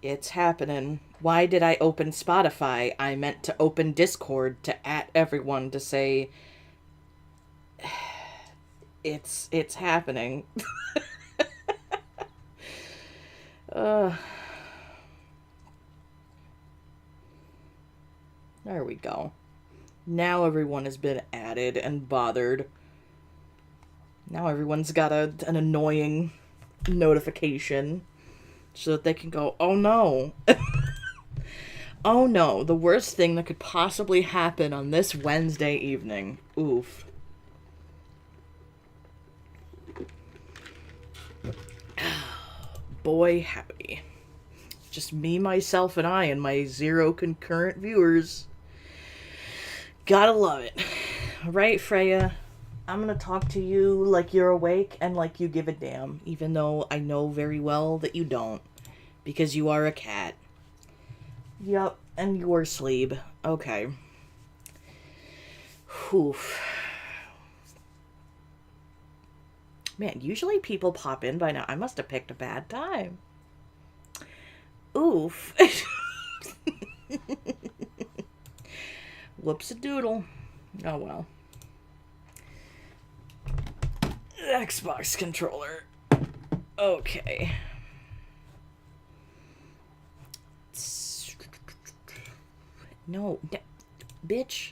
It's happening. Why did I open Spotify? I meant to open Discord to at everyone to say it's happening. uh, there we go. Now everyone has been added and bothered. Now everyone's got an annoying notification so that they can go, oh no. Oh no, the worst thing that could possibly happen on this Wednesday evening. Oof. Boy howdy. Just me, myself, and I, and my 0 concurrent viewers. Gotta love it. Right, Freya? I'm gonna talk to you like you're awake and like you give a damn, even though I know very well that you don't. Because you are a cat. Yup, and you're asleep. Okay. Oof. Man, usually people pop in by now. I must have picked a bad time. Oof. Whoops-a-doodle. Oh well. Xbox controller. Okay. No, bitch.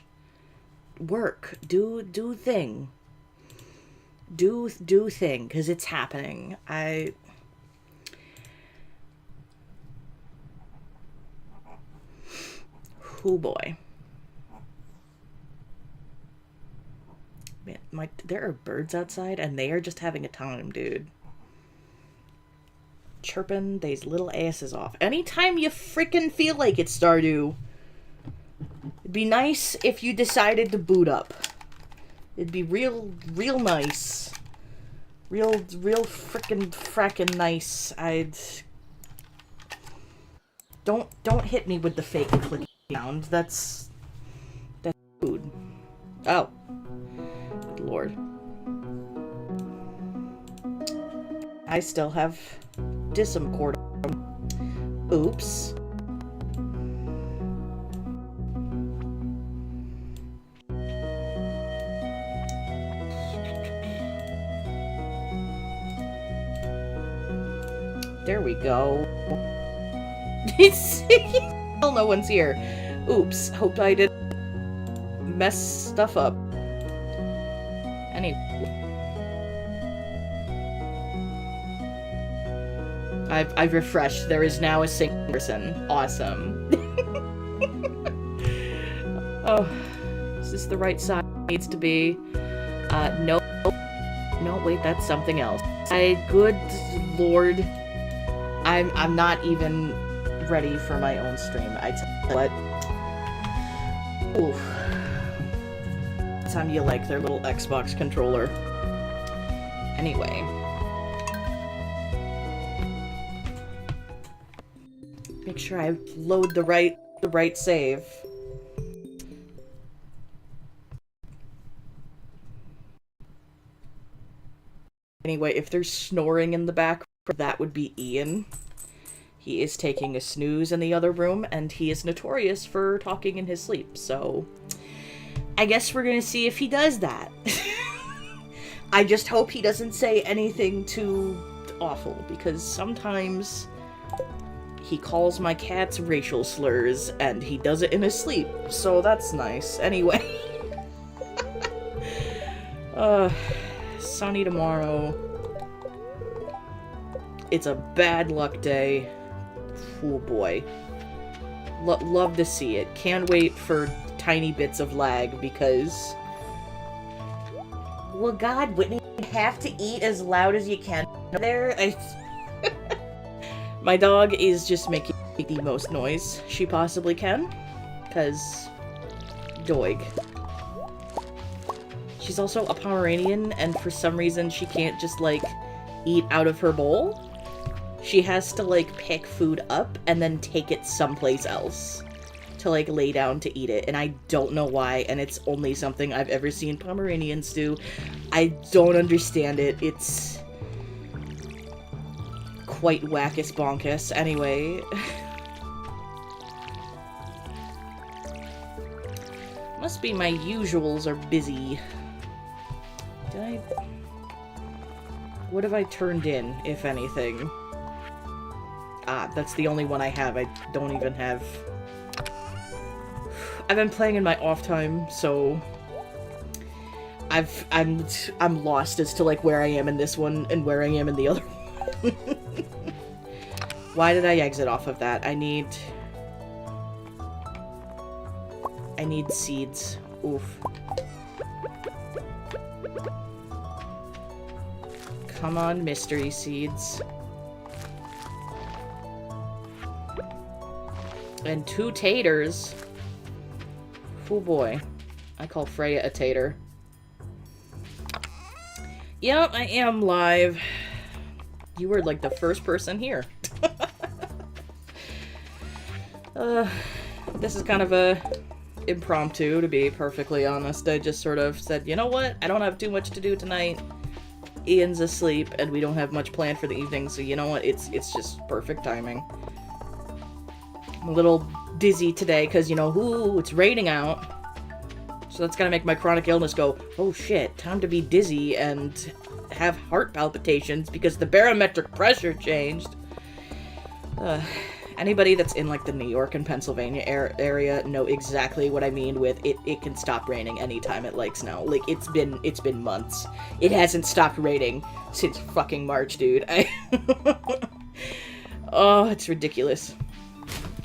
Work. Do thing. Do thing, because it's happening. Oh boy. Man, there are birds outside, and they are just having a time, dude. Chirping these little asses off. Anytime you freaking feel like it, Stardew. It'd be nice if you decided to boot up. It'd be real nice. Real frackin' nice. Don't hit me with the fake clicky sound. That's food. Oh. Good lord. I still have Discord. Oops. There we go. Still no one's here. Oops. Hope I didn't mess stuff up. Anyway. I've refreshed. There is now a single person. Awesome. Oh. Is this the right side it needs to be? No. No, wait, that's something else. Good lord. I'm not even ready for my own stream. I tell you what. Oof. Time you like their little Xbox controller. Anyway. Make sure I load the right save. Anyway, if there's snoring in the background, that would be Ian. He is taking a snooze in the other room, and he is notorious for talking in his sleep, so I guess we're gonna see if he does that. I just hope he doesn't say anything too awful, because sometimes he calls my cats racial slurs, and he does it in his sleep, so that's nice. Anyway. Sunny tomorrow. It's a bad luck day. Oh boy. Love to see it. Can't wait for tiny bits of lag because... Well, God, Whitney, you have to eat as loud as you can. There, my dog is just making the most noise she possibly can. Because... Doig. She's also a Pomeranian, and for some reason she can't just, like, eat out of her bowl. She has to, like, pick food up and then take it someplace else to, like, lay down to eat it. And I don't know why, and it's only something I've ever seen Pomeranians do. I don't understand it. It's quite wackus bonkus. Anyway. Must be my usuals are busy. Did I... What have I turned in, if anything? Ah, that's the only one I have. I don't even have... I've been playing in my off time, so... I'm lost as to, like, where I am in this one and where I am in the other one. Why did I exit off of that? I need seeds. Oof. Come on, mystery seeds. And 2 taters. Oh boy. I call Freya a tater. Yep, I am live. You were like the first person here. This is kind of a impromptu, to be perfectly honest. I just sort of said, you know what? I don't have too much to do tonight. Ian's asleep, and we don't have much planned for the evening, so you know what? It's just perfect timing. I'm a little dizzy today, because, you know, ooh, it's raining out. So that's gonna make my chronic illness go, oh shit, time to be dizzy and have heart palpitations because the barometric pressure changed. Anybody that's in, like, the New York and Pennsylvania area know exactly what I mean with it can stop raining anytime it likes now. Like, it's been months. It hasn't stopped raining since fucking March, dude. Oh, it's ridiculous.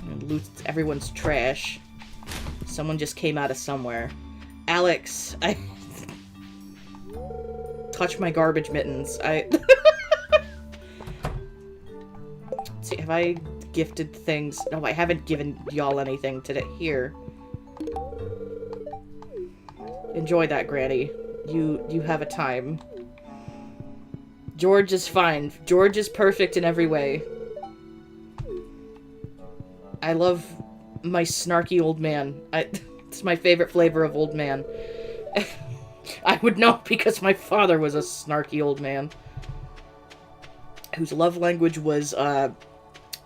It loots everyone's trash. Someone just came out of somewhere. Alex, touch my garbage mittens. Let's see, have I gifted things? No, I haven't given y'all anything today. Here. Enjoy that, Granny. You have a time. George is fine. George is perfect in every way. I love my snarky old man. It's my favorite flavor of old man. I would know because my father was a snarky old man. Whose love language was,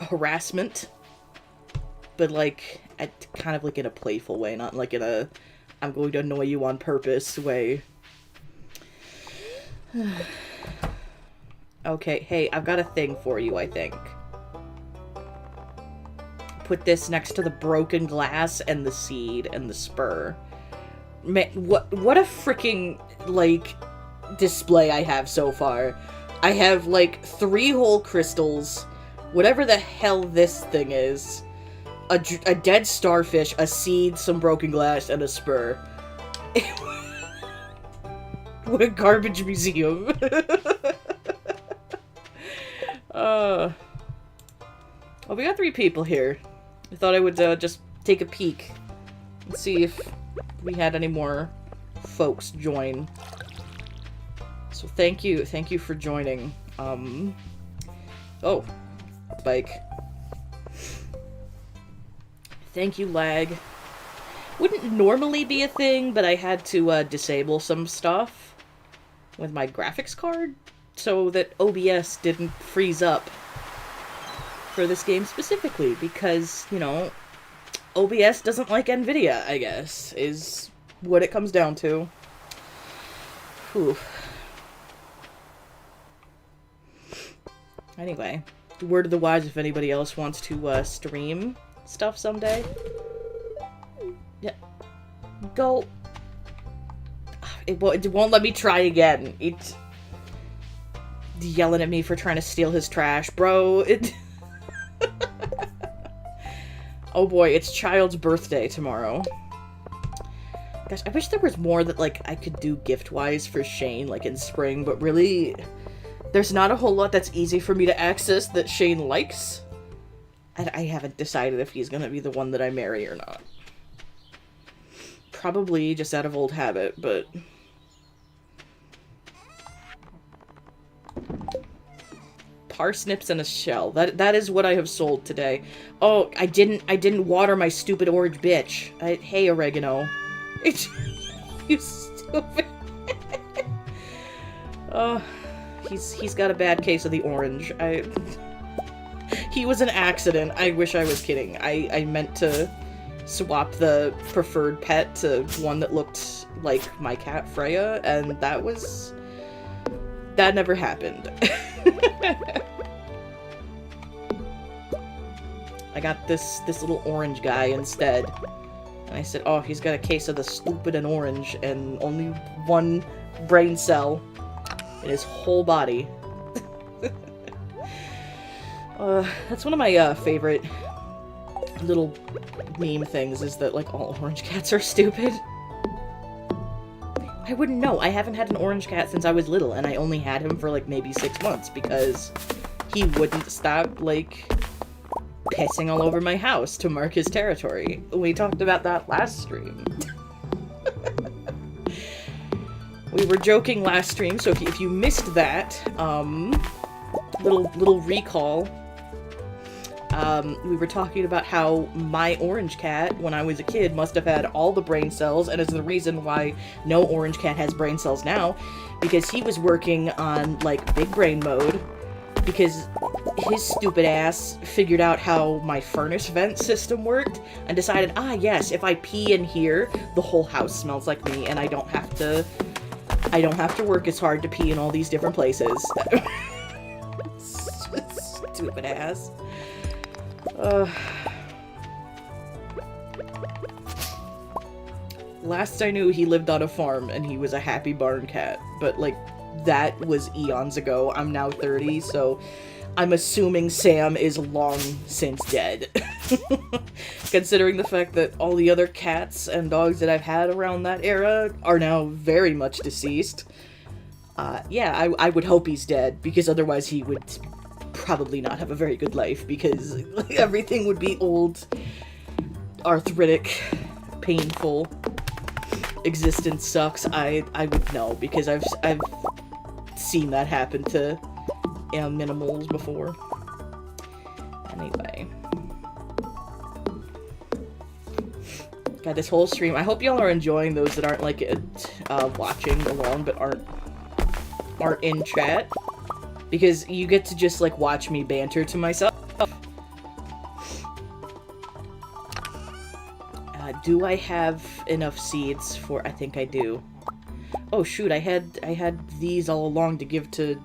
harassment. But, like, kind of like in a playful way, not like in a I'm going to annoy you on purpose way. Okay, hey, I've got a thing for you, I think. Put this next to the broken glass and the seed and the spur. Man, what a freaking, like, display I have so far. I have, like, 3 whole crystals, whatever the hell this thing is, a dead starfish, a seed, some broken glass, and a spur. What a garbage museum. Oh, we got 3 people here. I thought I would just take a peek and see if we had any more folks join. So thank you for joining. Oh, Spike. Thank you, lag. Wouldn't normally be a thing, but I had to disable some stuff with my graphics card so that OBS didn't freeze up for this game specifically, because, you know, OBS doesn't like NVIDIA, I guess, is what it comes down to. Whew. Anyway, word of the wise if anybody else wants to stream stuff someday. Yeah. Go. It won't let me try again. It's yelling at me for trying to steal his trash. Bro, oh boy, it's Child's birthday tomorrow. Gosh, I wish there was more that, like, I could do gift-wise for Shane, like, in spring, but really, there's not a whole lot that's easy for me to access that Shane likes. And I haven't decided if he's gonna be the one that I marry or not. Probably just out of old habit, but... Parsnips and a shell. That is what I have sold today. Oh, I didn't water my stupid orange bitch. Hey, oregano. You stupid. Oh, he's got a bad case of the orange. He was an accident. I wish I was kidding. I meant to swap the preferred pet to one that looked like my cat Freya, and that never happened. I got this little orange guy instead. And I said, oh, he's got a case of the stupid and orange and only one brain cell in his whole body. That's one of my favorite little meme things, is that, like, all orange cats are stupid. I wouldn't know. I haven't had an orange cat since I was little, and I only had him for, like, maybe 6 months, because he wouldn't stop, like, pissing all over my house to mark his territory. We talked about that last stream. We were joking last stream, so if you missed that, little recall, we were talking about how my orange cat, when I was a kid, must have had all the brain cells, and is the reason why no orange cat has brain cells now, because he was working on, like, big brain mode, because his stupid ass figured out how my furnace vent system worked, and decided, ah yes, if I pee in here, the whole house smells like me, and I don't have to work as hard to pee in all these different places. Stupid ass. Last I knew, he lived on a farm, and he was a happy barn cat, but, like, that was eons ago. I'm now 30, so I'm assuming Sam is long since dead. Considering the fact that all the other cats and dogs that I've had around that era are now very much deceased. Yeah, I would hope he's dead, because otherwise he would probably not have a very good life, because everything would be old, arthritic, painful. Existence sucks. I would know, because I've seen that happen to minimals before. Anyway. God, this whole stream, I hope y'all are enjoying those that aren't, like, watching along, but aren't in chat. Because you get to just, like, watch me banter to myself. Do I have enough seeds for... I think I do. Oh, shoot, I had these all along to give to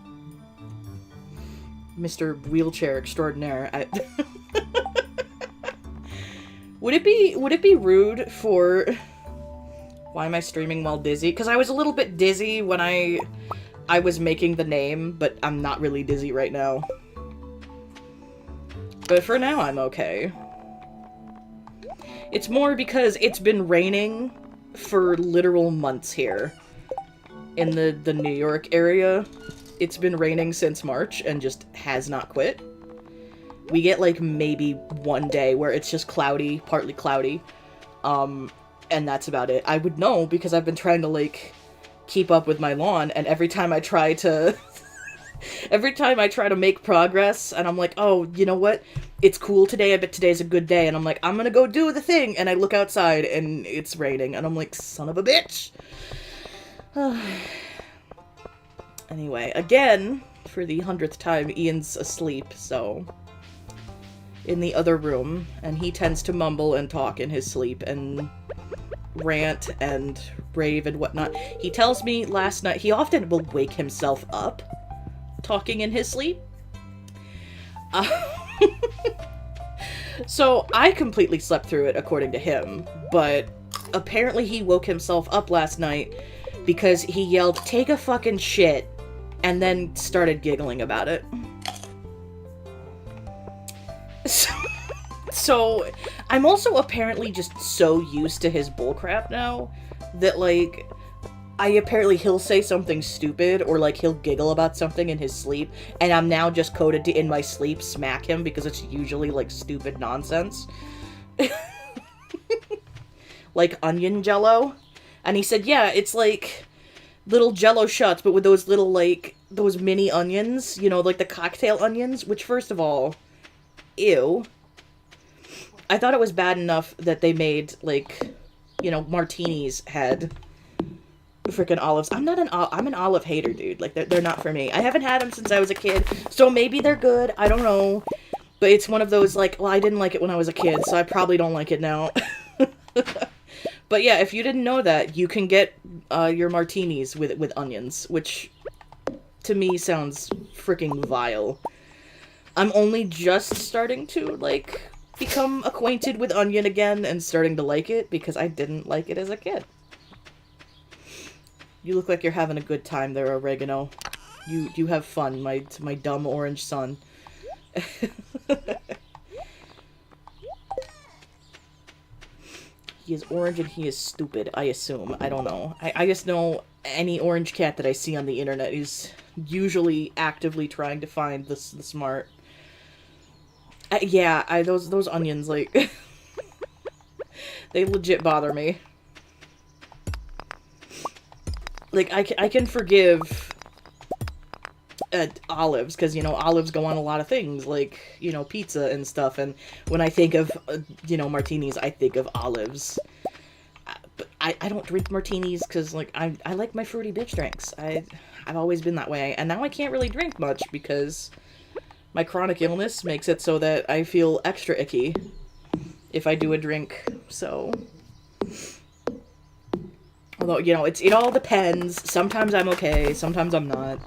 Mr. Wheelchair Extraordinaire. Would it be rude for... Why am I streaming while dizzy? Because I was a little bit dizzy when I was making the name, but I'm not really dizzy right now. But for now, I'm okay. It's more because it's been raining for literal months here. In the New York area, it's been raining since March and just has not quit. We get, like, maybe one day where it's just cloudy, partly cloudy, and that's about it. I would know because I've been trying to, like, keep up with my lawn, and every time I try to make progress, and I'm like, oh, you know what? It's cool today, I bet today's a good day, and I'm like, I'm gonna go do the thing, and I look outside, and it's raining, and I'm like, son of a bitch! Anyway, again, for the 100th time, Ian's asleep, so... in the other room, and he tends to mumble and talk in his sleep, and rant and rave and whatnot. He tells me last night, he often will wake himself up talking in his sleep. So I completely slept through it, according to him, but apparently he woke himself up last night because he yelled, "Take a fucking shit," and then started giggling about it. So I'm also apparently just so used to his bullcrap now that, like, he'll say something stupid, or, like, he'll giggle about something in his sleep, and I'm now just coded to, in my sleep, smack him, because it's usually, like, stupid nonsense. Like onion jello. And he said, yeah, it's like little jello shots, but with those little, like, those mini onions, you know, like the cocktail onions, which, first of all, ew. I thought it was bad enough that they made, like, you know, martinis had freaking olives. I'm an olive hater, dude. Like, they're not for me. I haven't had them since I was a kid, so maybe they're good. I don't know. But it's one of those, like, well, I didn't like it when I was a kid, so I probably don't like it now. But yeah, if you didn't know that, you can get your martinis with onions, which to me sounds freaking vile. I'm only just starting to, like, become acquainted with onion again and starting to like it because I didn't like it as a kid. You look like you're having a good time there, Oregano. You have fun, my dumb orange son. He is orange and he is stupid, I assume. I don't know. I just know any orange cat that I see on the internet is usually actively trying to find the smart. Yeah, those onions, like, they legit bother me. Like, I can forgive olives, because, you know, olives go on a lot of things, like, you know, pizza and stuff, and when I think of, you know, martinis, I think of olives. But I don't drink martinis, because, like, I like my fruity bitch drinks. I've always been that way, and now I can't really drink much, because my chronic illness makes it so that I feel extra icky if I do a drink, so... Although, you know, it all depends. Sometimes I'm okay, sometimes I'm not.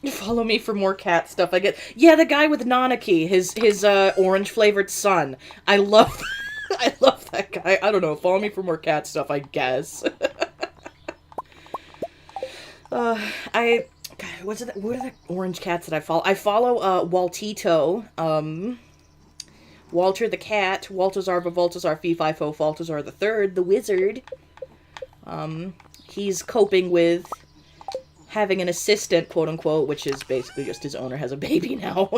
Follow me for more cat stuff, I get. Yeah, the guy with Nanaki, his orange flavored son. I love I love that guy. I don't know, follow me for more cat stuff, I guess. God, what are the orange cats that I follow? I follow Waltito, Walter the cat, Waltazar Valtazar Fee Fi Fo Faltazar the Third, the wizard. He's coping with having an assistant, quote unquote, which is basically just his owner has a baby now.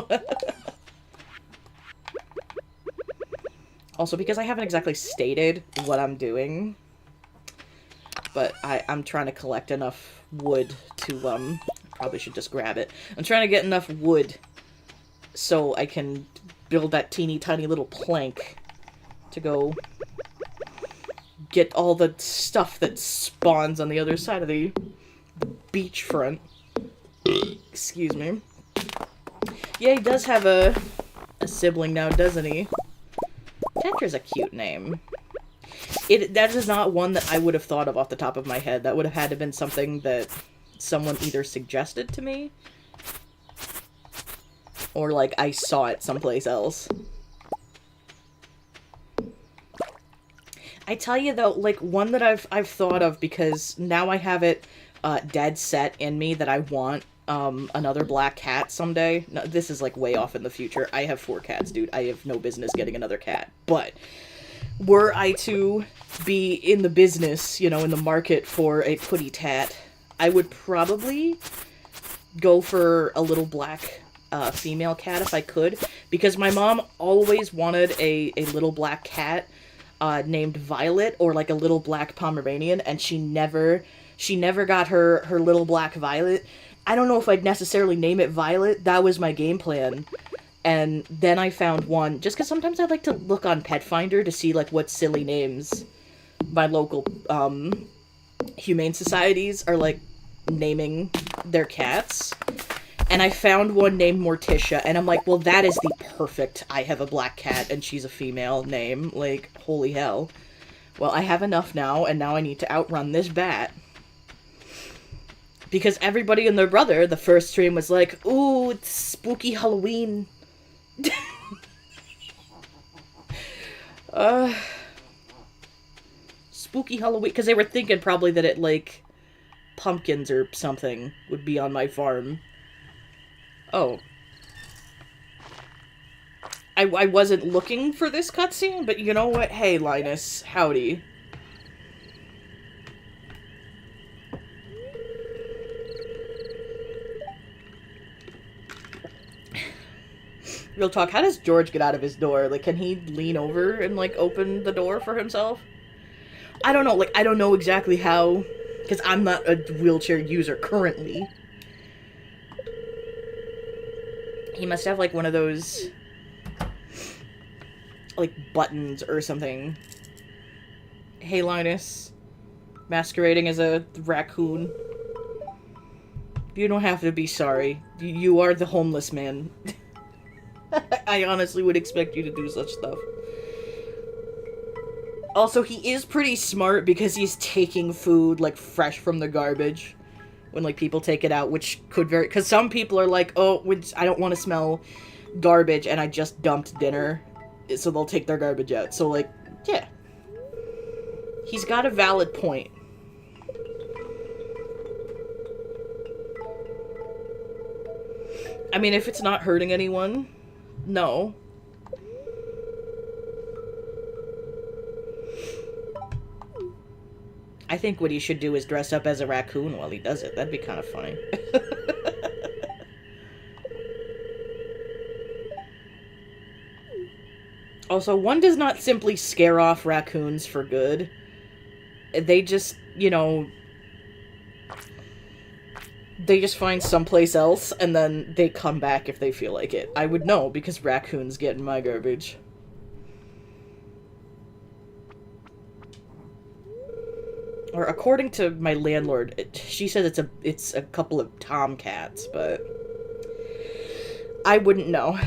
Also, because I haven't exactly stated what I'm doing, but I'm trying to collect enough wood to, probably should just grab it. I'm trying to get enough wood so I can build that teeny tiny little plank to go get all the stuff that spawns on the other side of the beachfront. Excuse me. Yeah, he does have a sibling now, doesn't he? Tetra's a cute name. That is not one that I would have thought of off the top of my head. That would have had to have been something that someone either suggested to me or, like, I saw it someplace else. I tell you, though, like, one that I've thought of, because now I have it dead set in me that I want another black cat someday. No, this is, like, way off in the future. I have 4 cats, dude. I have no business getting another cat. But were I to be in the business, you know, in the market for a putty tat, I would probably go for a little black female cat if I could, because my mom always wanted a little black cat named Violet, or like a little black Pomeranian, and she never got her little black Violet. I don't know if I'd necessarily name it Violet. That was my game plan. And then I found one, just because sometimes I like to look on Pet Finder to see, like, what silly names my local humane societies are, like, naming their cats. And I found one named Morticia, and I'm like, well, that is the perfect I have a black cat and she's a female name. Like, holy hell. Well, I have enough now, and now I need to outrun this bat. Because everybody and their brother, the first stream was like, ooh, it's spooky Halloween. Spooky Halloween, because they were thinking probably that it, like, pumpkins or something would be on my farm. Oh. I wasn't looking for this cutscene, but you know what? Hey, Linus, howdy. Real talk, how does George get out of his door? Like, can he lean over and, like, open the door for himself? I don't know, like, I don't know exactly how, because I'm not a wheelchair user currently. He must have, like, one of those, like, buttons or something. Hey, Linus. Masquerading as a raccoon. You don't have to be sorry. You are the homeless man. I honestly would expect you to do such stuff. Also, he is pretty smart because he's taking food, like, fresh from the garbage when, like, people take it out, which could vary... Because some people are like, oh, I don't want to smell garbage, and I just dumped dinner, so they'll take their garbage out. So, like, yeah. He's got a valid point. I mean, if it's not hurting anyone, no. I think what he should do is dress up as a raccoon while he does it. That'd be kind of funny. Also, one does not simply scare off raccoons for good. They just, you know... They just find someplace else, and then they come back if they feel like it. I would know, because raccoons get in my garbage. Or according to my landlord, she says it's a couple of tomcats, but I wouldn't know.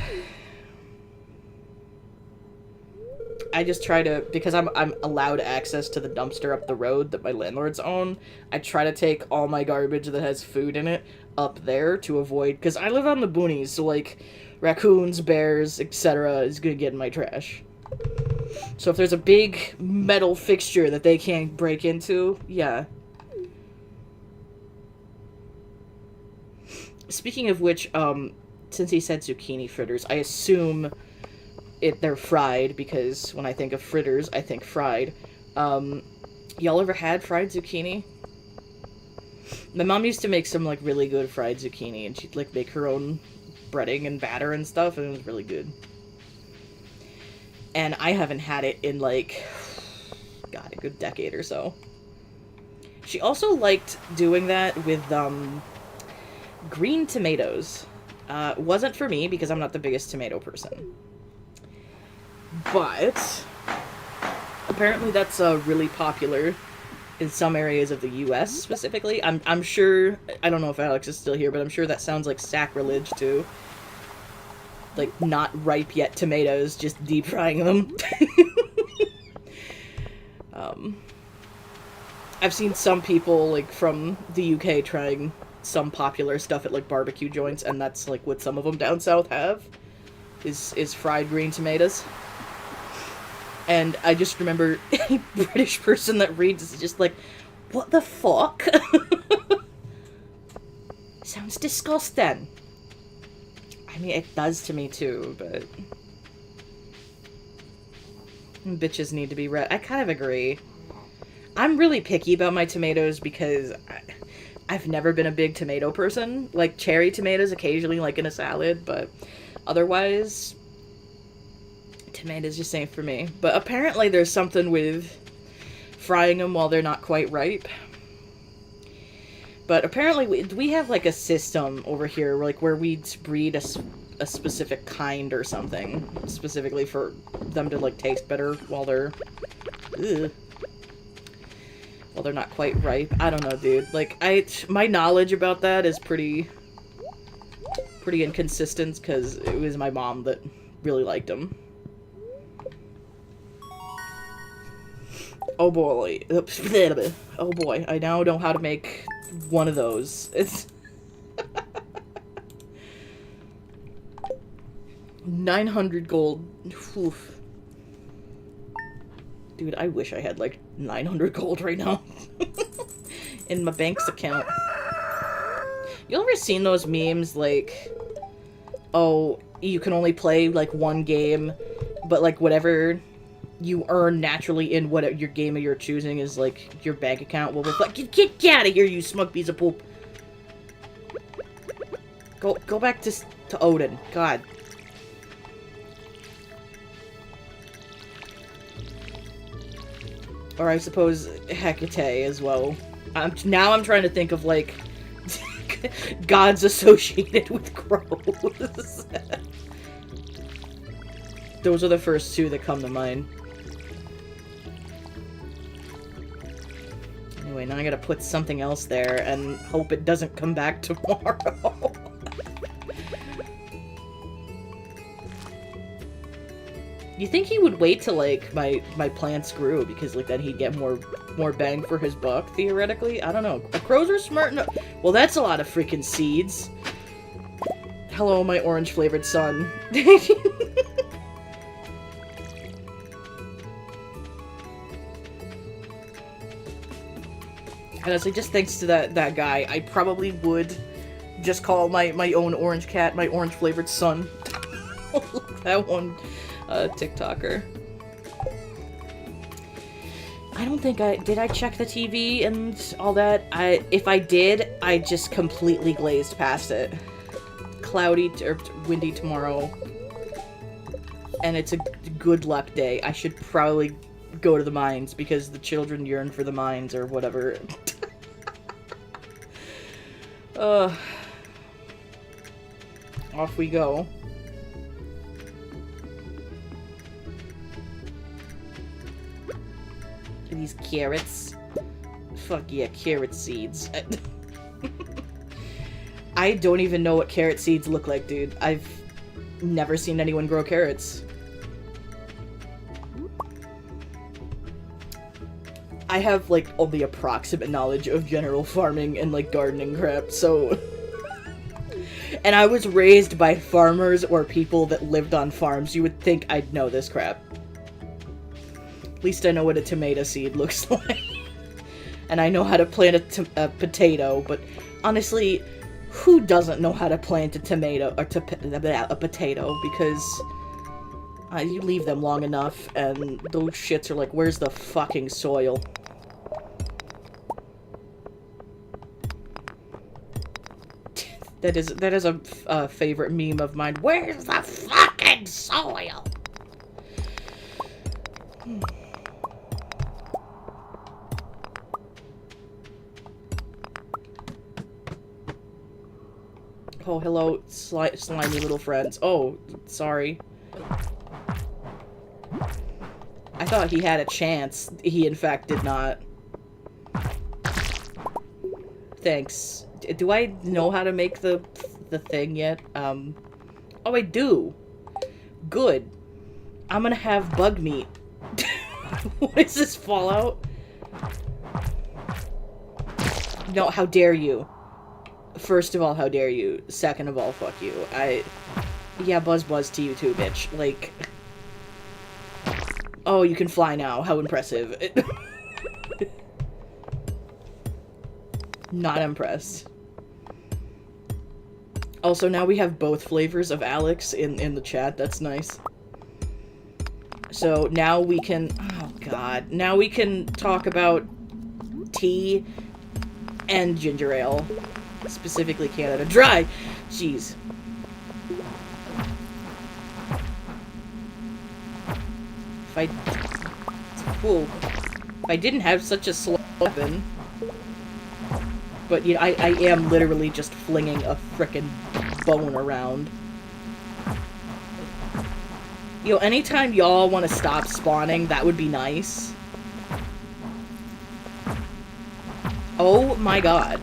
I just try to, because I'm allowed access to the dumpster up the road that my landlords own, I try to take all my garbage that has food in it up there to avoid, because I live on the boonies, so like raccoons, bears, etc. is gonna get in my trash. So if there's a big metal fixture that they can't break into, yeah. Speaking of which, since he said zucchini fritters, I assume they're fried, because when I think of fritters, I think fried. Y'all ever had fried zucchini? My mom used to make some, like, really good fried zucchini, and she'd, like, make her own breading and batter and stuff, and it was really good. And I haven't had it in, like, God, a good decade or so. She also liked doing that with, green tomatoes. Wasn't for me, because I'm not the biggest tomato person. But apparently that's really popular in some areas of the U.S. specifically. I'm sure, I don't know if Alex is still here, but I'm sure that sounds like sacrilege to, like, not ripe yet tomatoes, just deep frying them. I've seen some people, like, from the UK trying some popular stuff at, like, barbecue joints, and that's, like, what some of them down south have, is fried green tomatoes. And I just remember any British person that reads is just like, what the fuck? Sounds disgusting. I mean, it does to me too, but... Bitches need to be read. I kind of agree. I'm really picky about my tomatoes because I've never been a big tomato person. Like, cherry tomatoes occasionally, like in a salad, but otherwise... Tomatoes just ain't for me. But apparently there's something with frying them while they're not quite ripe. But apparently we have like a system over here like where we breed a specific kind or something specifically for them to like taste better while they're not quite ripe. I don't know, dude. Like my knowledge about that is pretty inconsistent because it was my mom that really liked them. Oh boy. Oh boy, I now know how to make one of those. It's 900 gold. Oof. Dude, I wish I had like 900 gold right now in my bank's account. You ever seen those memes like, oh, you can only play like one game, but like whatever you earn naturally in what your game you're choosing is like your bank account will reflect. Get out of here, you smug piece of poop. Go back to Odin. God. Or I suppose Hecate as well. Now I'm trying to think of like gods associated with crows. Those are the first two that come to mind. Anyway, now I gotta put something else there and hope it doesn't come back tomorrow. You think he would wait till, like, my plants grew, because, like, then he'd get more bang for his buck, theoretically? I don't know. Crows are smart enough. Well, that's a lot of freaking seeds. Hello, my orange-flavored son. Honestly, just thanks to that guy, I probably would just call my own orange cat my orange-flavored son. That one TikToker. I don't think did I check the TV and all that? If I did, I just completely glazed past it. Cloudy or windy tomorrow. And it's a good luck day. I should probably go to the mines because the children yearn for the mines or whatever. Off we go. These carrots. Fuck yeah, carrot seeds. I don't even know what carrot seeds look like, dude. I've never seen anyone grow carrots. I have, like, only approximate knowledge of general farming and, like, gardening crap, so... And I was raised by farmers or people that lived on farms. You would think I'd know this crap. At least I know what a tomato seed looks like. And I know how to plant a potato, but honestly, who doesn't know how to plant a tomato, or a potato, because you leave them long enough, and those shits are like, where's the fucking soil? That is a favorite meme of mine. Where's the fucking soil? Oh, hello, slimy little friends. Oh, sorry. I thought he had a chance. He, in fact, did not. Thanks. Do I know how to make the thing yet? Oh, I do. Good. I'm gonna have bug meat. What is this, Fallout? No, how dare you? First of all, how dare you? Second of all, fuck you. Yeah, buzz to you too, bitch. Like... Oh, you can fly now. How impressive. Not impressed. Also, now we have both flavors of Alex in the chat. That's nice. So, now we can... Oh, God. Now we can talk about tea and ginger ale. Specifically Canada Dry. Jeez. If I didn't have such a slow weapon... But, you know, I am literally just flinging a frickin' bone around. You know, anytime y'all want to stop spawning, that would be nice. Oh my god.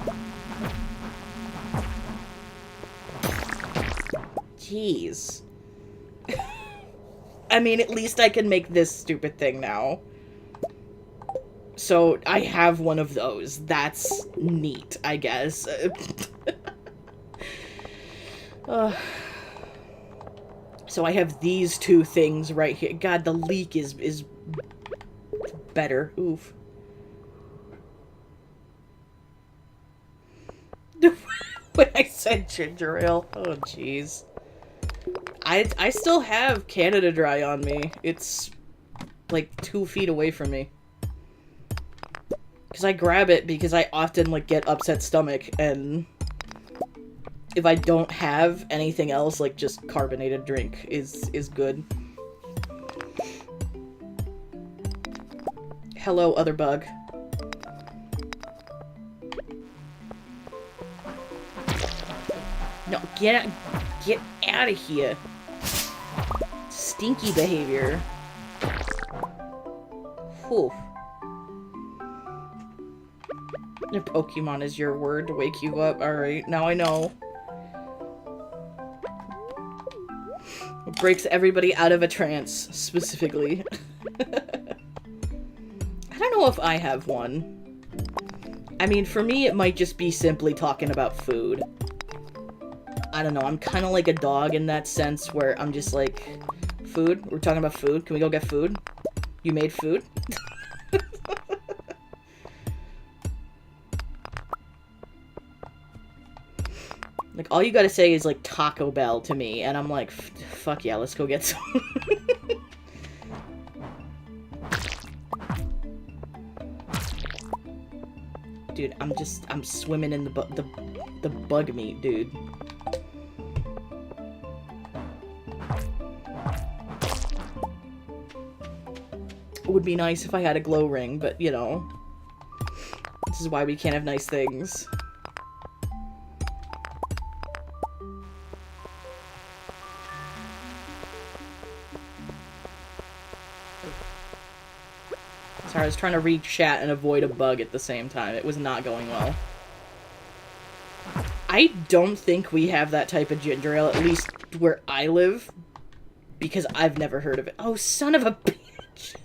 Jeez. I mean, at least I can make this stupid thing now. So, I have one of those. That's neat, I guess. So I have these two things right here. God, the leek is better. Oof. When I said ginger ale. Oh, jeez. I still have Canada Dry on me. It's like 2 feet away from me. Because I grab it because I often, like, get upset stomach, and if I don't have anything else, like, just carbonated drink is good. Hello, other bug. No, get out of here. Stinky behavior. Whew. Your Pokemon is your word to wake you up. Alright, now I know. It breaks everybody out of a trance, specifically. I don't know if I have one. I mean, for me, it might just be simply talking about food. I don't know, I'm kind of like a dog in that sense, where I'm just like, food? We're talking about food? Can we go get food? You made food? Like, all you gotta say is, like, Taco Bell to me, and I'm like, fuck yeah, let's go get some. Dude, I'm swimming in the bug meat, dude. It would be nice if I had a glow ring, but, you know. This is why we can't have nice things. Sorry, I was trying to read chat and avoid a bug at the same time. It was not going well. I don't think we have that type of ginger ale, at least where I live, because I've never heard of it. Oh, son of a bitch!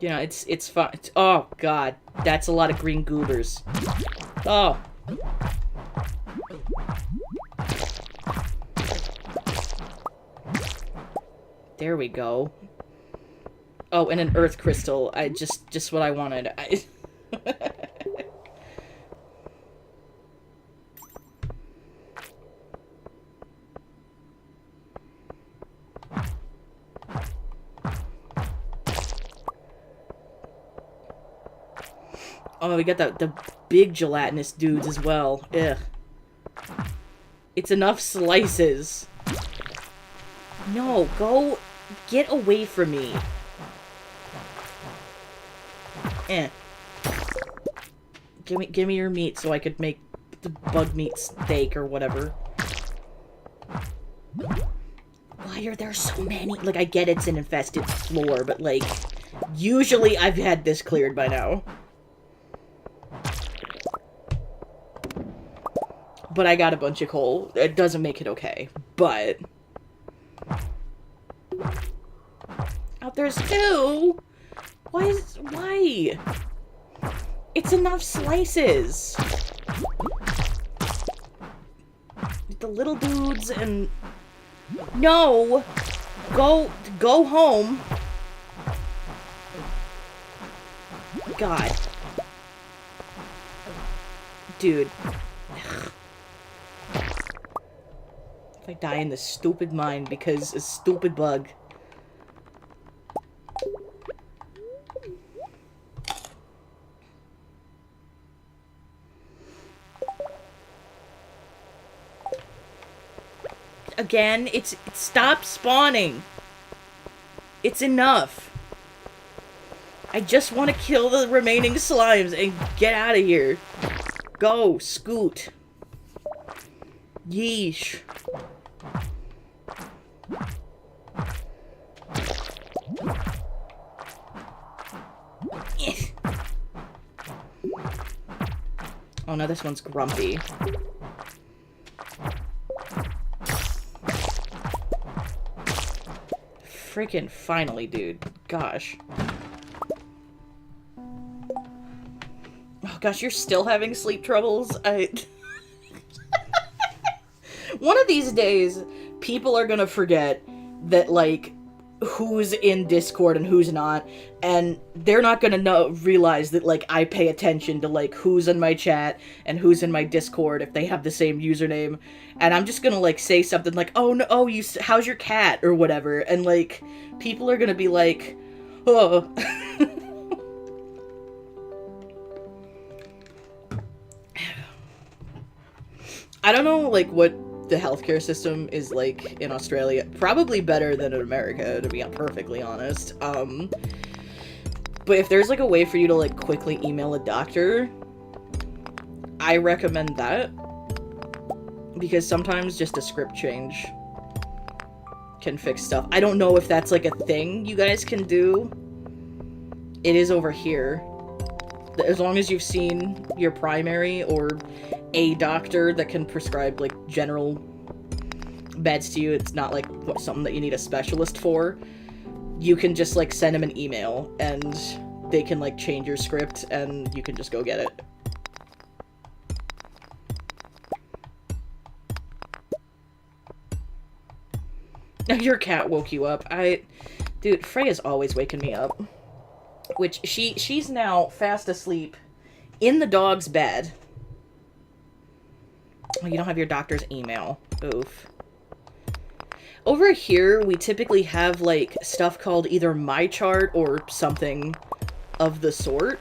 You know, it's fun. Oh, God. That's a lot of green goobers. Oh. There we go. Oh, and an earth crystal. Just what I wanted. Oh, we got the big gelatinous dudes as well. Ugh. It's enough slices. No, go get away from me. Give me your meat so I could make the bug meat steak or whatever. Why are there so many? Like, I get it's an infested floor, but like, usually I've had this cleared by now. But I got a bunch of coal. It doesn't make it okay, but... Oh, there's two! Why? It's enough slices! The little dudes and... No! Go home! God. Dude. If I die in this stupid mine because a stupid bug. Again, stop spawning. It's enough. I just want to kill the remaining slimes and get out of here. Go, scoot. Yeesh. Oh no, this one's grumpy. Freaking finally, dude. Gosh. Oh gosh, you're still having sleep troubles? One of these days, people are gonna forget that, like, who's in Discord and who's not, and they're not gonna realize that, like, I pay attention to, like, who's in my chat and who's in my Discord if they have the same username, and I'm just gonna, like, say something like, oh, no, oh, how's your cat, or whatever, and, like, people are gonna be like, oh. I don't know, like, what the healthcare system is like in Australia. Probably better than in America, to be perfectly honest. But if there's like a way for you to like quickly email a doctor, I recommend that. Because sometimes just a script change can fix stuff. I don't know if that's like a thing you guys can do. It is over here. As long as you've seen your primary or a doctor that can prescribe like general meds to you, it's not like something that you need a specialist for. You can just like send them an email and they can like change your script and you can just go get it. Your cat woke you up. Dude, Freya's always waking me up. Which, she's now fast asleep in the dog's bed. Oh, you don't have your doctor's email. Oof. Over here, we typically have, like, stuff called either My Chart or something of the sort.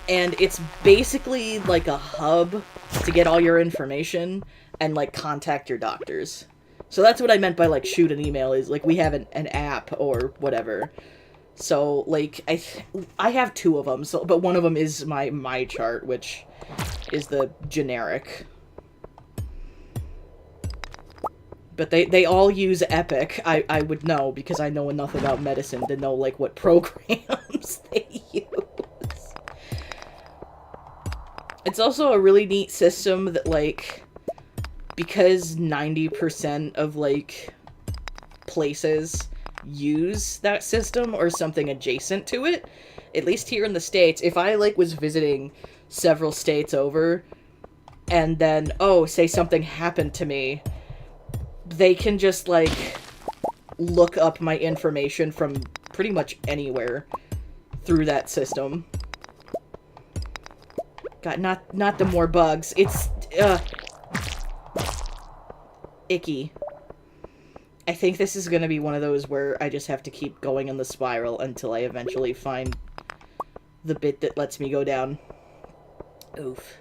And it's basically like a hub to get all your information and, like, contact your doctors. So that's what I meant by, like, shoot an email, is, like, we have an app or whatever. So, like, I have two of them, so, but one of them is my chart, which is the generic. But they all use Epic. I would know, because I know enough about medicine to know, like, what programs they use. It's also a really neat system that, like, because 90% of, like, places use that system or something adjacent to it, at least here in the States, if I, like, was visiting several states over, and then, oh, say something happened to me, they can just, like, look up my information from pretty much anywhere through that system. God, not the more bugs. It's, icky. I think this is gonna be one of those where I just have to keep going in the spiral until I eventually find the bit that lets me go down. Oof.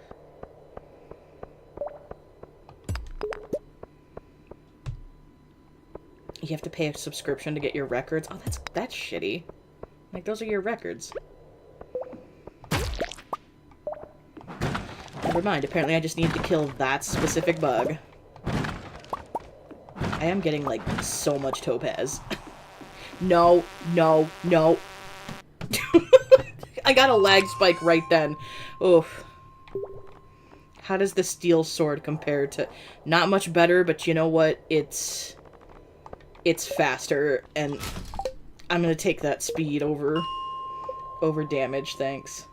You have to pay a subscription to get your records? Oh, that's shitty. Like, those are your records. Never mind, apparently I just need to kill that specific bug. I am getting, like, so much topaz. No, no, no. I got a lag spike right then. Oof. How does the steel sword compare to... Not much better, but you know what? It's faster, and I'm gonna take that speed over damage, thanks.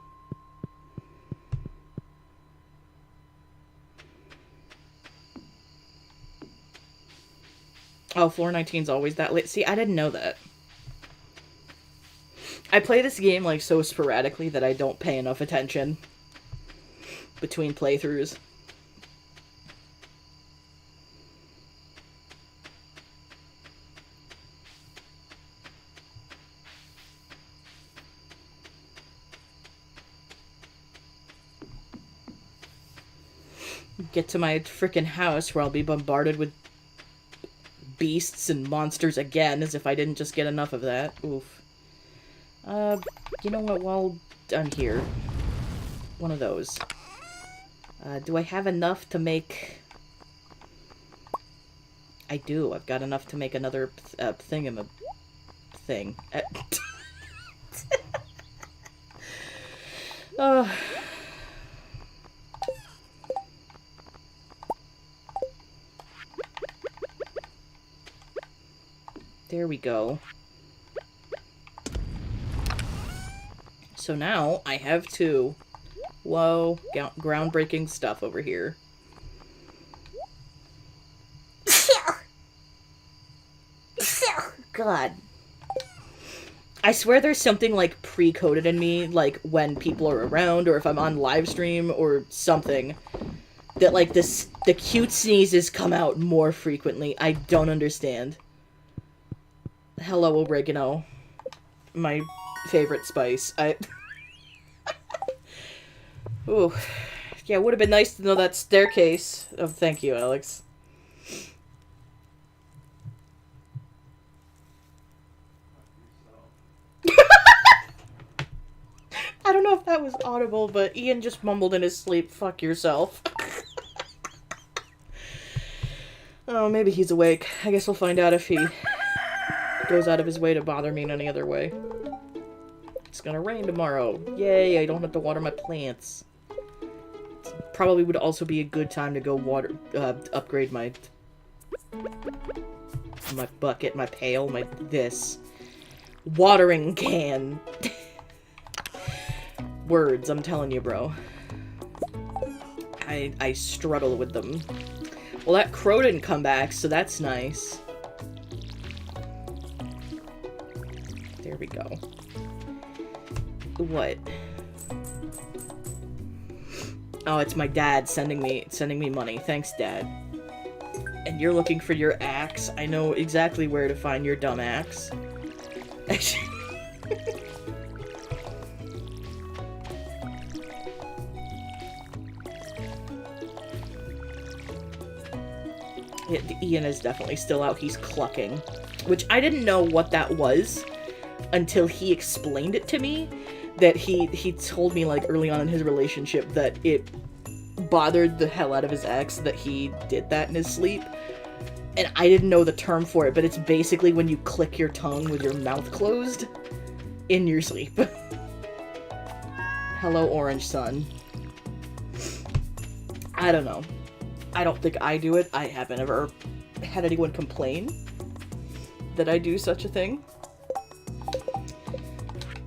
Oh, floor 19's always that late. See, I didn't know that. I play this game, like, so sporadically that I don't pay enough attention between playthroughs. Get to my frickin' house where I'll be bombarded with beasts and monsters again, as if I didn't just get enough of that. Oof. You know what, while done here, one of those. Do I have enough to make... I do, I've got enough to make another thing. There we go. So now I have two. Whoa, groundbreaking stuff over here. God. I swear there's something, like, pre-coded in me, like, when people are around, or if I'm on live stream, or something, that, like, the cute sneezes come out more frequently. I don't understand. Hello, oregano. My favorite spice. Ooh. Yeah, it would have been nice to know that staircase. Oh, thank you, Alex. I don't know if that was audible, but Ian just mumbled in his sleep, "Fuck yourself." Oh, maybe he's awake. I guess we'll find out if he goes out of his way to bother me in any other way. It's gonna rain tomorrow. Yay, I don't have to water my plants. Probably would also be a good time to go upgrade my bucket, my pail, this watering can. Words, I'm telling you, bro. I struggle with them. Well, that crow didn't come back, so that's nice. There we go. What? Oh, it's my dad sending me money. Thanks, Dad. And you're looking for your axe. I know exactly where to find your dumb axe. Ian is definitely still out. He's clucking. Which I didn't know what that was until he explained it to me. That he told me, like, early on in his relationship that it bothered the hell out of his ex that he did that in his sleep. And I didn't know the term for it, but it's basically when you click your tongue with your mouth closed in your sleep. Hello, Orange Sun. I don't know. I don't think I do it. I haven't ever had anyone complain that I do such a thing.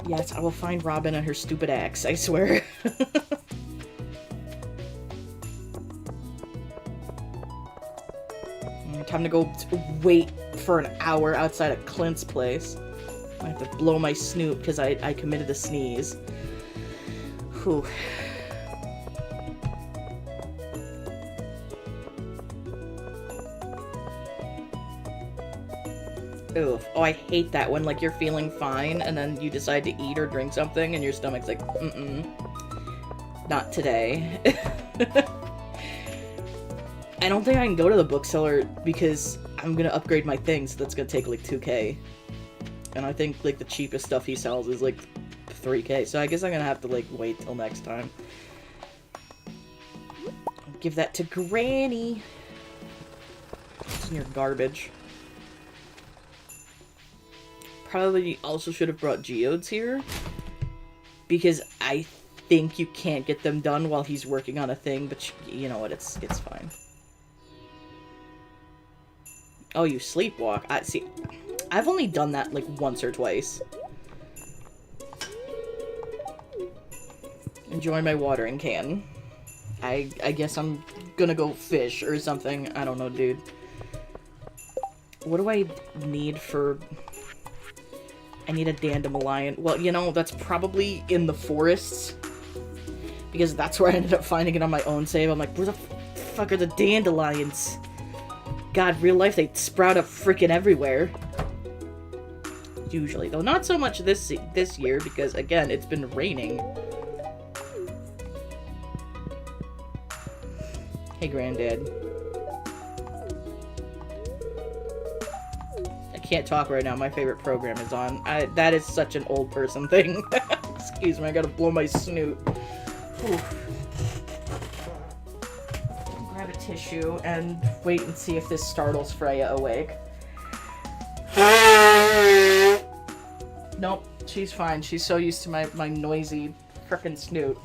Yes, I will find Robin and her stupid axe, I swear. Time to go wait for an hour outside of Clint's place. I have to blow my snoot because I committed a sneeze. Whew. Oof. Oh, I hate that when, like, you're feeling fine and then you decide to eat or drink something and your stomach's like, not today. I don't think I can go to the bookseller because I'm gonna upgrade my things. That's gonna take, like, 2K. And I think, like, the cheapest stuff he sells is, like, 3K. So I guess I'm gonna have to, like, wait till next time. I'll give that to Granny. It's in your garbage. Probably also should have brought geodes here, because I think you can't get them done while he's working on a thing, but you know what, it's fine. Oh, you sleepwalk. See, I've only done that like once or twice. Enjoy my watering can. I guess I'm gonna go fish or something. I don't know, dude. What do I need for... I need a dandelion. Well, you know, that's probably in the forests. Because that's where I ended up finding it on my own save. I'm like, where the fuck are the dandelions? God, real life, they sprout up freaking everywhere. Usually, though. Not so much this year, because, again, it's been raining. Hey, Granddad. Can't talk right now. My favorite program is on. That is such an old person thing. Excuse me, I gotta blow my snoot. Whew. Grab a tissue and wait and see if this startles Freya awake. Nope, she's fine. She's so used to my noisy frickin' snoot.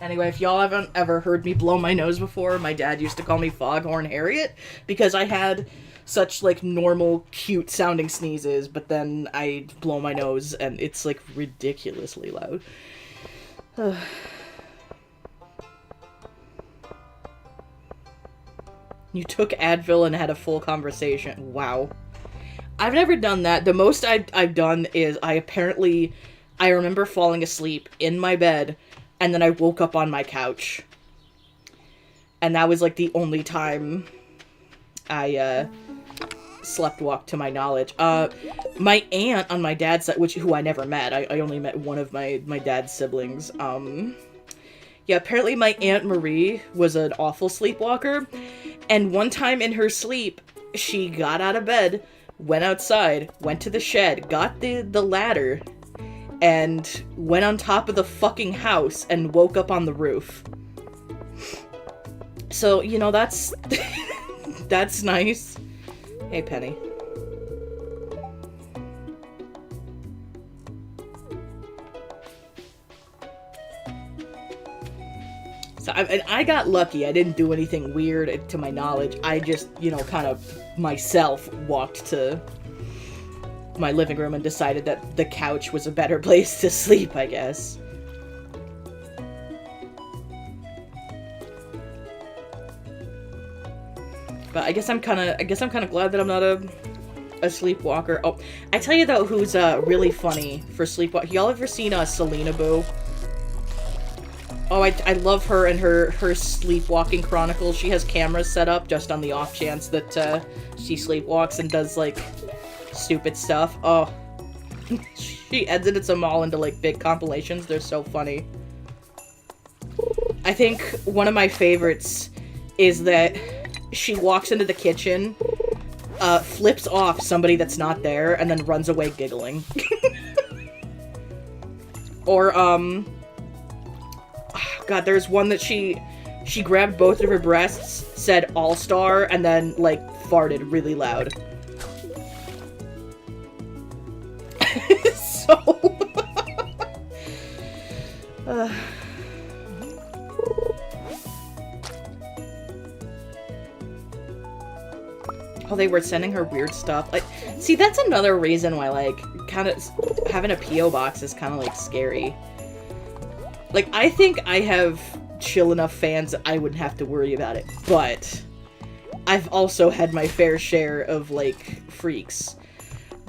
Anyway, if y'all haven't ever heard me blow my nose before, my dad used to call me Foghorn Harriet because I had such, like, normal, cute-sounding sneezes, but then I blow my nose, and it's, like, ridiculously loud. You took Advil and had a full conversation. Wow. I've never done that. The most I've done is I remember falling asleep in my bed, and then I woke up on my couch. And that was, like, the only time I, sleptwalk to my knowledge. My aunt on my dad's side, who I never met, I only met one of my dad's siblings, yeah, apparently my Aunt Marie was an awful sleepwalker, and one time in her sleep, she got out of bed, went outside, went to the shed, got the ladder, and went on top of the fucking house and woke up on the roof. So, you know, that's... that's nice. Hey, Penny. So I got lucky. I didn't do anything weird to my knowledge. I just, you know, kind of myself walked to my living room and decided that the couch was a better place to sleep, I guess. But I guess I'm kind of glad that I'm not a sleepwalker. Oh, I tell you though, who's really funny for sleepwalk. Y'all ever seen Selena Boo? Oh, I love her and her sleepwalking chronicles. She has cameras set up just on the off chance that she sleepwalks and does like stupid stuff. Oh, she edits them all into like big compilations. They're so funny. I think one of my favorites is that she walks into the kitchen, flips off somebody that's not there, and then runs away giggling. Or, God, there's one that she grabbed both of her breasts, said all-star, and then, like, farted really loud. So... Oh, they were sending her weird stuff. Like, see, that's another reason why, like, kind of having a P.O. box is kind of, like, scary. Like, I think I have chill enough fans that I wouldn't have to worry about it, but I've also had my fair share of, like, freaks.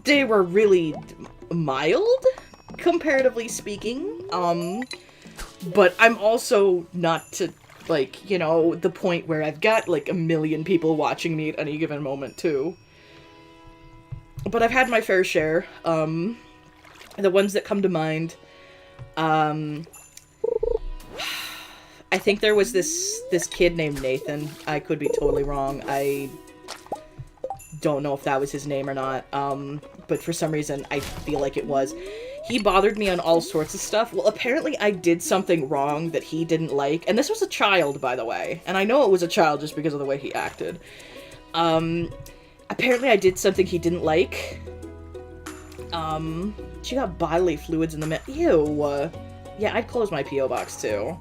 They were really mild, comparatively speaking, but I'm also not to... like, you know, the point where I've got, like, 1 million people watching me at any given moment, too. But I've had my fair share. The ones that come to mind, I think there was this kid named Nathan. I could be totally wrong. I don't know if that was his name or not, but for some reason, I feel like it was. He bothered me on all sorts of stuff. Well, apparently I did something wrong that he didn't like. And this was a child, by the way. And I know it was a child just because of the way he acted. Apparently I did something he didn't like. She got bodily fluids in the Ew. Yeah, I'd close my P.O. box, too.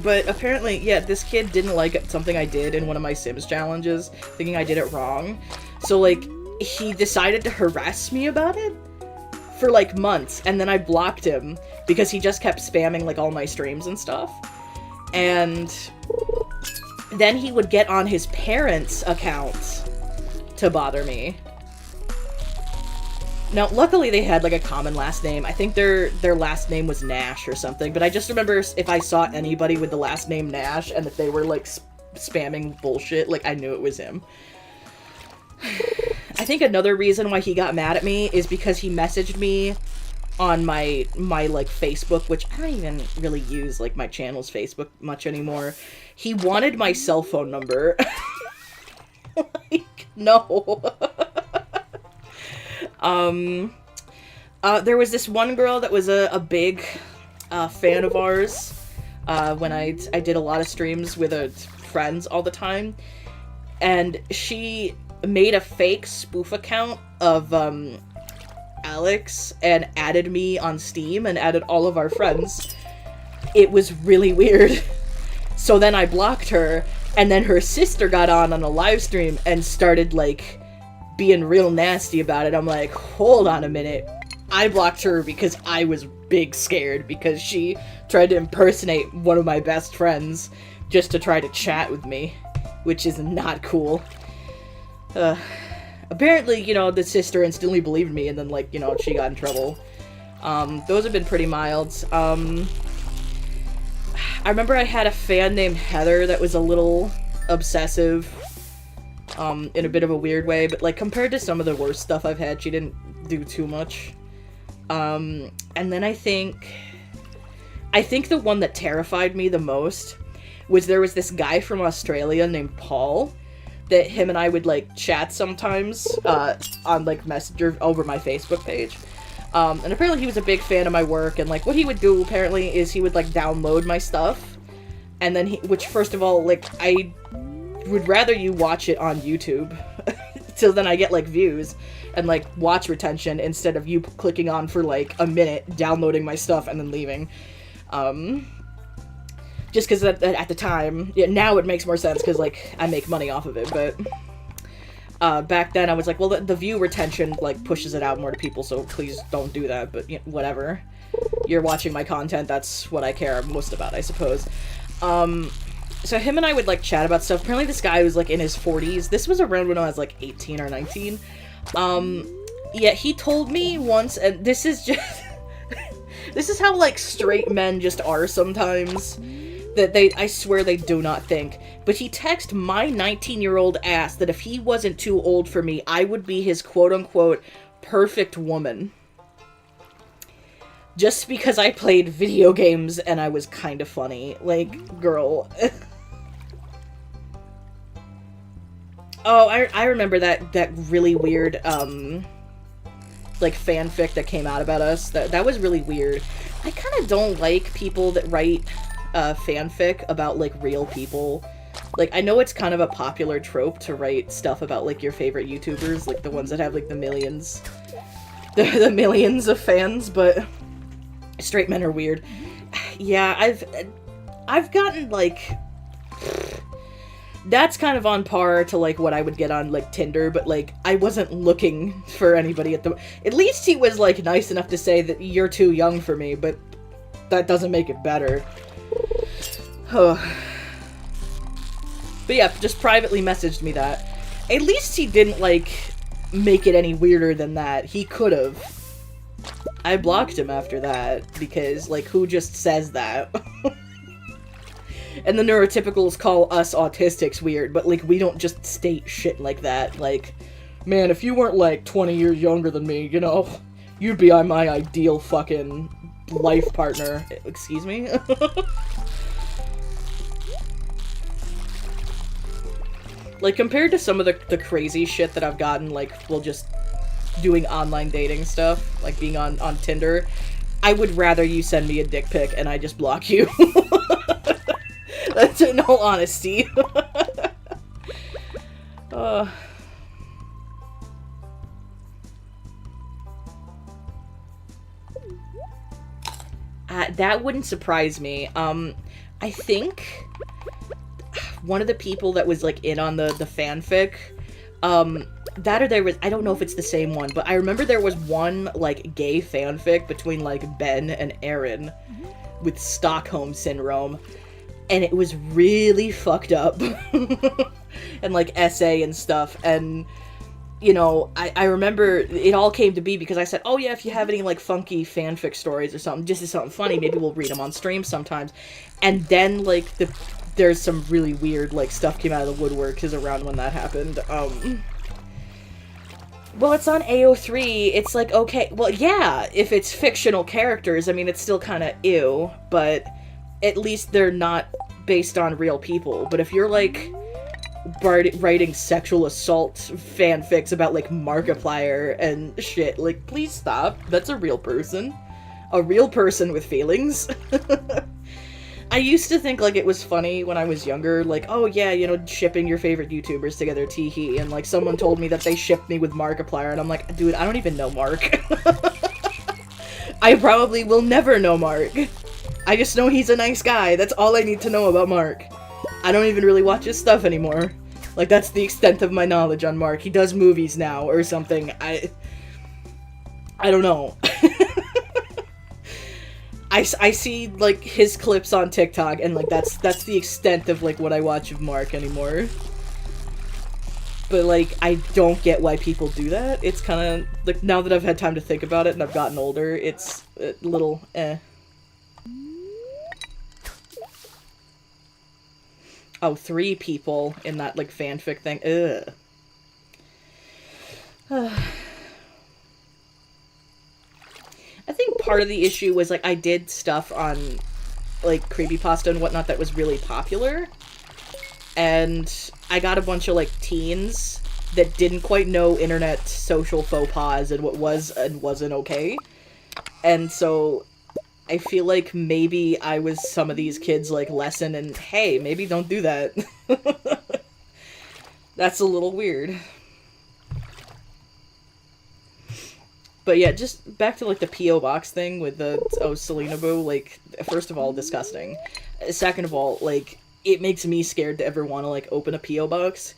But apparently, yeah, this kid didn't like something I did in one of my Sims challenges, thinking I did it wrong. So, like, he decided to harass me about it for, like, months, and then I blocked him because he just kept spamming, like, all my streams and stuff. And then he would get on his parents' accounts to bother me. Now, luckily they had, like, a common last name. I think their last name was Nash or something, but I just remember if I saw anybody with the last name Nash and if they were, like, spamming bullshit, like, I knew it was him. I think another reason why he got mad at me is because he messaged me on my like, Facebook, which I don't even really use, like, my channel's Facebook much anymore. He wanted my cell phone number. Like, no. There was this one girl that was a big fan of ours when I did a lot of streams with friends all the time, and she made a fake spoof account of Alex and added me on Steam and added all of our friends. It was really weird. So then I blocked her, and then her sister got on a live stream and started, like, being real nasty about it. I'm like, hold on a minute. I blocked her because I was big scared because she tried to impersonate one of my best friends just to try to chat with me, which is not cool. Apparently, you know, the sister instantly believed me, and then, like, you know, she got in trouble. Those have been pretty mild. I remember I had a fan named Heather that was a little obsessive, in a bit of a weird way, but, like, compared to some of the worst stuff I've had, she didn't do too much. And then I think the one that terrified me the most was there was this guy from Australia named Paul that him and I would, like, chat sometimes, on, like, Messenger over my Facebook page. And apparently he was a big fan of my work, and, like, what he would do, apparently, is he would, like, download my stuff, and then which, first of all, like, I would rather you watch it on YouTube, So then I get, like, views and, like, watch retention instead of you clicking on for, like, a minute, downloading my stuff, and then leaving. Just because at the time, yeah, now it makes more sense because, like, I make money off of it, but back then I was like, well, the view retention, like, pushes it out more to people, so please don't do that, but, you know, whatever. You're watching my content, that's what I care most about, I suppose. So him and I would, like, chat about stuff. Apparently this guy was, like, in his 40s. This was around when I was, like, 18 or 19. Yeah, he told me once, and this is just... this is how, like, straight men just are sometimes. That I swear they do not think. But he texted my 19-year-old ass that if he wasn't too old for me, I would be his quote-unquote perfect woman. Just because I played video games and I was kind of funny. Like, girl. Oh, I remember that really weird, like, fanfic that came out about us. That was really weird. I kind of don't like people that write, fanfic about, like, real people. Like, I know it's kind of a popular trope to write stuff about, like, your favorite YouTubers, like, the ones that have, like, the millions of fans, but straight men are weird. Yeah, I've gotten, like... That's kind of on par to, like, what I would get on, like, Tinder, but, like, I wasn't looking for anybody at the... At least he was, like, nice enough to say that you're too young for me, but that doesn't make it better. But yeah, just privately messaged me that. At least he didn't, like, make it any weirder than that. He could've. I blocked him after that, because, like, who just says that? And the neurotypicals call us autistics weird, but, like, we don't just state shit like that. Like, man, if you weren't, like, 20 years younger than me, you know, you'd be my ideal fucking life partner. Excuse me? Like, compared to some of the crazy shit that I've gotten, like, well, just doing online dating stuff, like being on Tinder, I would rather you send me a dick pic and I just block you. That's in all honesty. That wouldn't surprise me. I think one of the people that was, like, in on the fanfic, that or there was, I don't know if it's the same one, but I remember there was one, like, gay fanfic between, like, Ben and Aaron with Stockholm Syndrome, and it was really fucked up. And, like, essay and stuff, and, you know, I remember it all came to be because I said, oh yeah, if you have any, like, funky fanfic stories or something, just as something funny, maybe we'll read them on stream sometimes. And then, like, there's some really weird, like, stuff came out of the woodwork, because around when that happened, well, it's on AO3, it's like, okay, well, yeah, if it's fictional characters, I mean, it's still kind of ew, but at least they're not based on real people. But if you're, like, writing sexual assault fanfics about, like, Markiplier and shit, like, please stop. That's a real person. A real person with feelings. I used to think, like, it was funny when I was younger, like, oh yeah, you know, shipping your favorite YouTubers together, tee-hee, and, like, someone told me that they shipped me with Markiplier, and I'm like, dude, I don't even know Mark. I probably will never know Mark. I just know he's a nice guy, that's all I need to know about Mark. I don't even really watch his stuff anymore. Like, that's the extent of my knowledge on Mark. He does movies now, or something. I don't know. I see, like, his clips on TikTok, and, like, that's the extent of, like, what I watch of Mark anymore. But, like, I don't get why people do that. It's kind of, like, now that I've had time to think about it and I've gotten older, it's a little, Oh, 3 people in that, like, fanfic thing. Ugh. I think part of the issue was, like, I did stuff on, like, creepypasta and whatnot that was really popular, and I got a bunch of, like, teens that didn't quite know internet social faux pas and what was and wasn't okay, and so I feel like maybe I was some of these kids, like, lesson and, hey, maybe don't do that. That's a little weird. But yeah, just back to, like, the P.O. Box thing with the, oh, Selena Boo, like, first of all, disgusting. Second of all, like, it makes me scared to ever want to, like, open a P.O. Box.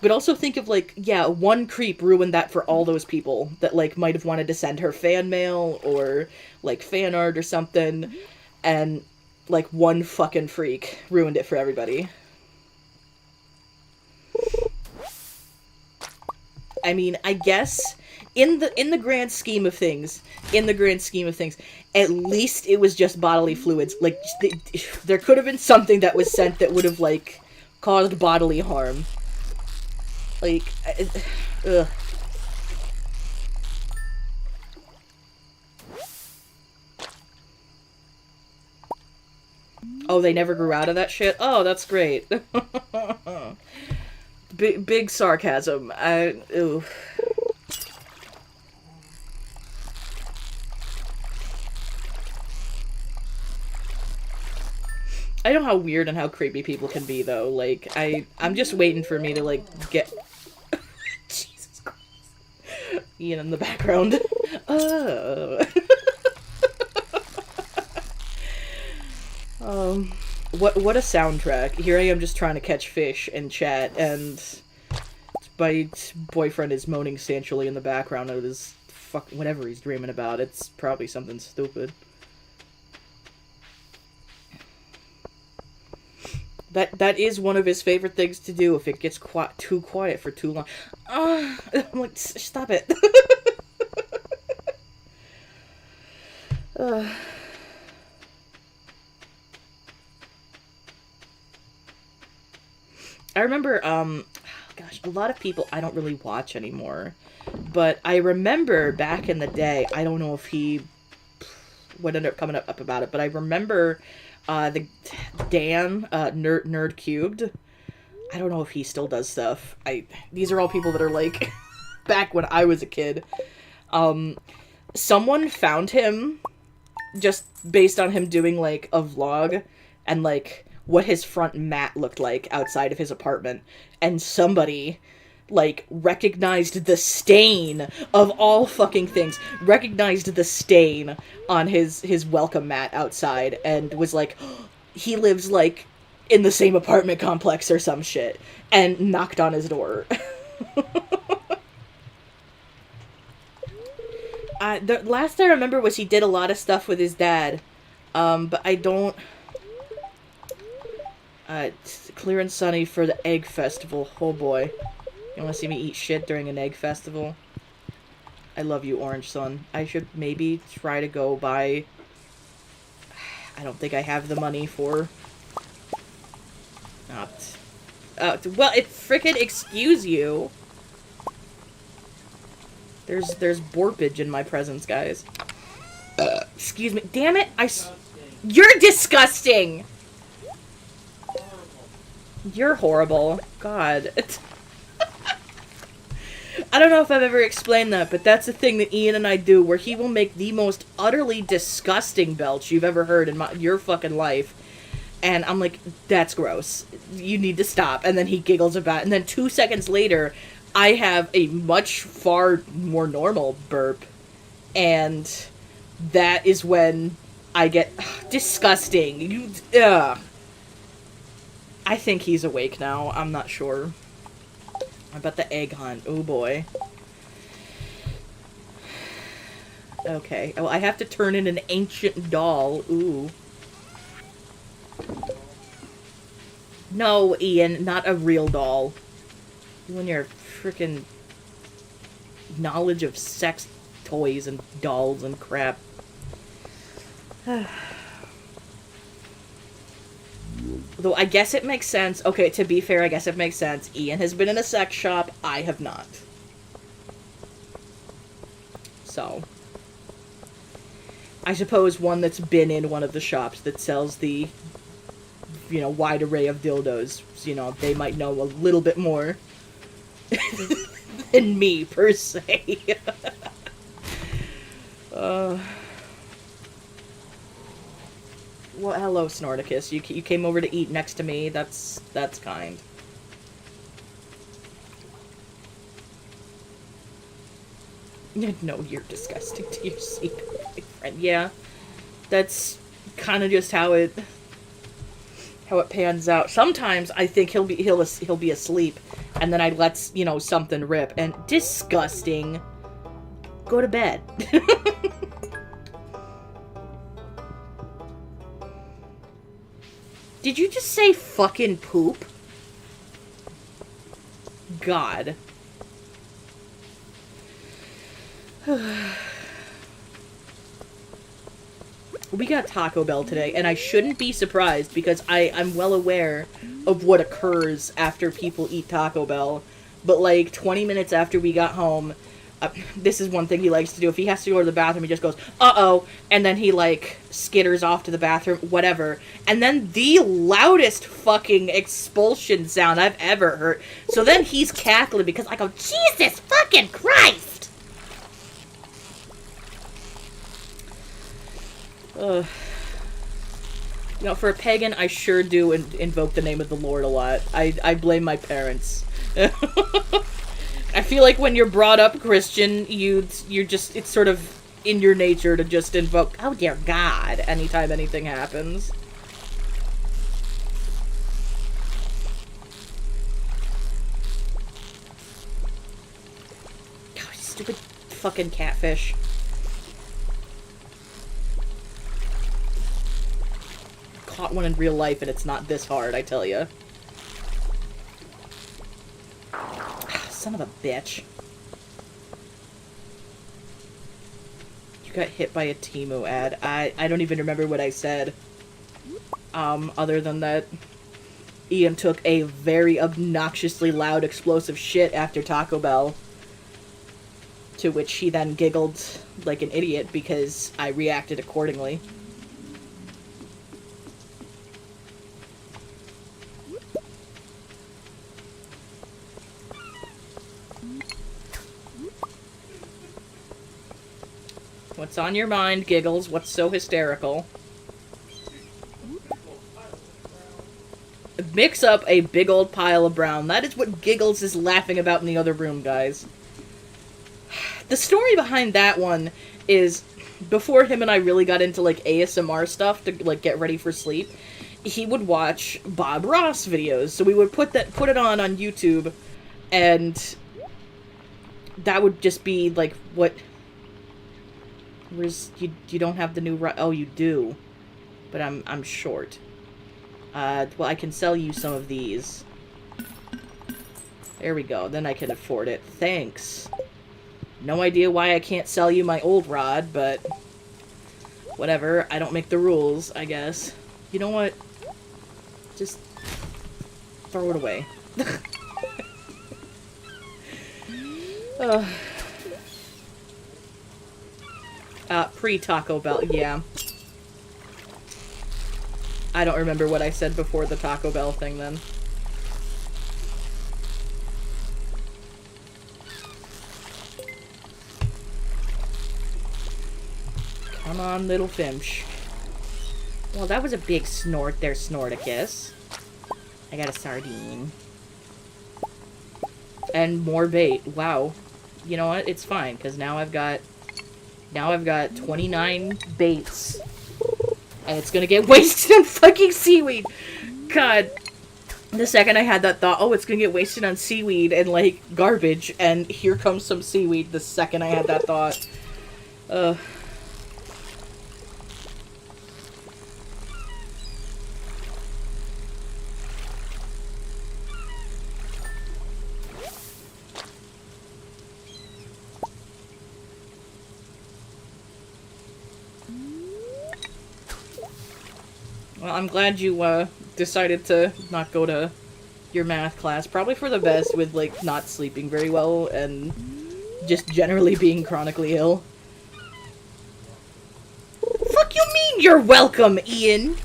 But also think of, like, yeah, one creep ruined that for all those people that, like, might have wanted to send her fan mail or, like, fan art or something, and, like, one fucking freak ruined it for everybody. I mean, I guess in the grand scheme of things, at least it was just bodily fluids. Like, there could have been something that was sent that would have, like, caused bodily harm. Like, ugh. Oh, they never grew out of that shit? Oh, that's great. Big sarcasm. Ooh. I know how weird and how creepy people can be, though. Like, I'm just waiting for me to, like, get... Jesus Christ. Ian in the background. Oh. What a soundtrack. Here I am just trying to catch fish and chat, and my boyfriend is moaning sensually in the background of his whatever he's dreaming about. It's probably something stupid. That is one of his favorite things to do if it gets too quiet for too long. I'm like, stop it. I remember, gosh, a lot of people I don't really watch anymore, but I remember back in the day, I don't know if what ended up coming up about it, but I remember, the Dan, Nerd Cubed. I don't know if he still does stuff. These are all people that are, like, back when I was a kid. Someone found him just based on him doing, like, a vlog and, like, what his front mat looked like outside of his apartment, and somebody, like, recognized the stain of all fucking things, recognized the stain on his welcome mat outside, and was like, oh, he lives, like, in the same apartment complex or some shit, and knocked on his door. The last I remember was he did a lot of stuff with his dad, but I don't... Clear and sunny for the egg festival. Oh boy. You wanna see me eat shit during an egg festival? I love you, Orange Sun. I should maybe try to go buy... I don't think I have the money for... well, frickin' excuse you. There's borpage in my presence, guys. Excuse me. Damn it! You're disgusting! You're horrible. God. I don't know if I've ever explained that, but that's the thing that Ian and I do, where he will make the most utterly disgusting belch you've ever heard in your fucking life. And I'm like, that's gross. You need to stop. And then he giggles about it. And then 2 seconds later, I have a much far more normal burp. And that is when I get disgusting. Ugh. I think he's awake now. I'm not sure. About the egg hunt. Oh boy. Okay. Oh, I have to turn in an ancient doll. Ooh. No, Ian, not a real doll. You and your freaking knowledge of sex toys and dolls and crap. Though I guess it makes sense. Okay, to be fair, I guess it makes sense. Ian has been in a sex shop. I have not. So. I suppose one that's been in one of the shops that sells the, you know, wide array of dildos, you know, they might know a little bit more than me, per se. Well, hello, Snorticus. You came over to eat next to me. That's kind. No, you're disgusting to your secret boyfriend. Yeah, that's kind of just how it pans out. Sometimes I think he'll be asleep, and then I let something rip, and disgusting. Go to bed. Did you just say fucking poop? God. We got Taco Bell today, and I shouldn't be surprised because I'm well aware of what occurs after people eat Taco Bell. But like 20 minutes after we got home, this is one thing he likes to do. If he has to go to the bathroom, he just goes, uh-oh, and then he, like, skitters off to the bathroom, whatever. And then the loudest fucking expulsion sound I've ever heard. So then he's cackling because I go, Jesus fucking Christ! For a pagan, I sure do invoke the name of the Lord a lot. I blame my parents. I feel like when you're brought up Christian, you're just, it's sort of in your nature to just invoke, oh dear God, anytime anything happens. God, stupid fucking catfish. Caught one in real life and it's not this hard, I tell ya. Son of a bitch. You got hit by a Temu ad. I don't even remember what I said. Other than that, Ian took a very obnoxiously loud explosive shit after Taco Bell. To which he then giggled like an idiot because I reacted accordingly. What's on your mind, Giggles? What's so hysterical? Mix up a big old pile of brown. That is what Giggles is laughing about in the other room, guys. The story behind that one is, before him and I really got into, like, ASMR stuff to, like, get ready for sleep, he would watch Bob Ross videos. So we would put it on YouTube, and that would just be, like, what... Where's, you don't have the new, oh, you do, but I'm short. Well, I can sell you some of these. There we go, then I can afford it. Thanks. No idea why I can't sell you my old rod, but whatever, I don't make the rules, I guess. You know what? Just throw it away. Pre-Taco Bell, yeah. I don't remember what I said before the Taco Bell thing, then. Come on, little Finch. Well, that was a big snort there, Snorticus. I got a sardine. And more bait. Wow. You know what? It's fine, because now I've got 29 baits. And it's gonna get wasted on fucking seaweed. God. The second I had that thought, oh, it's gonna get wasted on seaweed and, like, garbage. And here comes some seaweed the second I had that thought. Well, I'm glad you, decided to not go to your math class. Probably for the best with, like, not sleeping very well and just generally being chronically ill. Fuck you mean you're welcome, Ian?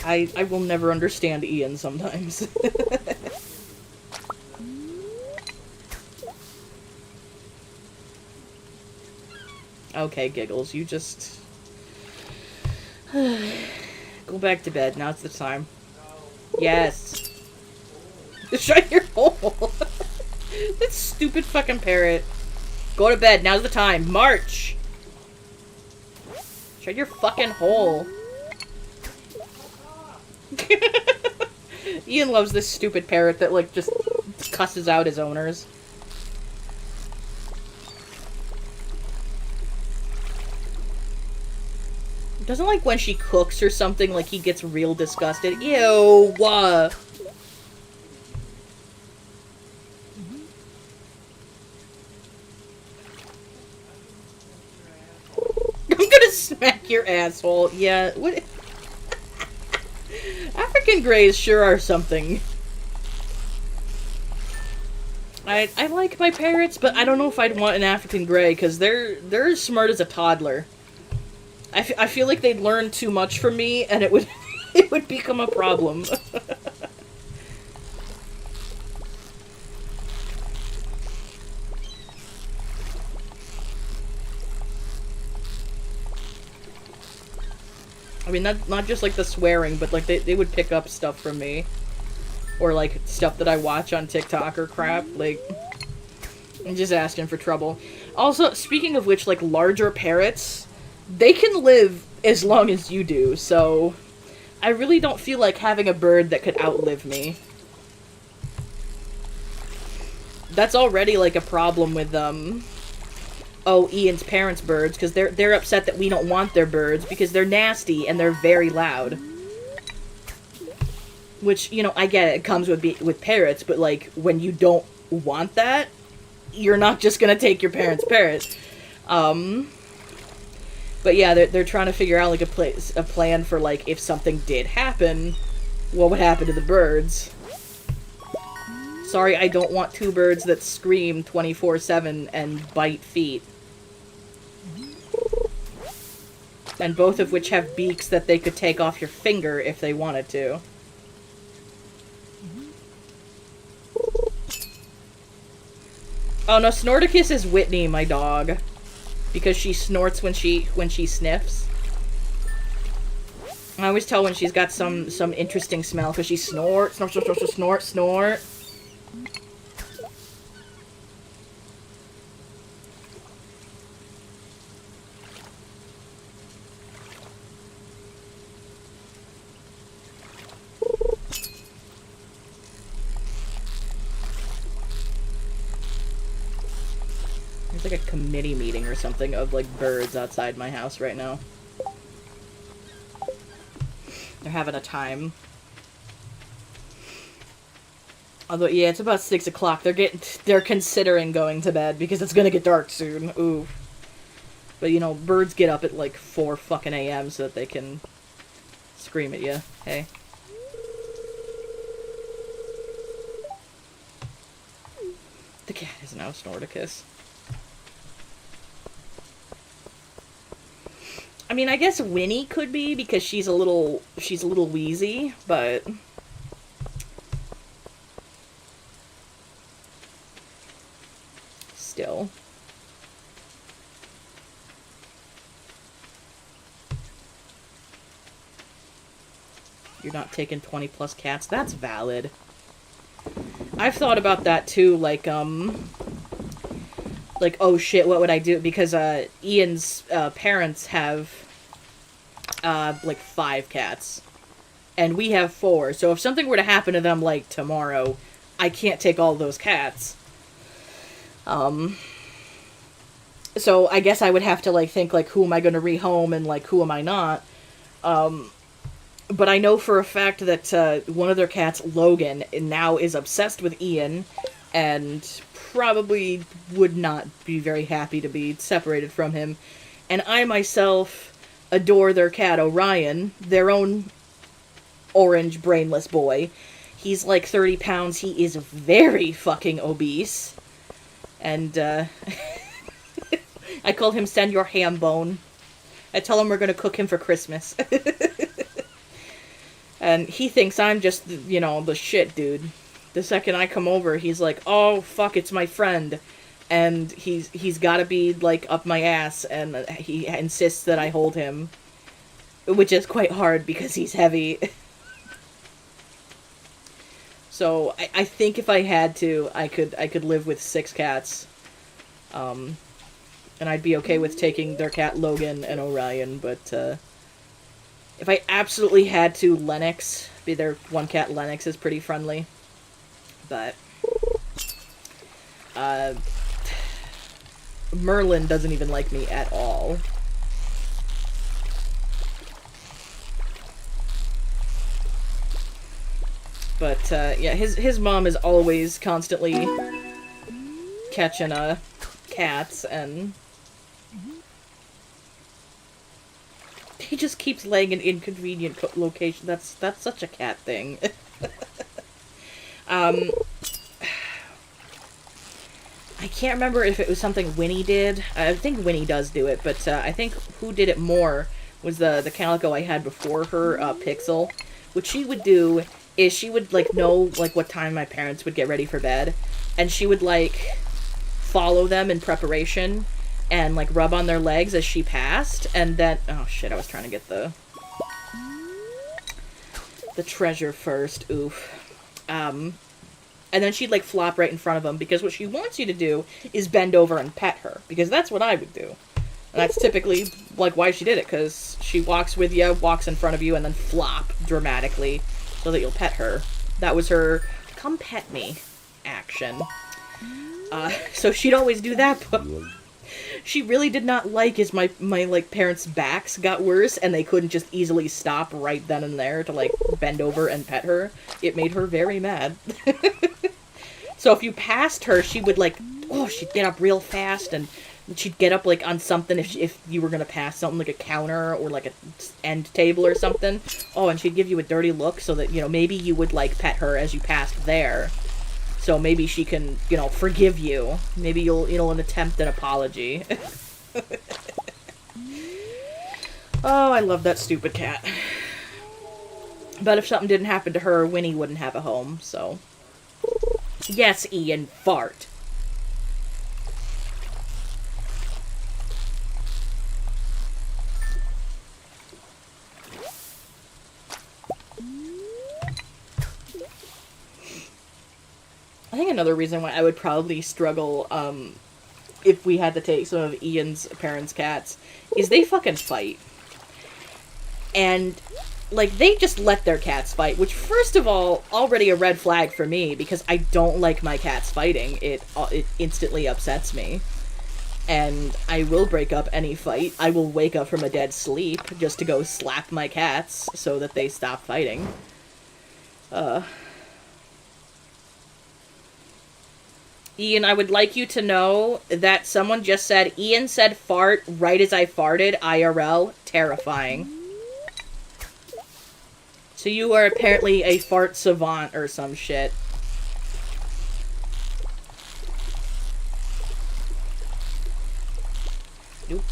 I will never understand Ian sometimes. Okay, Giggles, you just... Go back to bed. Now's the time. Yes. Shut your hole. That stupid fucking parrot. Go to bed. Now's the time. March. Shut your fucking hole. Ian loves this stupid parrot that, like, just cusses out his owners. Doesn't, like, when she cooks or something, like, he gets real disgusted. Ew! I'm gonna smack your asshole. Yeah, what? African Greys sure are something. I like my parrots, but I don't know if I'd want an African Grey, because they're as smart as a toddler. I feel like they'd learn too much from me, and it would it would become a problem. I mean, not just like the swearing, but like they would pick up stuff from me. Or like stuff that I watch on TikTok or crap. Like, I'm just asking for trouble. Also, speaking of which, like larger parrots, they can live as long as you do, so I really don't feel like having a bird that could outlive me. That's already like a problem with Ian's parents' birds, because they're upset that we don't want their birds because they're nasty and they're very loud. Which, you know, I get it comes with parrots, but like when you don't want that, you're not just gonna take your parents' parrot. But yeah, they're trying to figure out like a plan for like if something did happen, what would happen to the birds. Sorry, I don't want two birds that scream 24/7 and bite feet. And both of which have beaks that they could take off your finger if they wanted to. Oh no, Snorticus is Whitney, my dog. Because she snorts when she sniffs. I always tell when she's got some interesting smell, because she snorts, snort. There's like a committee meeting or something of like birds outside my house right now. They're having a time. Although, yeah, it's about 6 o'clock. They're considering going to bed because it's gonna get dark soon. Ooh. But, you know, birds get up at like 4 fucking a.m. so that they can scream at you. Hey. The cat is now Snorticus. I mean, I guess Winnie could be because she's a little wheezy, but still. You're not taking 20 plus cats. That's valid. I've thought about that too, like, oh shit, what would I do? Because, Ian's, parents have, like 5 cats. And we have 4. So if something were to happen to them, like, tomorrow, I can't take all those cats. So I guess I would have to, like, think, like, who am I gonna rehome and, like, who am I not? But I know for a fact that, one of their cats, Logan, now is obsessed with Ian, and probably would not be very happy to be separated from him. And I myself adore their cat, Orion, their own orange brainless boy. He's like 30 pounds. He is very fucking obese. And, I call him Send Your Ham Bone. I tell him we're gonna cook him for Christmas. And he thinks I'm just, you know, the shit, dude. The second I come over, he's like, oh, fuck, it's my friend. And he's gotta be, like, up my ass, and he insists that I hold him. which is quite hard because he's heavy. So I think if I had to, I could live with 6 cats. And I'd be okay with taking their cat Logan and Orion, but if I absolutely had to, Lennox. Their one cat Lennox is pretty friendly. But Merlin doesn't even like me at all. But yeah, his mom is always constantly catching cats, and he just keeps laying in inconvenient location. That's such a cat thing. I can't remember if it was something Winnie did. I think Winnie does do it, but I think who did it more was the calico I had before her, Pixel. What she would do is she would, like, know, like, what time my parents would get ready for bed, and she would, like, follow them in preparation and, like, rub on their legs as she passed, and then... Oh, shit, I was trying to get the treasure first. Oof. And then she'd, like, flop right in front of them, because what she wants you to do is bend over and pet her, because that's what I would do. And that's typically, like, why she did it, because she walks with you, walks in front of you, and then flop dramatically so that you'll pet her. That was her come pet me action. So she'd always do that, but she really did not like as my like, parents' backs got worse and they couldn't just easily stop right then and there to, like, bend over and pet her. It made her very mad. So if you passed her, she would, like, oh, she'd get up real fast, and she'd get up, like, on something if you were gonna pass something, like a counter or, like, a end table or something. Oh, and she'd give you a dirty look so that, you know, maybe you would, like, pet her as you passed there. So maybe she can, you know, forgive you. Maybe you'll attempt an apology. Oh, I love that stupid cat. But if something didn't happen to her, Winnie wouldn't have a home, so... Yes, Ian, fart. I think another reason why I would probably struggle, if we had to take some of Ian's parents' cats, is they fucking fight. And, like, they just let their cats fight, which, first of all, already a red flag for me, because I don't like my cats fighting. It instantly upsets me. And I will break up any fight. I will wake up from a dead sleep just to go slap my cats so that they stop fighting. Ian, I would like you to know that someone just said, Ian said fart right as I farted, IRL. Terrifying. So you are apparently a fart savant or some shit. Nope.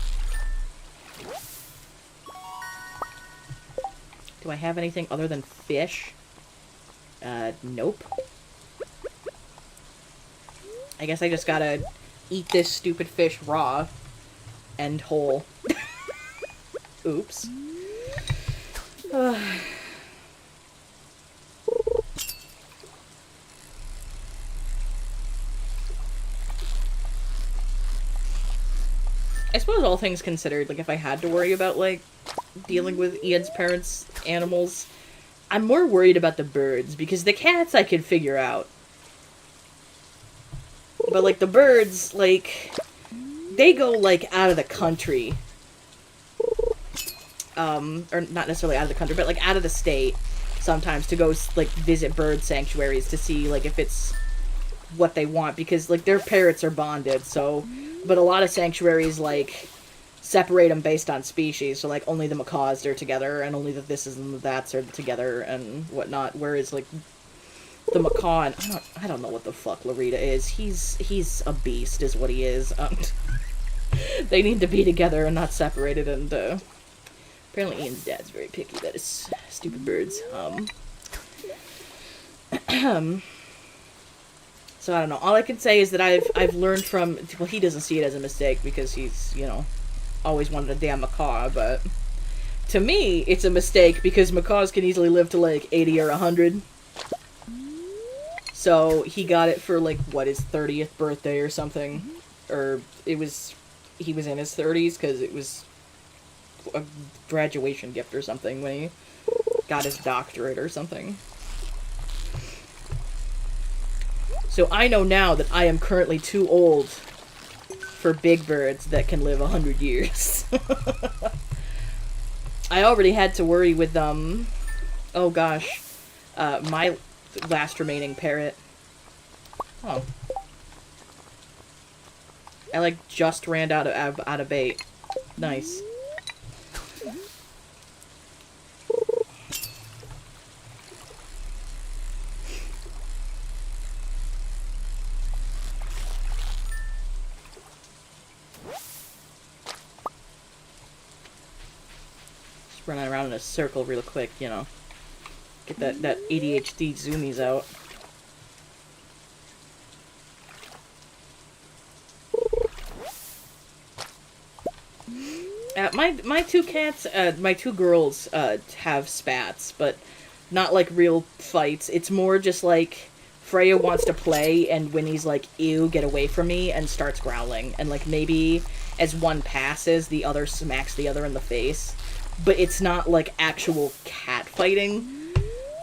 Do I have anything other than fish? Nope. I guess I just gotta eat this stupid fish raw and whole. Oops. I suppose all things considered, like, if I had to worry about, like, dealing with Ian's parents' animals, I'm more worried about the birds, because the cats I could figure out. But, like, the birds, like, they go, like, out of the country. Or not necessarily out of the country, but, like, out of the state sometimes to go, like, visit bird sanctuaries to see, like, if it's what they want. Because, like, their parrots are bonded, so... But a lot of sanctuaries, like, separate them based on species. So, like, only the macaws are together, and only the thises and the thats are together, and whatnot. Whereas, like... The macaw, and I don't know what the fuck Larita is. He's a beast, is what he is. They need to be together and not separated, and, apparently Ian's dad's very picky about his stupid birds. So I don't know. All I can say is that I've learned from... Well, he doesn't see it as a mistake, because he's, you know, always wanted a damn macaw, but... To me, it's a mistake because macaws can easily live to like 80 or 100. So he got it for like, what, his 30th birthday or something. Or he was in his 30s because it was a graduation gift or something when he got his doctorate or something. So I know now that I am currently too old for big birds that can live 100 years. I already had to worry with, oh gosh, my last remaining parrot. Oh. I, like, just ran out of bait. Nice. Running around in a circle real quick, you know. Get that ADHD zoomies out. My two cats, my two girls, have spats, but not like real fights. It's more just like Freya wants to play, and Winnie's like, ew, get away from me, and starts growling. And like maybe as one passes, the other smacks the other in the face. But it's not, like, actual cat fighting.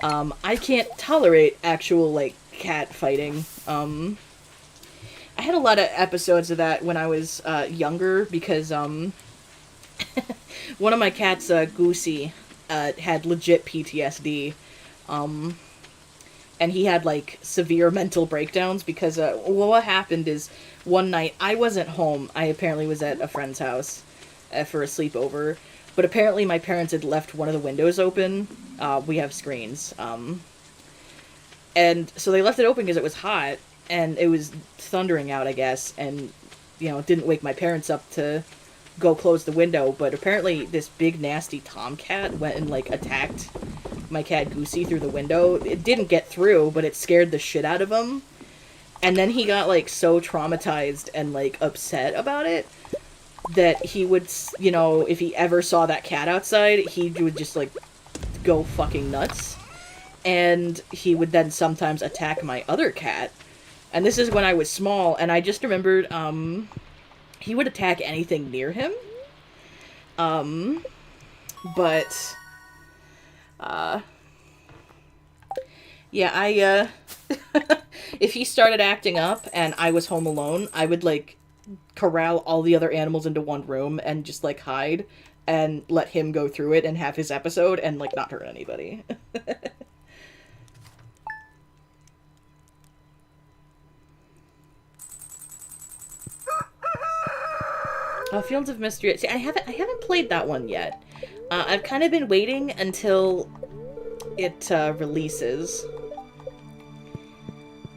I can't tolerate actual, like, cat fighting. I had a lot of episodes of that when I was, younger, because, one of my cats, Goosey, had legit PTSD. And he had, like, severe mental breakdowns, because, what happened is, one night, I wasn't home. I apparently was at a friend's house, for a sleepover. But apparently my parents had left one of the windows open. We have screens. And so they left it open because it was hot, and it was thundering out, I guess, and, you know, it didn't wake my parents up to go close the window, but apparently this big nasty tomcat went and, like, attacked my cat Goosey through the window. It didn't get through, but it scared the shit out of him. And then he got, like, so traumatized and, like, upset about it that he would, you know, if he ever saw that cat outside, he would just, like, go fucking nuts. And he would then sometimes attack my other cat. And this is when I was small, and I just remembered, he would attack anything near him. But, yeah, if he started acting up and I was home alone, I would, like, corral all the other animals into one room and just, like, hide and let him go through it and have his episode and, like, not hurt anybody. Fields of Mystery. See, I haven't played that one yet. I've kind of been waiting until it releases.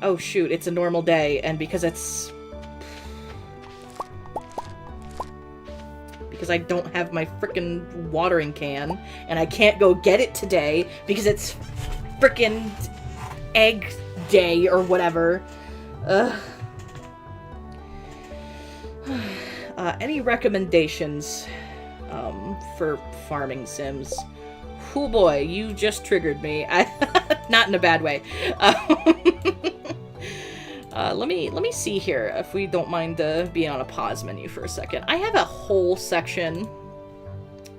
Oh shoot, it's a normal day, and because I don't have my frickin' watering can, and I can't go get it today because it's frickin' egg day or whatever. Any recommendations for farming sims? Oh boy, you just triggered me. Not in a bad way. Let me see here, if we don't mind being on a pause menu for a second. I have a whole section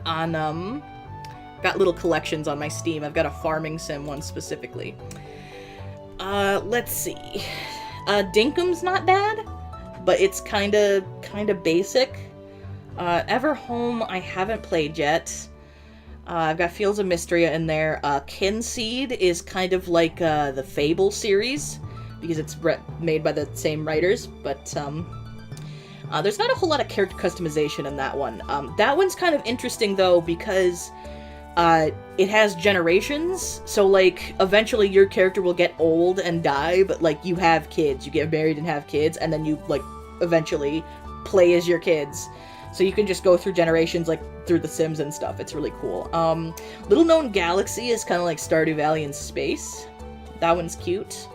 on, got little collections on my Steam. I've got a farming sim one specifically. Let's see. Dinkum's not bad, but it's kinda basic. Everhome I haven't played yet. I've got Fields of Mystria in there. Kinseed is kind of like the Fable series, because it's made by the same writers, but there's not a whole lot of character customization in that one. That one's kind of interesting, though, because it has generations, so, like, eventually your character will get old and die, but, like, you have kids, you get married and have kids, and then you, like, eventually play as your kids. So you can just go through generations, like, through The Sims and stuff. It's really cool. Little Known Galaxy is kind of like Stardew Valley in space. That one's cute.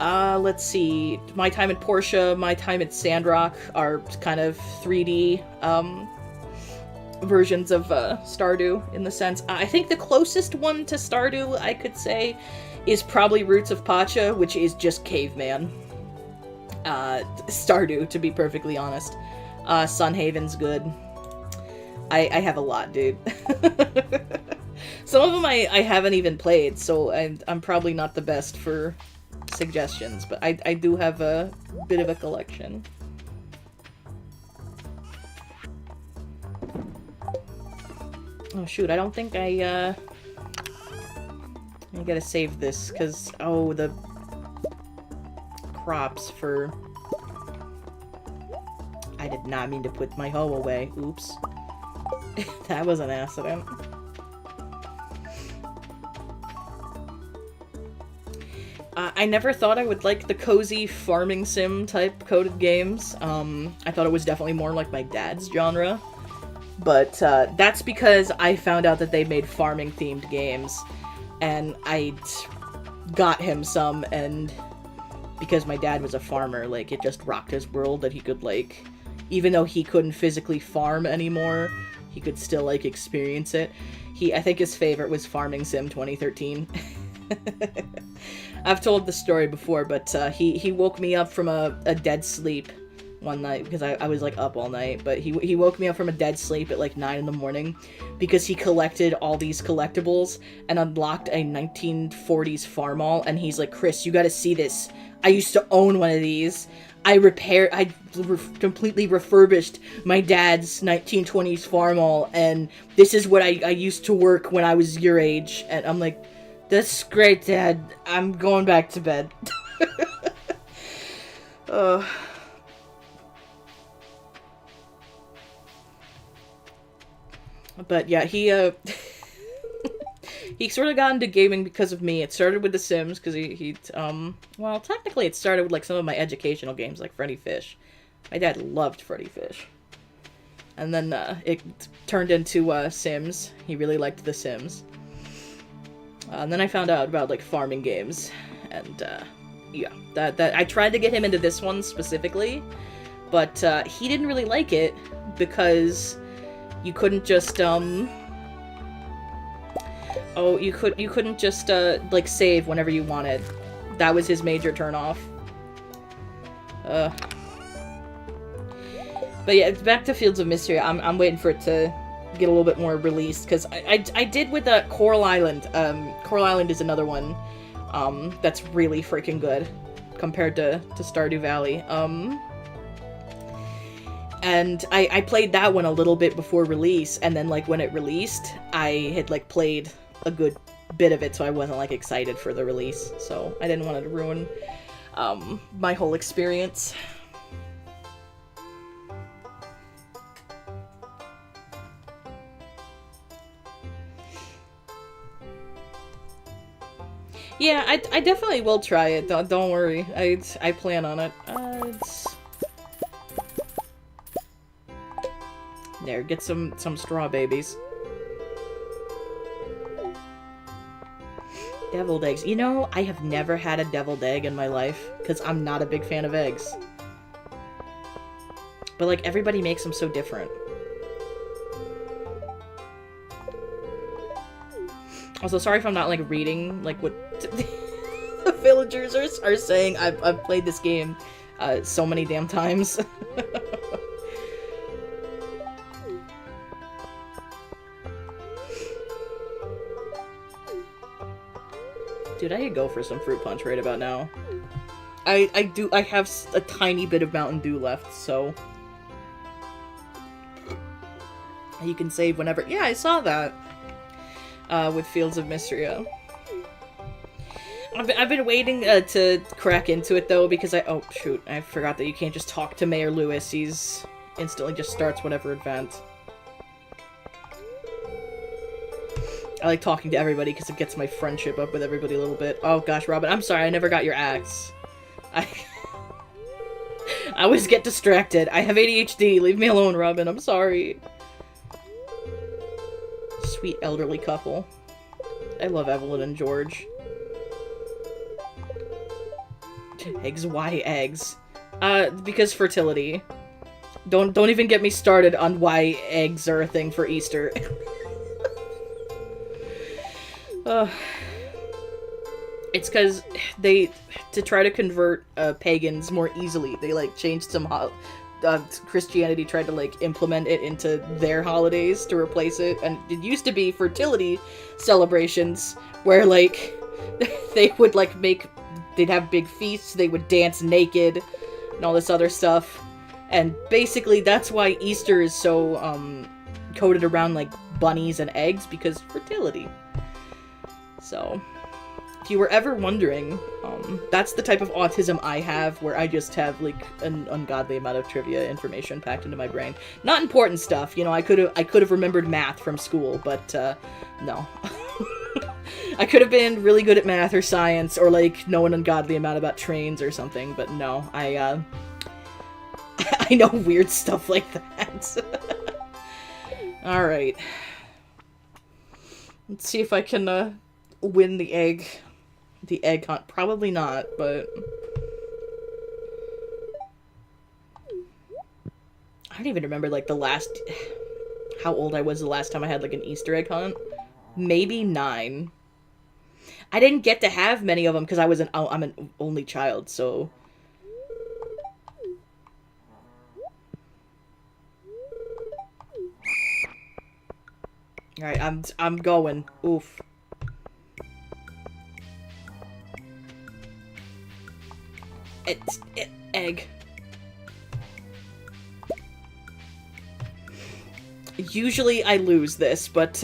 Let's see. My Time at Portia, My Time at Sandrock are kind of 3D versions of Stardew in the sense. I think the closest one to Stardew I could say is probably Roots of Pacha, which is just caveman. Stardew, to be perfectly honest. Sunhaven's good. I have a lot, dude. Some of them I haven't even played, so I'm probably not the best for suggestions, but I do have a bit of a collection. Oh shoot, I don't think I gotta save this, because, oh, the crops for... I did not mean to put my hoe away. Oops. That was an accident. I never thought I would like the cozy farming sim type coded games. I thought it was definitely more like my dad's genre. But that's because I found out that they made farming themed games. And I got him some, and because my dad was a farmer, like, it just rocked his world that he could, like, even though he couldn't physically farm anymore, he could still, like, experience it. I think his favorite was Farming Sim 2013. I've told the story before, but he woke me up from a dead sleep one night, because I was, like, up all night, but he woke me up from a dead sleep at, like, 9 in the morning, because he collected all these collectibles, and unlocked a 1940s farm-all, and he's like, Chris, you gotta see this. I used to own one of these. I completely refurbished my dad's 1920s farm-all, and this is what I used to work when I was your age, and I'm like, that's great, Dad. I'm going back to bed. But yeah, he sort of got into gaming because of me. It started with The Sims, because well, technically it started with, like, some of my educational games, like Freddy Fish. My dad loved Freddy Fish. And then, it turned into, Sims. He really liked The Sims. And then I found out about, like, farming games. And, yeah. That I tried to get him into this one specifically, but, he didn't really like it, because you couldn't just, oh, you couldn't just, like, save whenever you wanted. That was his major turnoff. But yeah, back to Fields of Mystery. I'm waiting for it to get a little bit more released, because I did with Coral Island. Coral Island is another one, that's really freaking good, compared to Stardew Valley. And I played that one a little bit before release, and then, like, when it released, I had, like, played a good bit of it, so I wasn't, like, excited for the release, so I didn't want it to ruin, my whole experience. Yeah, I definitely will try it, don't worry, I plan on it. There, get some straw babies. Deviled eggs. You know, I have never had a deviled egg in my life, because I'm not a big fan of eggs. But, like, everybody makes them so different. Also, sorry if I'm not, like, reading, like, what the villagers are saying. I've played this game so many damn times. Dude, I could go for some fruit punch right about now. I have a tiny bit of Mountain Dew left, so you can save whenever. Yeah, I saw that with Fields of Mystery. I've been waiting to crack into it though, because oh shoot, I forgot that you can't just talk to Mayor Lewis. He's instantly just starts whatever event. I like talking to everybody because it gets my friendship up with everybody a little bit. Oh gosh, Robin, I'm sorry, I never got your axe. I always get distracted. I have ADHD. Leave me alone, Robin. I'm sorry. Sweet elderly couple. I love Evelyn and George. Eggs? Why eggs? Because fertility. Don't even get me started on why eggs are a thing for Easter. It's because to try to convert pagans more easily, they like changed some Christianity tried to like implement it into their holidays to replace it, and it used to be fertility celebrations where like they would like they'd have big feasts, they would dance naked and all this other stuff, and basically that's why Easter is so coded around like bunnies and eggs, because fertility. So if you were ever wondering, that's the type of autism I have, where I just have, like, an ungodly amount of trivia information packed into my brain. Not important stuff, you know, I could have remembered math from school, but, no. I could have been really good at math or science, or, like, know an ungodly amount about trains or something, but no, I know weird stuff like that. Alright. Let's see if I can, win the egg hunt. Probably not, but I don't even remember like how old I was the last time I had like an Easter egg hunt. Maybe 9. I didn't get to have many of them because I'm an only child, so all right, I'm going. Oof. Egg. Usually I lose this, but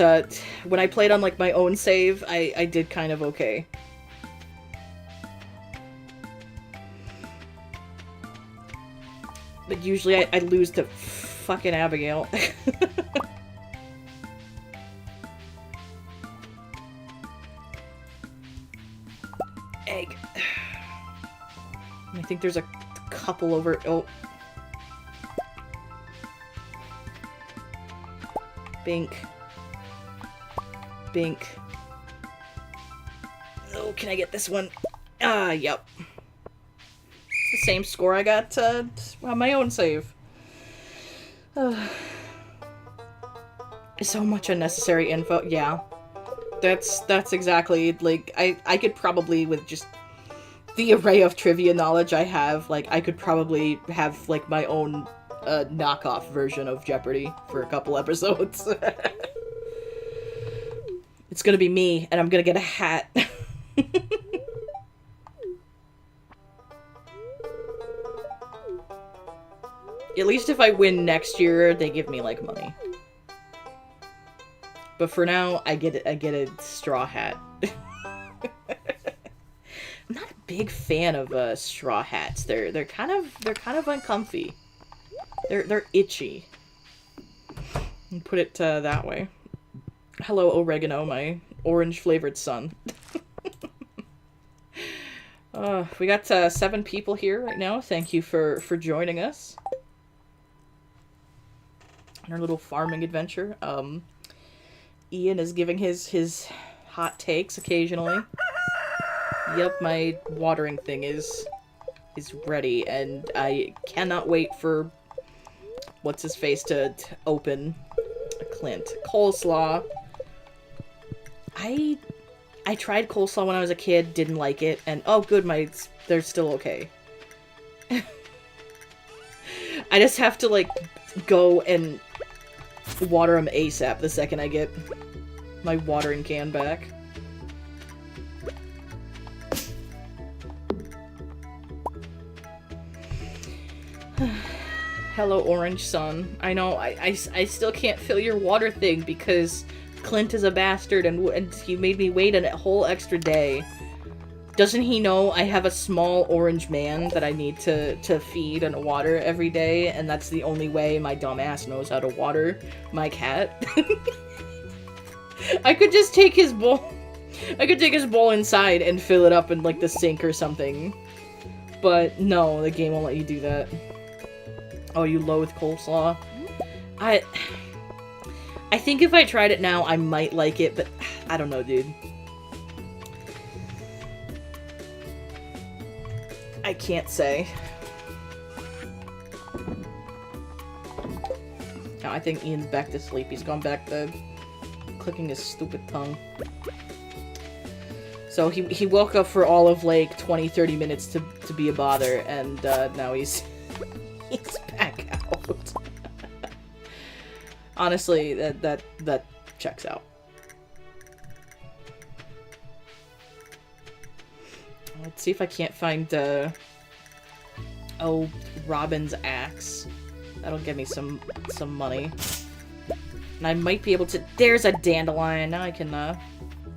when I played on like my own save, I did kind of okay. But usually I lose to fucking Abigail. Egg. I think there's a couple over... Oh. Bink. Bink. Oh, can I get this one? Ah, yep. It's the same score I got on my own save. So much unnecessary info. Yeah. That's exactly, like, I could probably, with just the array of trivia knowledge I have, like, I could probably have, like, my own knockoff version of Jeopardy for a couple episodes. It's gonna be me, and I'm gonna get a hat. At least if I win next year, they give me, like, money. But for now, I get a straw hat. I'm not a big fan of straw hats. They're kind of uncomfy. They're itchy. And put it that way. Hello, oregano, my orange flavored son. We got 7 people here right now. Thank you for joining us on our little farming adventure. Ian is giving his hot takes occasionally. Yep, my watering thing is ready, and I cannot wait for what's his face to open a Clint. Coleslaw. I tried coleslaw when I was a kid, didn't like it, and oh good, they're still okay. I just have to like go and water them ASAP the second I get my watering can back. Hello, orange sun. I know, I still can't fill your water thing because Clint is a bastard and he made me wait a whole extra day. Doesn't he know I have a small orange man that I need to feed and water every day, and that's the only way my dumb ass knows how to water my cat? I could just take his bowl. I could take his bowl inside and fill it up in like the sink or something. But no, the game won't let you do that. Oh, you loathe coleslaw? I think if I tried it now, I might like it, but I don't know, dude. I can't say. I think Ian's back to sleep. He's gone back to clicking his stupid tongue. So he woke up for all of like 20-30 minutes to be a bother, and now he's he's back out. Honestly, that checks out. Let's see if I can't find Robin's axe. That'll give me some money. And I might be able to... There's a dandelion! Now I can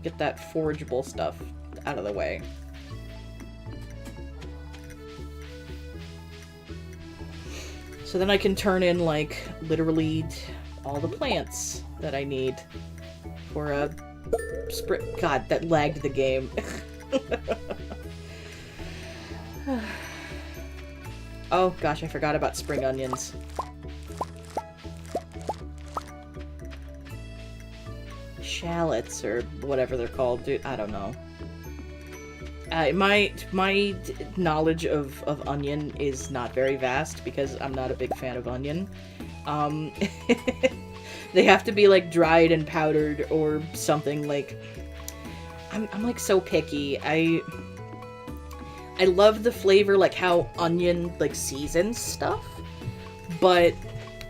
get that forageable stuff out of the way. So then I can turn in, like, literally all the plants that I need for a sprint. God, that lagged the game. Oh gosh, I forgot about spring onions. Shallots, or whatever they're called, dude, I don't know. My knowledge of onion is not very vast, because I'm not a big fan of onion. They have to be, like, dried and powdered, or something, like... I'm like, so picky. I love the flavor, like, how onion, like, seasons stuff, but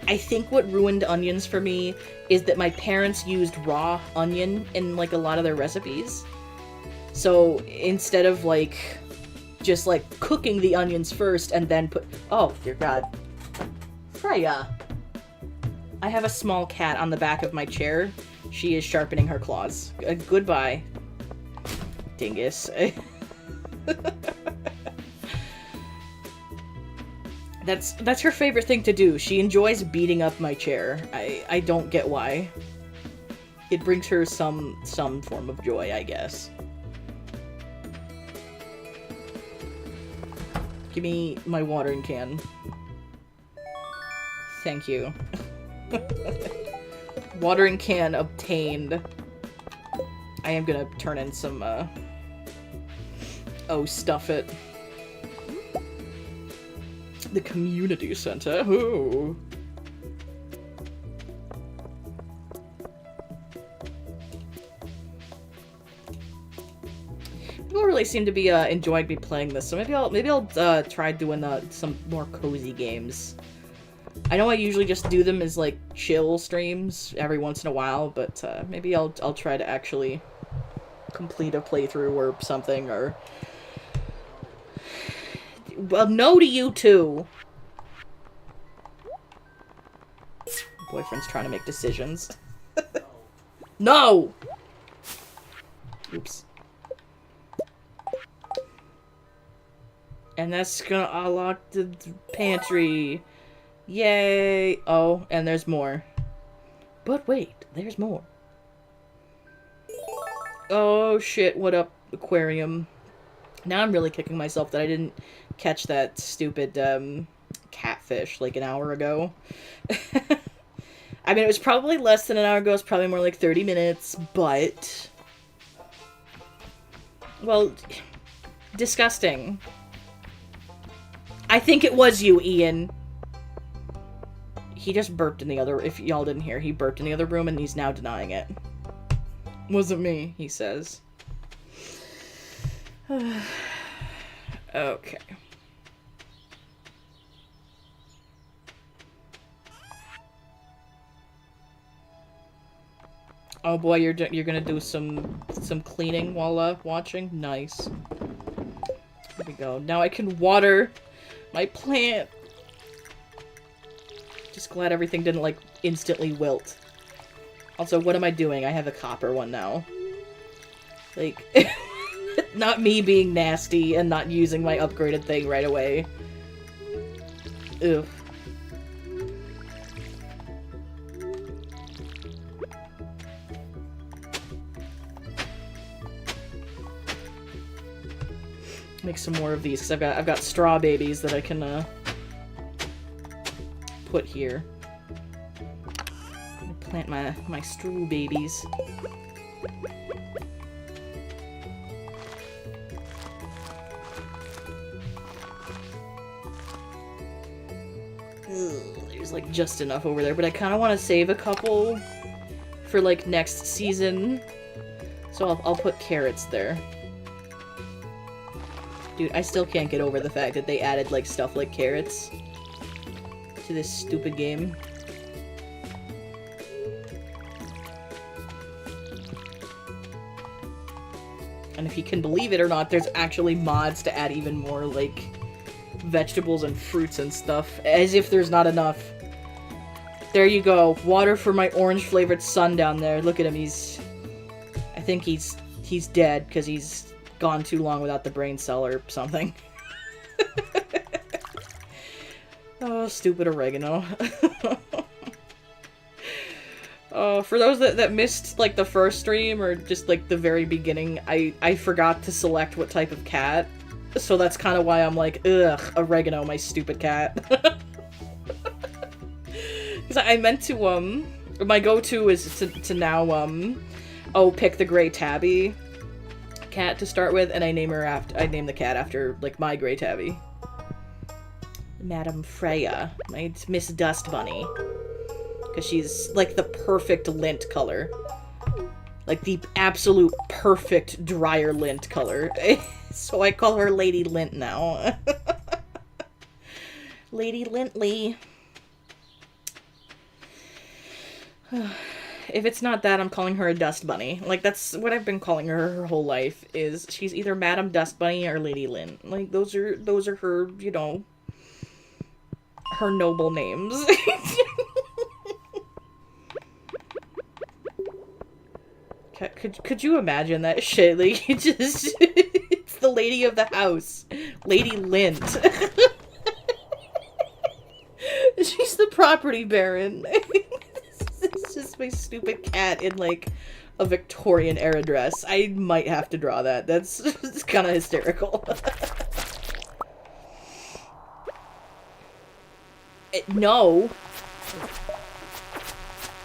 I think what ruined onions for me is that my parents used raw onion in, like, a lot of their recipes. So, instead of, like, just, like, cooking the onions first and then put... Oh, dear God. Freya! I have a small cat on the back of my chair. She is sharpening her claws. Goodbye, dingus. That's her favorite thing to do. She enjoys beating up my chair. I don't get why. It brings her some form of joy, I guess. Give me my watering can. Thank you. Watering can obtained. I am gonna turn in some, stuff it. The community center. Ooh. People really seem to be enjoying me playing this, so maybe I'll try doing some more cozy games. I know I usually just do them as like chill streams every once in a while, but maybe I'll try to actually complete a playthrough or something, or... Well, no to you too. Boyfriend's trying to make decisions. No! Oops. And that's gonna unlock the pantry. Yay! Oh, and there's more. But wait, there's more. Oh shit, what up, aquarium? Now I'm really kicking myself that I didn't catch that stupid, catfish, like, an hour ago. I mean, it was probably less than an hour ago, it was probably more like 30 minutes, but... Well, disgusting. I think it was you, Ian. He just burped in the other... If y'all didn't hear, he burped in the other room, and he's now denying it. Wasn't me, he says. Okay. Oh boy, you're gonna do some cleaning while watching? Nice. There we go. Now I can water my plant. Just glad everything didn't, like, instantly wilt. Also, what am I doing? I have a copper one now. Like, not me being nasty and not using my upgraded thing right away. Ugh. Make some more of these, because I've got straw babies that I can put here. I'm gonna plant my straw babies. Ugh, there's like just enough over there, but I kind of want to save a couple for like next season. So I'll put carrots there. Dude, I still can't get over the fact that they added like stuff like carrots to this stupid game. And if you can believe it or not, there's actually mods to add even more, like, vegetables and fruits and stuff. As if there's not enough. There you go. Water for my orange-flavored son down there. Look at him. I think he's dead, because he's gone too long without the brain cell or something. Oh, stupid oregano. For those that missed, like, the first stream, or just, like, the very beginning, I forgot to select what type of cat. So that's kind of why I'm like, ugh, oregano, my stupid cat. Because I meant to, my go-to is to now, pick the gray tabby cat to start with, and I name the cat after, like, my gray tabby. Madame Freya, my Miss Dust Bunny. Because she's, like, the perfect lint color. Like, the absolute perfect dryer lint color. So I call her Lady Lint now. Lady Lintly. If it's not that, I'm calling her a Dust Bunny. Like, that's what I've been calling her whole life, is she's either Madame Dust Bunny or Lady Lint. Like, those are her, you know, her noble names. Could you imagine that shit? Like, it's the lady of the house. Lady Lint. She's the property baron. It's just my stupid cat in, like, a Victorian era dress. I might have to draw that. That's kind of hysterical. No.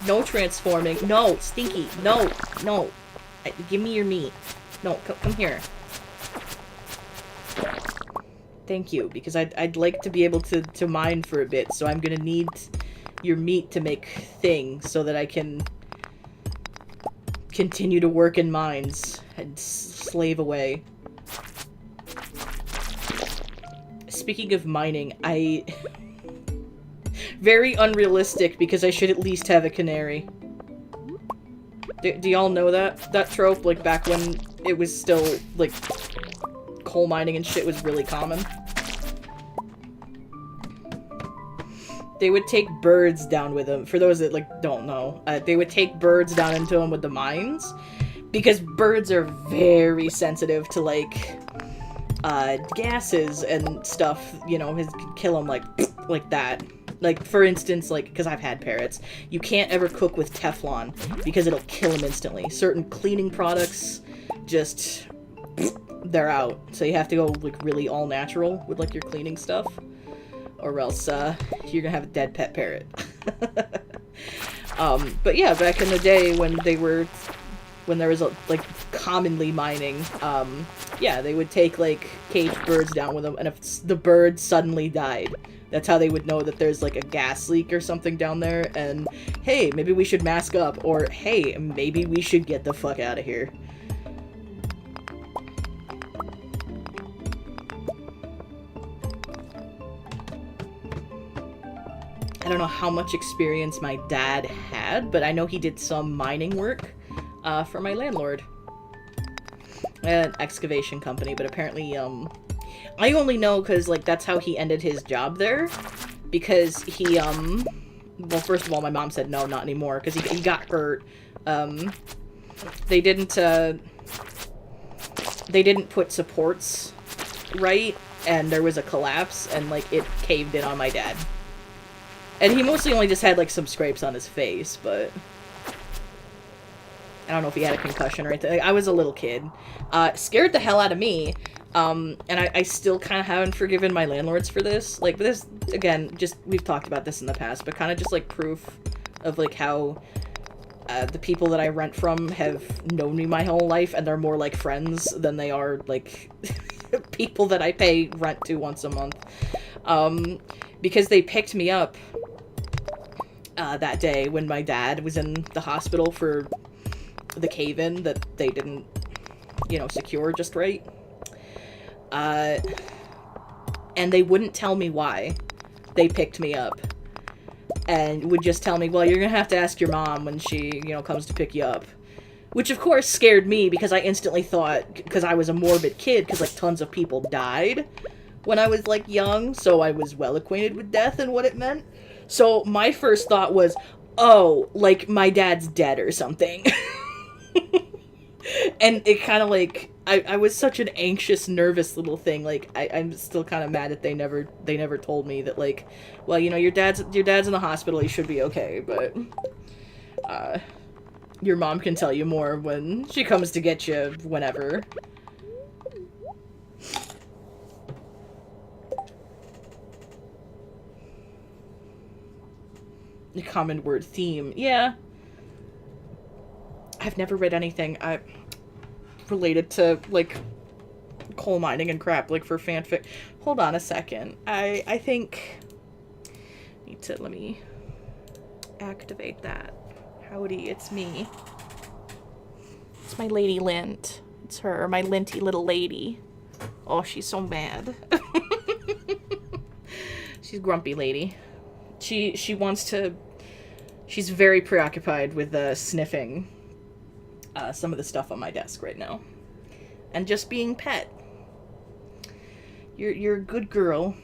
No transforming. No, Stinky. No. No. Give me your meat. No, come here. Thank you, because I'd like to be able to mine for a bit, so I'm gonna need your meat to make things so that I can continue to work in mines and slave away. Speaking of mining, very unrealistic, because I should at least have a canary. Do y'all know that trope? Like, back when it was still, like, coal mining and shit was really common. They would take birds down with them. For those that, like, don't know, they would take birds down into them with the mines, because birds are very sensitive to, like, gases and stuff, you know, could kill them, like that. Like, for instance, like, because I've had parrots, you can't ever cook with Teflon, because it'll kill them instantly. Certain cleaning products, just, they're out. So you have to go, like, really all natural with, like, your cleaning stuff. Or else, you're gonna have a dead pet parrot. But yeah, back in the day when there was, like, commonly mining, yeah, they would take, like, caged birds down with them, and if the bird suddenly died, that's how they would know that there's, like, a gas leak or something down there, and, hey, maybe we should mask up, or, hey, maybe we should get the fuck out of here. I don't know how much experience my dad had, but I know he did some mining work, for my landlord. An excavation company, but apparently, I only know because, like, that's how he ended his job there, because he, well, first of all, my mom said no, not anymore, because he got hurt. They didn't put supports right, and there was a collapse, and, like, it caved in on my dad. And he mostly only just had, like, some scrapes on his face, but I don't know if he had a concussion or anything. Like, I was a little kid. Scared the hell out of me. And I still kind of haven't forgiven my landlords for this. Like, this, again, just, we've talked about this in the past, but kind of just, like, proof of, like, how the people that I rent from have known me my whole life, and they're more like friends than they are, like, people that I pay rent to once a month. Because they picked me up that day when my dad was in the hospital for the cave-in that they didn't, secure just right. And they wouldn't tell me why they picked me up. And would just tell me, well, you're gonna have to ask your mom when she, comes to pick you up. Which, of course, scared me because I instantly thought, because I was a morbid kid, because, like, tons of people died when I was, like, young, so I was well acquainted with death and what it meant. So my first thought was, oh, like, my dad's dead or something. And it kind of, like, I was such an anxious, nervous little thing. Like, I'm still kind of mad that they never told me that, like, well, your dad's in the hospital, he should be okay, but, your mom can tell you more when she comes to get you whenever. The common word theme. Yeah. I've never read anything related to, like, coal mining and crap, like, for fanfic. Hold on a second. I think... let me activate that. Howdy, it's me. It's my lady Lint. It's her, my linty little lady. Oh, she's so mad. She's grumpy lady. She wants to... She's very preoccupied with sniffing some of the stuff on my desk right now. And just being pet. You're a good girl.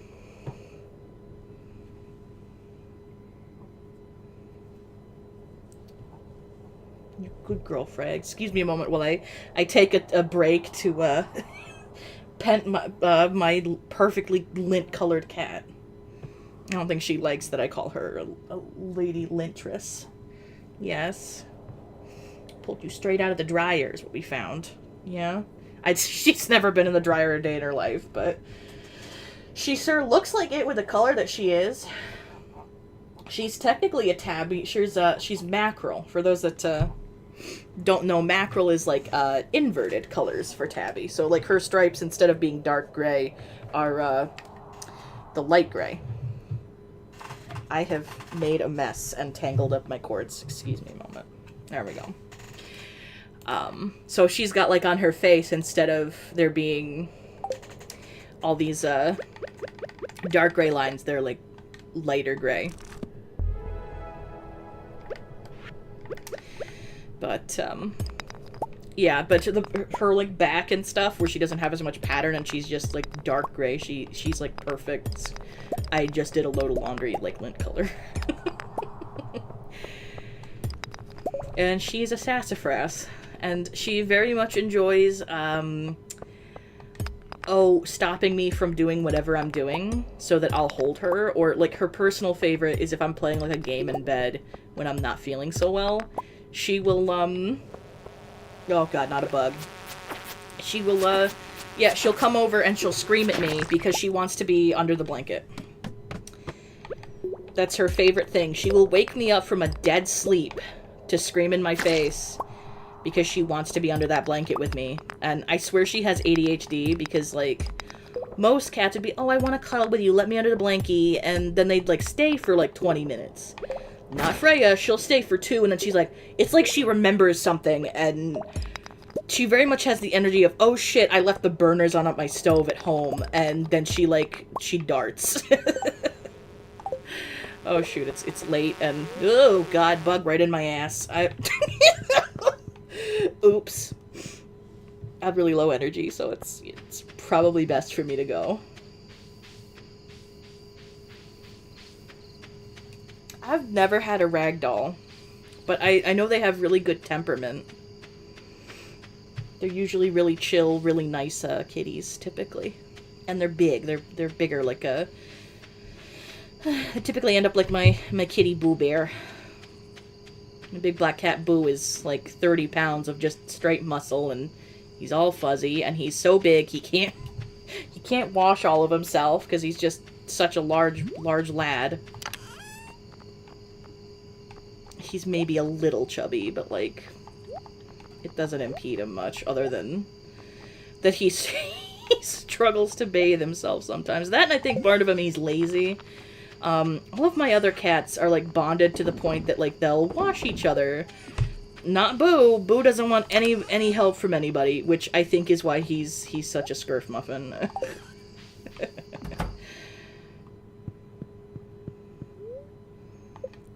You're a good girl, Frag. Excuse me a moment while I take a break to pet my perfectly lint-colored cat. I don't think she likes that I call her a lady lintress. Yes. Pulled you straight out of the dryer is what we found. Yeah. She's never been in the dryer a day in her life, but she sure looks like it with the color that she is. She's technically a tabby. She's mackerel. For those that don't know, mackerel is like inverted colors for tabby. So like her stripes, instead of being dark gray, are the light gray. I have made a mess and tangled up my cords. Excuse me a moment. There we go. So she's got, like, on her face, instead of there being all these, dark gray lines, they're, like, lighter gray. But, yeah, but her, like, back and stuff, where she doesn't have as much pattern and she's just, like, dark gray, she's, like, perfect. I just did a load of laundry, like, lint color. And she's a sassafras. And she very much enjoys, stopping me from doing whatever I'm doing so that I'll hold her. Or, like, her personal favorite is if I'm playing, like, a game in bed when I'm not feeling so well. She will, oh god, not a bug. She will, she'll come over and she'll scream at me because she wants to be under the blanket. That's her favorite thing. She will wake me up from a dead sleep to scream in my face because she wants to be under that blanket with me. And I swear she has ADHD because, like, most cats would be, oh, I want to cuddle with you, let me under the blankie, and then they'd, like, stay for, like, 20 minutes. Not Freya, she'll stay for 2, and then she's like, it's like she remembers something, and she very much has the energy of, oh shit, I left the burners on at my stove at home, and then she darts. Oh shoot, it's late, and oh god, bug right in my ass. Oops. I have really low energy, so it's probably best for me to go. I've never had a ragdoll, but I know they have really good temperament. They're usually really chill, really nice kitties, typically. And they're big. They're bigger, like a... I typically end up like my kitty Boo Bear. My big black cat Boo is like 30 pounds of just straight muscle, and he's all fuzzy, and he's so big he can't wash all of himself because he's just such a large lad. He's maybe a little chubby, but like it doesn't impede him much, other than that he struggles to bathe himself sometimes. That, and I think part of him, he's lazy. All of my other cats are, like, bonded to the point that, like, they'll wash each other. Not Boo. Boo doesn't want any help from anybody, which I think is why he's such a scurf muffin.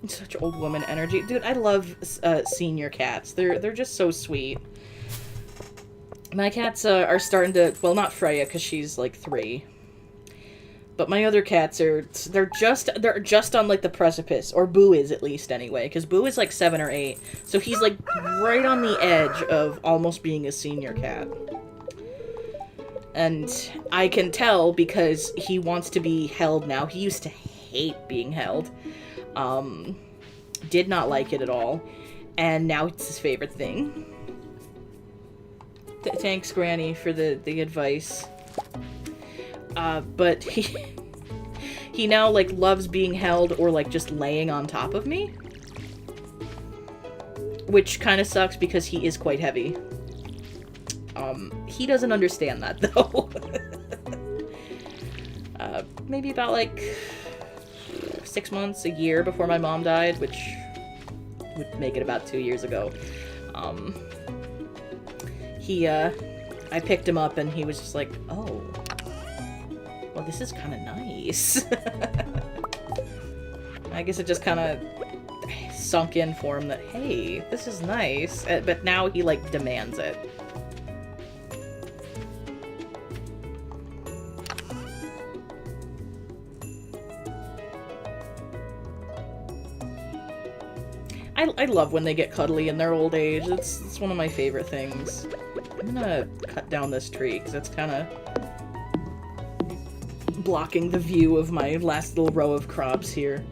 Such old woman energy. Dude, I love senior cats. They're just so sweet. My cats are starting to... Well, not Freya, because she's, like, 3. But my other cats they're just on, like, the precipice. Or Boo is, at least, anyway. Because Boo is, like, 7 or 8. So he's, like, right on the edge of almost being a senior cat. And I can tell because he wants to be held now. He used to hate being held. Did not like it at all. And now it's his favorite thing. Thanks, Granny, for the advice. But he now, like, loves being held or, like, just laying on top of me. Which kind of sucks because he is quite heavy. He doesn't understand that, though. Maybe about, like, 6 months, a year before my mom died, which would make it about 2 years ago. I picked him up and he was just like, oh, well, this is kind of nice. I guess it just kind of sunk in for him that, hey, this is nice. But now he, like, demands it. I love when they get cuddly in their old age. It's one of my favorite things. I'm gonna cut down this tree, because it's kind of blocking the view of my last little row of crops here.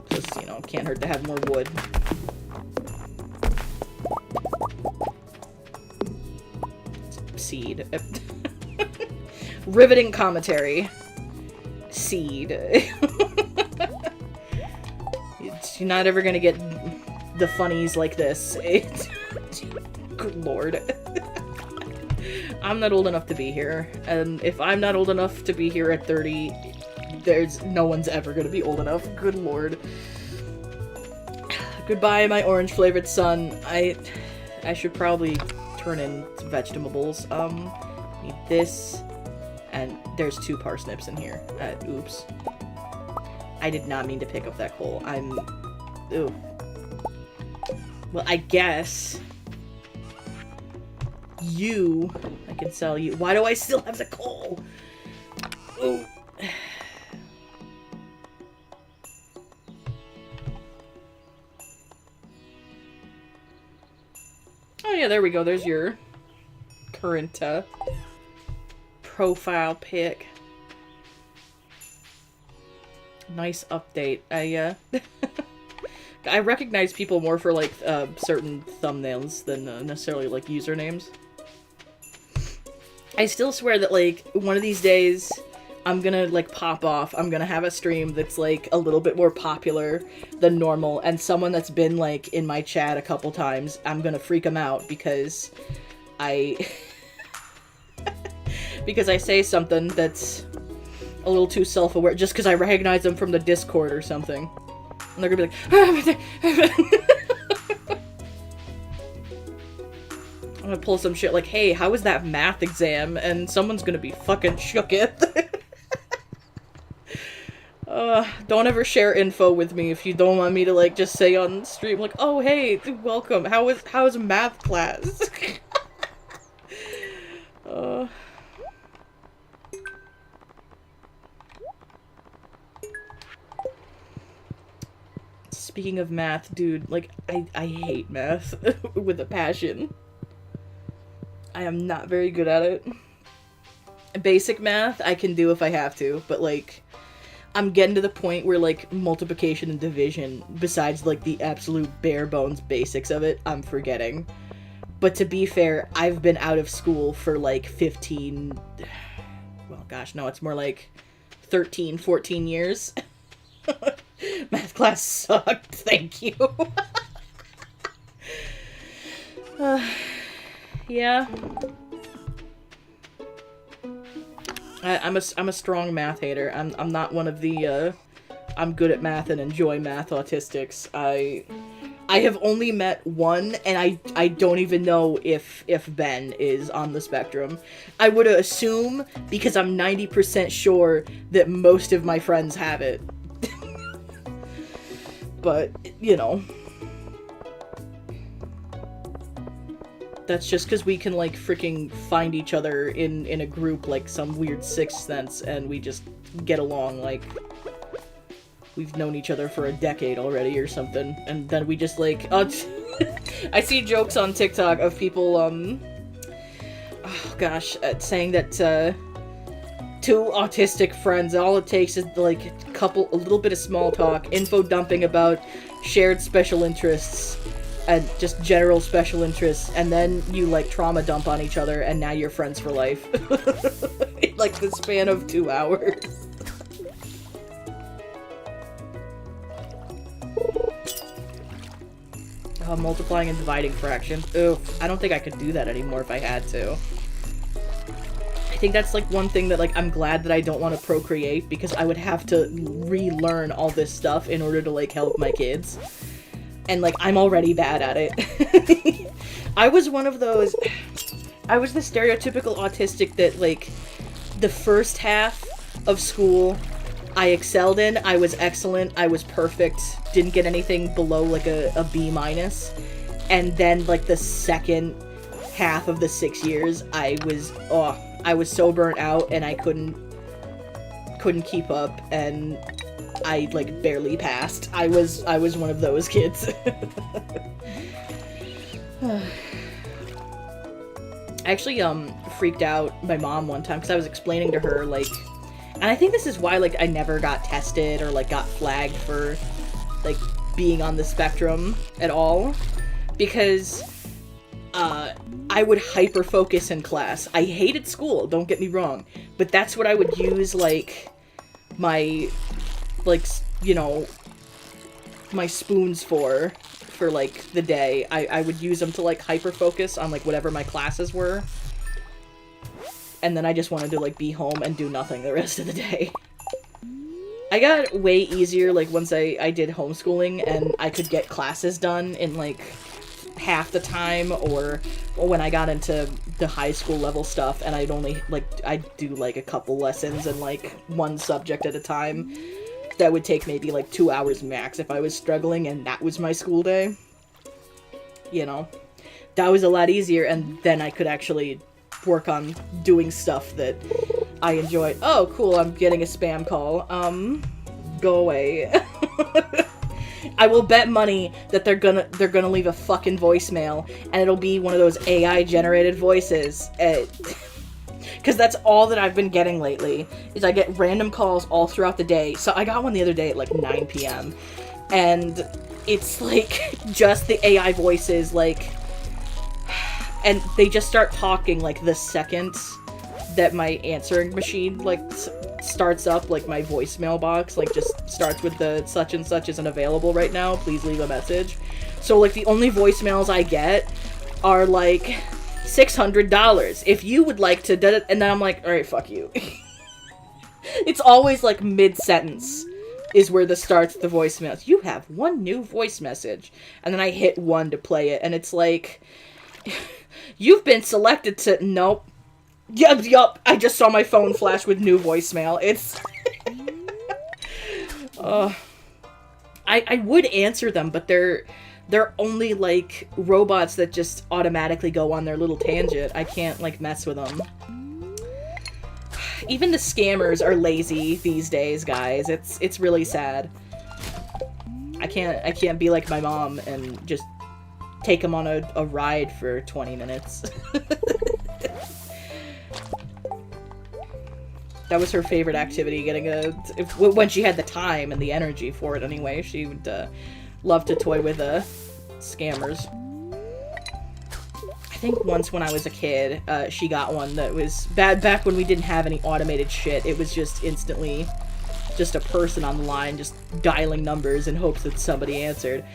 Because, you know, can't hurt to have more wood. Seed. Riveting commentary. Seed. You're not ever gonna get the funnies like this. Good lord. I'm not old enough to be here, and if I'm not old enough to be here at 30, no one's ever gonna be old enough. Good lord. Goodbye, my orange-flavored son. I should probably turn in some vegetables. Need this, and there's 2 parsnips in here. Oops. I did not mean to pick up that coal. Ooh. Well, I guess... I can sell you. Why do I still have the coal? Ooh. Oh yeah, there we go. There's your current, profile pic. Nice update. I recognize people more for, like, certain thumbnails than necessarily, like, usernames. I still swear that, like, one of these days, I'm gonna, like, pop off. I'm gonna have a stream that's, like, a little bit more popular than normal, and someone that's been, like, in my chat a couple times, I'm gonna freak them out because because I say something that's a little too self-aware, just because I recognize them from the Discord or something. And they're gonna be like, I'm gonna pull some shit like, hey, how was that math exam? And someone's gonna be fucking shook it. Don't ever share info with me if you don't want me to, like, just say on stream, like, oh, hey, welcome, how is math class? Speaking of math, dude, like, I hate math with a passion. I am not very good at it. Basic math, I can do if I have to, but, like, I'm getting to the point where, like, multiplication and division, besides, like, the absolute bare bones basics of it, I'm forgetting. But to be fair, I've been out of school for, like, 15... Well, gosh, no, it's more like 13, 14 years. Math class sucked, thank you. Yeah. I'm a strong math hater. I'm not one of the I'm good at math and enjoy math autistics. I have only met one, and I don't even know if Ben is on the spectrum. I would assume, because I'm 90% sure that most of my friends have it. But, you know. That's just because we can, like, freaking find each other in a group like some weird sixth sense, and we just get along like we've known each other for a decade already or something, and then we just, like, I see jokes on TikTok of people, oh gosh, saying that, two autistic friends, all it takes is, like, a little bit of small talk, info dumping about shared special interests, and just general special interests, and then you, like, trauma dump on each other, and now you're friends for life. In, like, the span of 2 hours. Multiplying and dividing fraction. Oof, I don't think I could do that anymore if I had to. I think that's, like, one thing that, like, I'm glad that I don't want to procreate, because I would have to relearn all this stuff in order to, like, help my kids. And, like, I'm already bad at it. I was one of those... I was the stereotypical autistic that, like, the first half of school I excelled in, I was excellent, I was perfect, didn't get anything below, like, a B-. And then, like, the second half of the 6 years, I was so burnt out, and I couldn't keep up, and I, like, barely passed. I was one of those kids. I actually, freaked out my mom one time, because I was explaining to her, like... And I think this is why, like, I never got tested or, like, got flagged for, like, being on the spectrum at all. Because, I would hyper-focus in class. I hated school, don't get me wrong. But that's what I would use, like, my, like, you know, my spoons for, like, the day. I would use them to, like, hyper-focus on, like, whatever my classes were. And then I just wanted to, like, be home and do nothing the rest of the day. I got way easier, like, once I did homeschooling, and I could get classes done in, like, half the time, or when I got into the high school level stuff, and I'd only, like, I'd do, like, a couple lessons and, like, one subject at a time. That would take maybe, like, 2 hours max if I was struggling, and that was my school day. You know? That was a lot easier, and then I could actually work on doing stuff that I enjoyed. Oh, cool, I'm getting a spam call. Go away. I will bet money that they're gonna leave a fucking voicemail, and it'll be one of those AI-generated voices. Because that's all that I've been getting lately, is I get random calls all throughout the day. So I got one the other day at, like, 9 p.m. And it's, like, just the AI voices, like... And they just start talking, like, the second that my answering machine, like, starts up, like, my voicemail box, like, just starts with the such and such isn't available right now, please leave a message. So, like, the only voicemails I get are, like, $600. If you would like to... And then I'm like, alright, fuck you. It's always, like, mid-sentence is where the starts the voicemails. You have one new voice message. And then I hit 1 to play it, and it's like... You've been selected to... Nope. Yup. I just saw my phone flash with new voicemail. It's... I would answer them, but they're only, like, robots that just automatically go on their little tangent. I can't, like, mess with them. Even the scammers are lazy these days, guys. It's really sad. I can't be like my mom and just take him on a ride for 20 minutes. That was her favorite activity, when she had the time and the energy for it anyway. She would love to toy with scammers. I think once when I was a kid, she got one that was back when we didn't have any automated shit. It was just instantly just a person on the line just dialing numbers in hopes that somebody answered.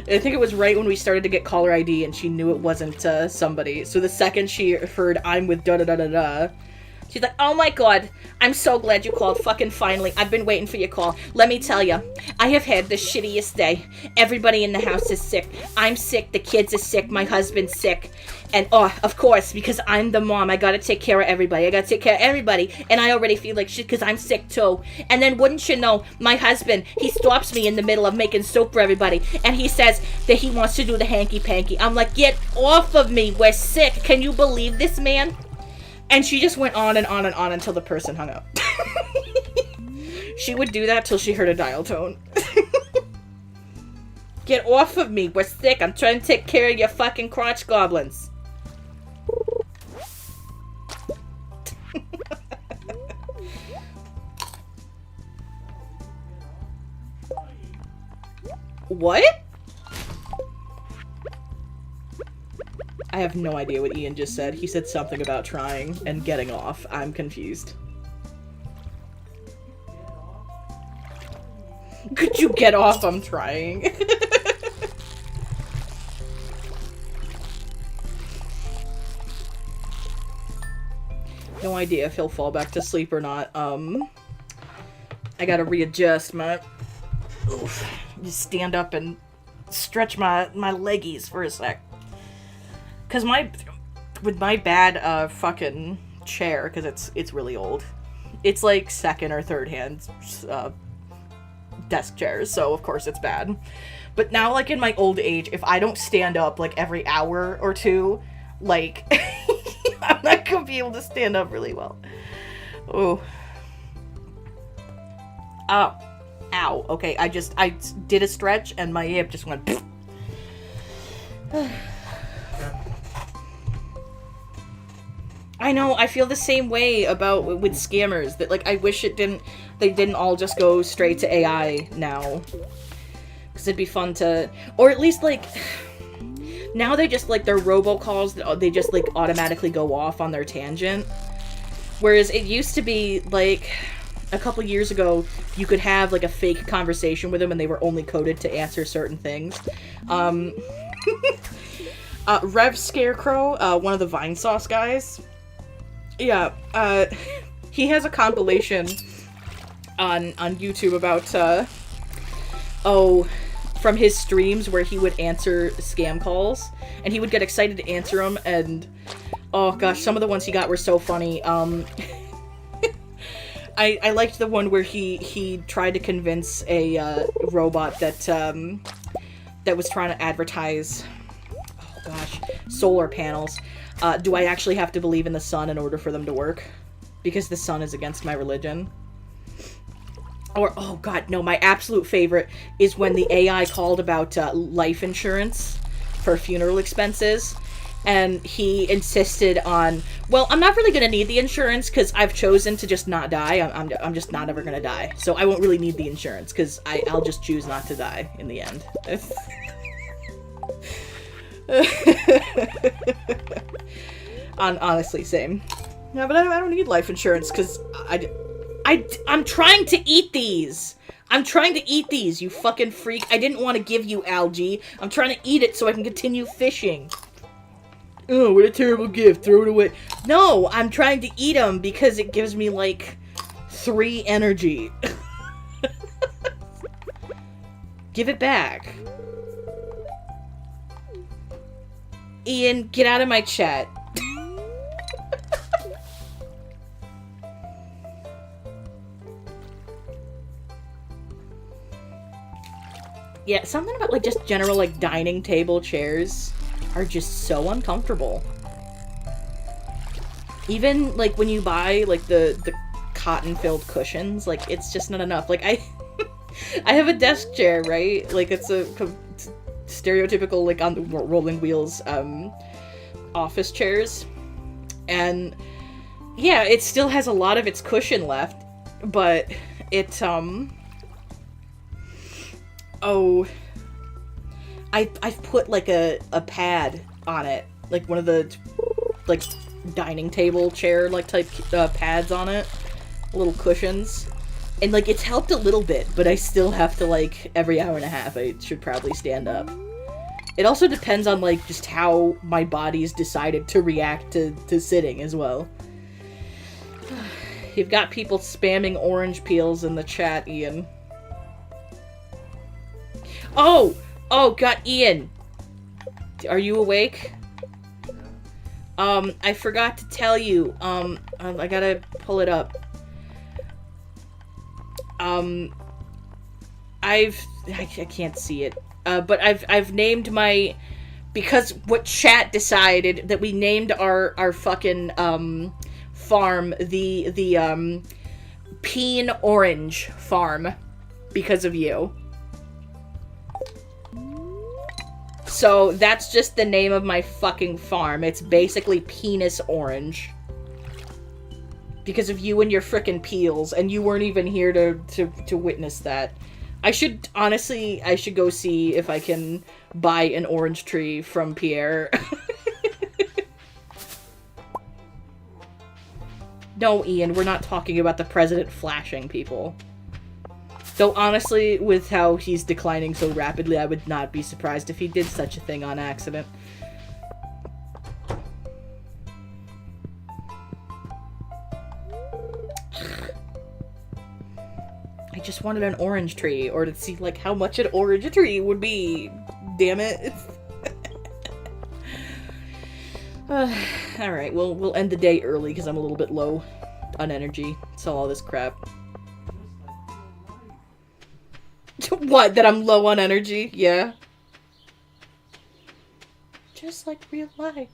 I think it was right when we started to get caller ID and she knew it wasn't somebody. So the second she heard, I'm with da-da-da-da-da, She's like, oh my god, I'm so glad you called. Fucking finally. I've been waiting for your call. Let me tell you, I have had the shittiest day. Everybody in the house is sick. I'm sick. The kids are sick. My husband's sick. And, oh, of course, because I'm the mom, I gotta take care of everybody. I gotta take care of everybody. And I already feel like shit because I'm sick too. And then wouldn't you know, my husband, he stops me in the middle of making soup for everybody. And he says that he wants to do the hanky-panky. I'm like, get off of me. We're sick. Can you believe this, man? And she just went on and on and on until the person hung up. She would do that till she heard a dial tone. Get off of me. We're sick. I'm trying to take care of your fucking crotch goblins. What? I have no idea what Ian just said. He said something about trying and getting off. I'm confused. Could you get off? I'm trying. No idea if he'll fall back to sleep or not. I gotta readjust my... Oof. Just stand up and stretch my leggies for a sec. Cause with my bad fucking chair, cause it's really old. It's like second or third hand desk chairs, so of course it's bad. But now, like in my old age, if I don't stand up like every hour or two, like I'm not gonna be able to stand up really well. Oh. Oh. Ow. Okay, I did a stretch and my hip just went. I know, I feel the same way with scammers, that, like, I wish they didn't all just go straight to AI now. Because it'd be fun to, or at least, like, now they just, like, their robocalls, they just, like, automatically go off on their tangent. Whereas it used to be, like, a couple years ago, you could have, like, a fake conversation with them and they were only coded to answer certain things. Rev Scarecrow, one of the Vine Sauce guys, yeah, he has a compilation on YouTube about, from his streams where he would answer scam calls, and he would get excited to answer them, and, oh gosh, some of the ones he got were so funny. I liked the one where he tried to convince a, robot that was trying to advertise, oh gosh, solar panels. Do I actually have to believe in the sun in order for them to work? Because the sun is against my religion. Or, oh god, no, my absolute favorite is when the AI called about life insurance for funeral expenses. And he insisted on, well, I'm not really going to need the insurance because I've chosen to just not die. I'm just not ever going to die. So I won't really need the insurance because I'll just choose not to die in the end. Honestly, same. Yeah, but I don't need life insurance because I'm trying to eat these. I'm trying to eat these, you fucking freak. I didn't want to give you algae. I'm trying to eat it so I can continue fishing. Oh, what a terrible gift. Throw it away. No, I'm trying to eat them because it gives me, like, 3 energy. Give it back. Ian, get out of my chat. Yeah, something about, like, just general, like, dining table chairs are just so uncomfortable. Even, like, when you buy, like, the cotton-filled cushions, like, it's just not enough. Like, I have a desk chair, right? Like, it's a stereotypical, like, on the rolling wheels, office chairs. And, yeah, it still has a lot of its cushion left, but it, I've put, like, a pad on it. Like, one of the, like, dining table chair, like, type, pads on it. Little cushions. And, like, it's helped a little bit, but I still have to, like, every hour and a half, I should probably stand up. It also depends on, like, just how my body's decided to react to sitting as well. You've got people spamming orange peels in the chat, Ian. Oh! Oh, God, Ian! Are you awake? I forgot to tell you, I gotta pull it up. I can't see it. But I've named my, because what chat decided that we named our fucking, farm the Peen Orange Farm because of you. So that's just the name of my fucking farm. It's basically Penis Orange. Because of you and your frickin' peels, and you weren't even here to witness that. I should go see if I can buy an orange tree from Pierre. No, Ian, we're not talking about the president flashing people. Though honestly, with how he's declining so rapidly, I would not be surprised if he did such a thing on accident. I just wanted an orange tree, or to see, like, how much an orange tree would be. Damn it. Alright, we'll end the day early, because I'm a little bit low on energy. So all this crap. What, that I'm low on energy? Yeah. Just like real life.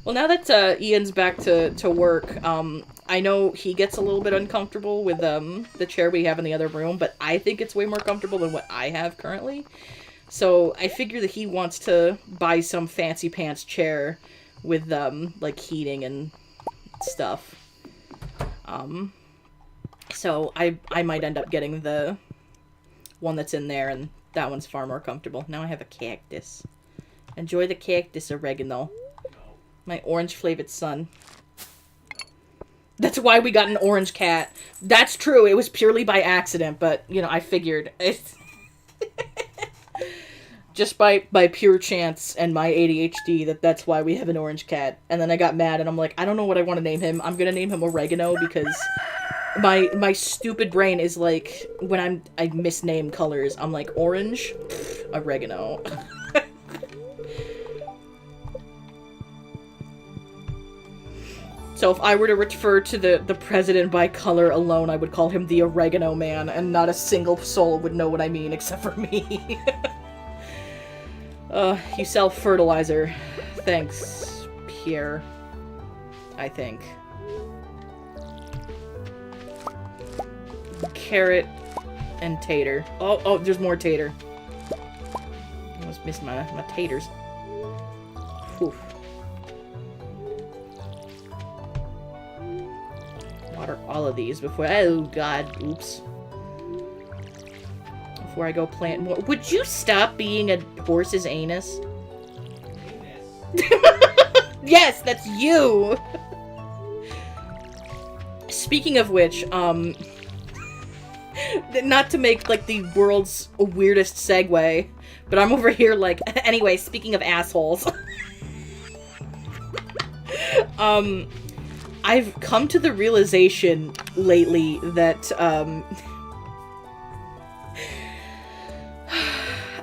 Well, now that Ian's back to work, I know he gets a little bit uncomfortable with the chair we have in the other room, but I think it's way more comfortable than what I have currently. So I figure that he wants to buy some fancy pants chair with like heating and stuff. So I might end up getting the one that's in there, and that one's far more comfortable. Now I have a cactus. Enjoy the cactus, oregano. My orange-flavored son. That's why we got an orange cat. That's true. It was purely by accident, but, you know, I figured. Just by pure chance and my ADHD that's why we have an orange cat. And then I got mad, and I'm like, I don't know what I want to name him. I'm gonna name him Oregano, because my stupid brain is like, when I misname colors, I'm like, orange? Pfft, oregano. So if I were to refer to the president by color alone, I would call him the Oregano Man, and not a single soul would know what I mean except for me. You sell fertilizer. Thanks, Pierre. I think. Carrot and tater. Oh, there's more tater. I almost missed my taters. Whew. Water all of these before... Oh, God. Oops. Before I go plant more... Would you stop being a horse's anus? Yes, that's you! Speaking of which, not to make, like, the world's weirdest segue, but I'm over here, like... Anyway, speaking of assholes... I've come to the realization lately that,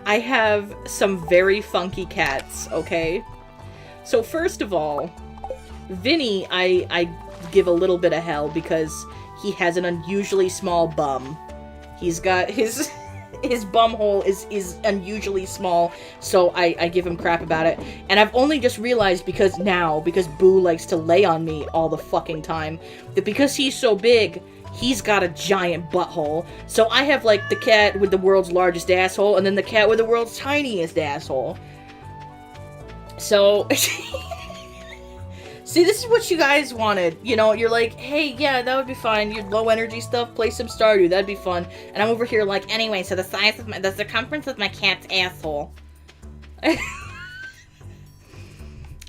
I have some very funky cats, okay? So first of all, Vinny, I give a little bit of hell because he has an unusually small bum. He's got his bum hole is unusually small, so I give him crap about it. And I've only just realized because Boo likes to lay on me all the fucking time, that because he's so big, he's got a giant butthole. So I have, like, the cat with the world's largest asshole, and then the cat with the world's tiniest asshole. So... See, this is what you guys wanted. You know, you're like, hey, yeah, that would be fine. You're low energy stuff, play some Stardew, that'd be fun. And I'm over here like, anyway, so the circumference of my cat's asshole.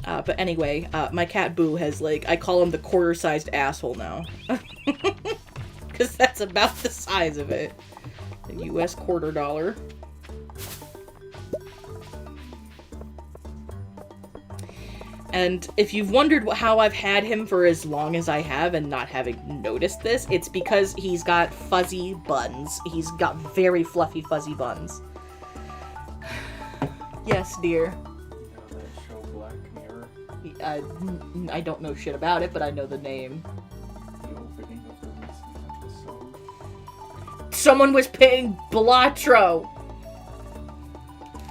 But anyway, my cat Boo has, like, I call him the quarter-sized asshole now. Because that's about the size of it. The US quarter dollar. And if you've wondered how I've had him for as long as I have and not having noticed this, it's because he's got fuzzy buns. He's got very fluffy, fuzzy buns. Yes, dear. You know that show Black Mirror? I don't know shit about it, but I know the name. The opening of the recent episode. Someone was paying Blatro!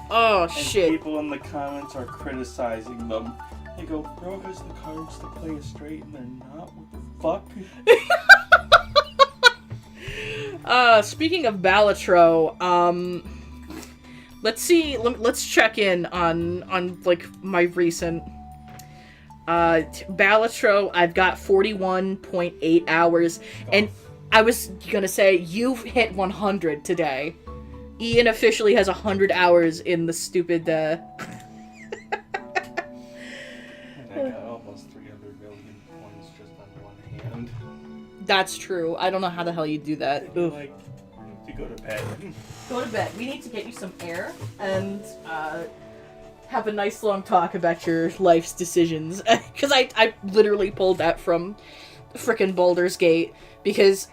Oh, And shit. people in the comments are criticizing them. They go, bro has the cards to play it straight and they're not. What the fuck? Speaking of Balatro, let's see, let's check in on like, my recent, Balatro, I've got 41.8 hours, and I was gonna say, you've hit 100 today. Ian officially has 100 hours in the stupid, And I got almost 300 million points just on one hand. That's true. I don't know how the hell you do that. Oof. Like, to go to bed. Go to bed. We need to get you some air and have a nice long talk about your life's decisions. Because I literally pulled that from frickin' Baldur's Gate because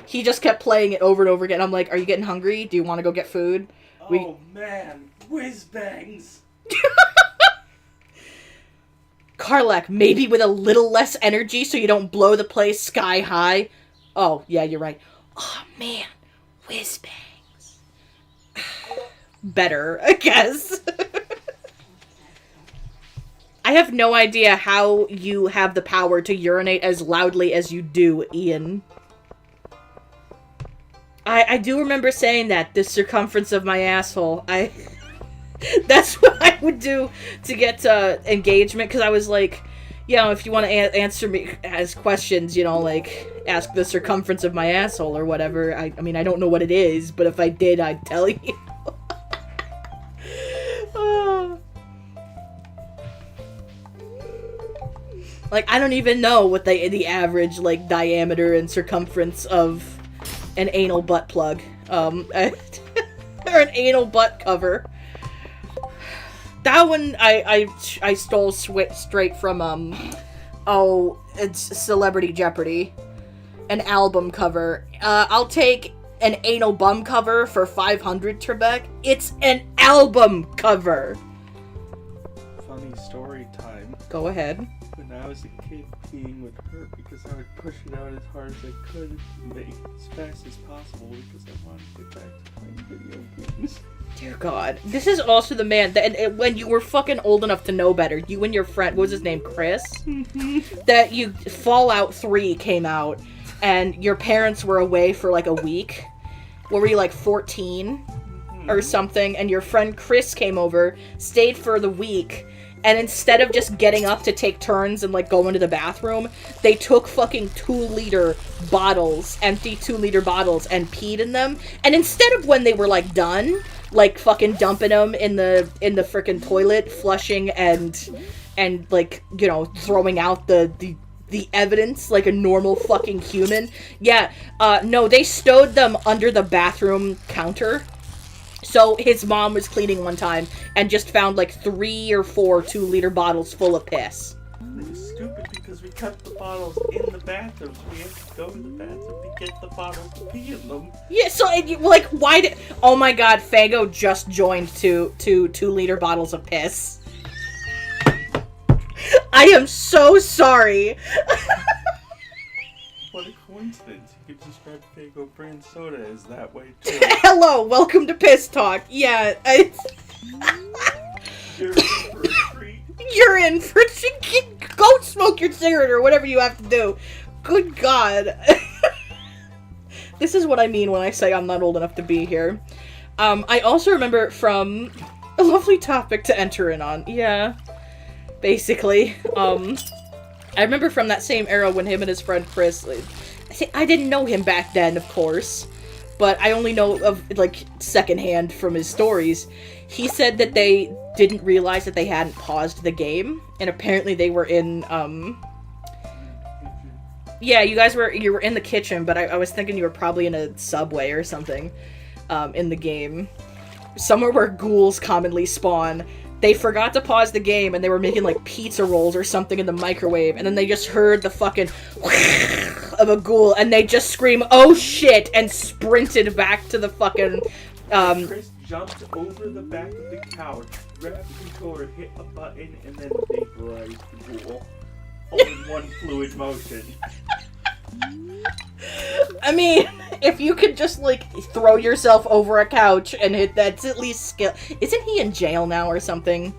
he just kept playing it over and over again. I'm like, are you getting hungry? Do you want to go get food? Oh man, whiz bangs. Karlak, maybe with a little less energy so you don't blow the place sky high. Oh, yeah, you're right. Oh man, whiz bangs. Better, I guess. I have no idea how you have the power to urinate as loudly as you do, Ian. I do remember saying that, the circumference of my asshole. That's what I would do to get engagement, because I was like, you know, if you want to answer me as questions, you know, like, ask the circumference of my asshole or whatever. I mean, I don't know what it is, but if I did, I'd tell you. Like, I don't even know what the average, like, diameter and circumference of an anal butt plug, or an anal butt cover. That one I stole straight from, it's Celebrity Jeopardy. An album cover. I'll take an anal bum cover for 500, Trebek. It's an album cover! Funny story time. Go ahead. When I was a kid, peeing would hurt because I would push it out as hard as I could and make it as fast as possible because I wanted to get back to playing video games. Dear God. This is also the man that when you were fucking old enough to know better, you and your friend, what was his name, Chris? That Fallout 3 came out, and your parents were away for like a week. What were you, like 14? Or something, and your friend Chris came over, stayed for the week, and instead of just getting up to take turns and, like, go into the bathroom, they took fucking 2-liter bottles, empty 2-liter bottles, and peed in them. And instead of when they were, like, done, like, fucking dumping them in the frickin' toilet, flushing and, like, you know, throwing out the evidence like a normal fucking human. Yeah, no, they stowed them under the bathroom counter. So his mom was cleaning one time and just found like 3 or 4 2-liter bottles full of piss. It's stupid because we kept the bottles in the bathroom, so we have to go to the bathroom to get the bottles to pee in them. Yeah, so like, why did? Oh my God, Fago just joined to 2-liter bottles of piss. I am so sorry. What a coincidence. You could describe Fago brand soda as that way too. Hello, welcome to Piss Talk. Yeah, You're in for a treat. You're in for go smoke your cigarette or whatever you have to do. Good God. This is what I mean when I say I'm not old enough to be here. I also remember from a lovely topic to enter in on. Yeah, basically. I remember from that same era when him and his friend Chris, I didn't know him back then, of course, but I only know of, like, secondhand from his stories. He said that they didn't realize that they hadn't paused the game, and apparently they were in, yeah, you were in the kitchen, but I was thinking you were probably in a subway or something, in the game. Somewhere where ghouls commonly spawn. they forgot to pause the game, and they were making, like, pizza rolls or something in the microwave, and then they just heard the fucking of a ghoul, and they just scream, "Oh shit!" and sprinted back to the fucking, Chris jumped over the back of the couch, grabbed the controller, hit a button, and then vaporized the ghoul. All in one fluid motion. I mean, if you could just, like, throw yourself over a couch and hit, that's at least skill. Isn't he in jail now or something?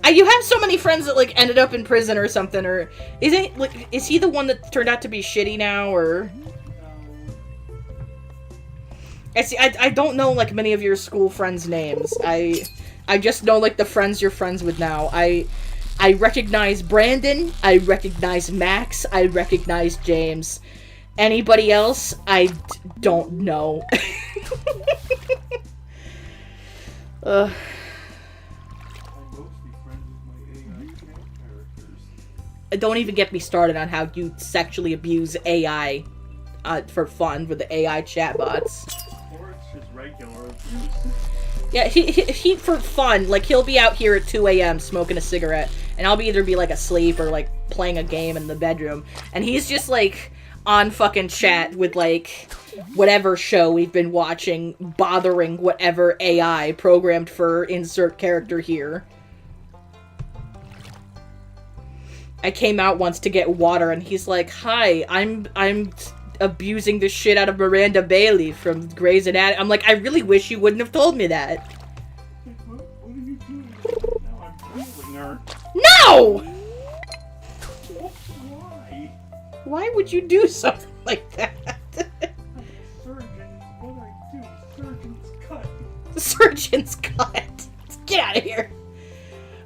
No. You have so many friends that, like, ended up in prison or something, or is he the one that turned out to be shitty now, or? No. I don't know, like, many of your school friends' names. I just know, like, the friends you're friends with now. I recognize Brandon, I recognize Max, I recognize James. Anybody else, I don't know. I'm mostly friends with my AI characters. Don't even get me started on how you sexually abuse AI for fun with the AI chatbots. Or it's just regular abuse. Yeah, he for fun, like, he'll be out here at 2 a.m. smoking a cigarette, and I'll either be, like, asleep or, like, playing a game in the bedroom, and he's just, like, on fucking chat with, like, whatever show we've been watching, bothering whatever AI programmed for insert character here. I came out once to get water, and he's like, "Hi, I'm abusing the shit out of Miranda Bailey from Grey's Anatomy." I'm like, I really wish you wouldn't have told me that. What are you doing? Now I'm healing her. No! Why? Why would you do something like that? Surgeon, what I do, surgeon's cut. Surgeon's cut. Get out of here.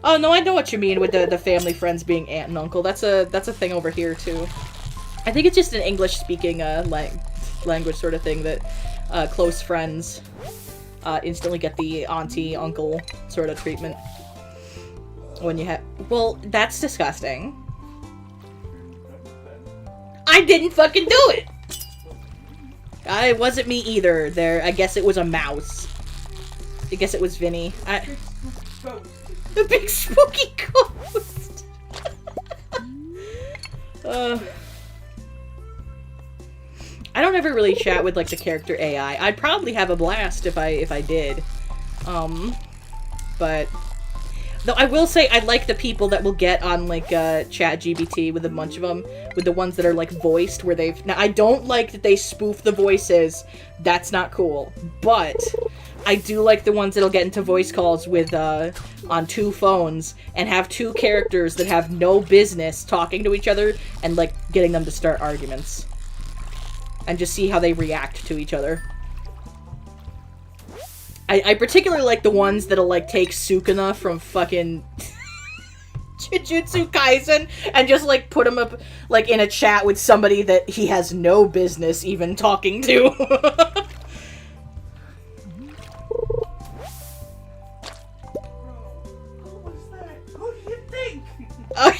Oh no, I know what you mean with the family friends being aunt and uncle. That's a thing over here too. I think it's just an English-speaking language sort of thing that close friends instantly get the auntie, uncle sort of treatment. When you have... Well, that's disgusting. I didn't fucking do it! It wasn't me either. I guess it was a mouse. I guess it was Vinny. The big spooky ghost! I don't ever really chat with, like, the character AI. I'd probably have a blast if I did. But... Though I will say I like the people that will get on, like, ChatGPT with a bunch of them. With the ones that are, like, voiced, where they've... Now, I don't like that they spoof the voices. That's not cool. But... I do like the ones that'll get into voice calls with, on 2 phones, and have 2 characters that have no business talking to each other, and, like, getting them to start arguments. And just see how they react to each other. I particularly like the ones that'll, like, take Sukuna from fucking Jujutsu Kaisen and just, like, put him up, like, in a chat with somebody that he has no business even talking to. I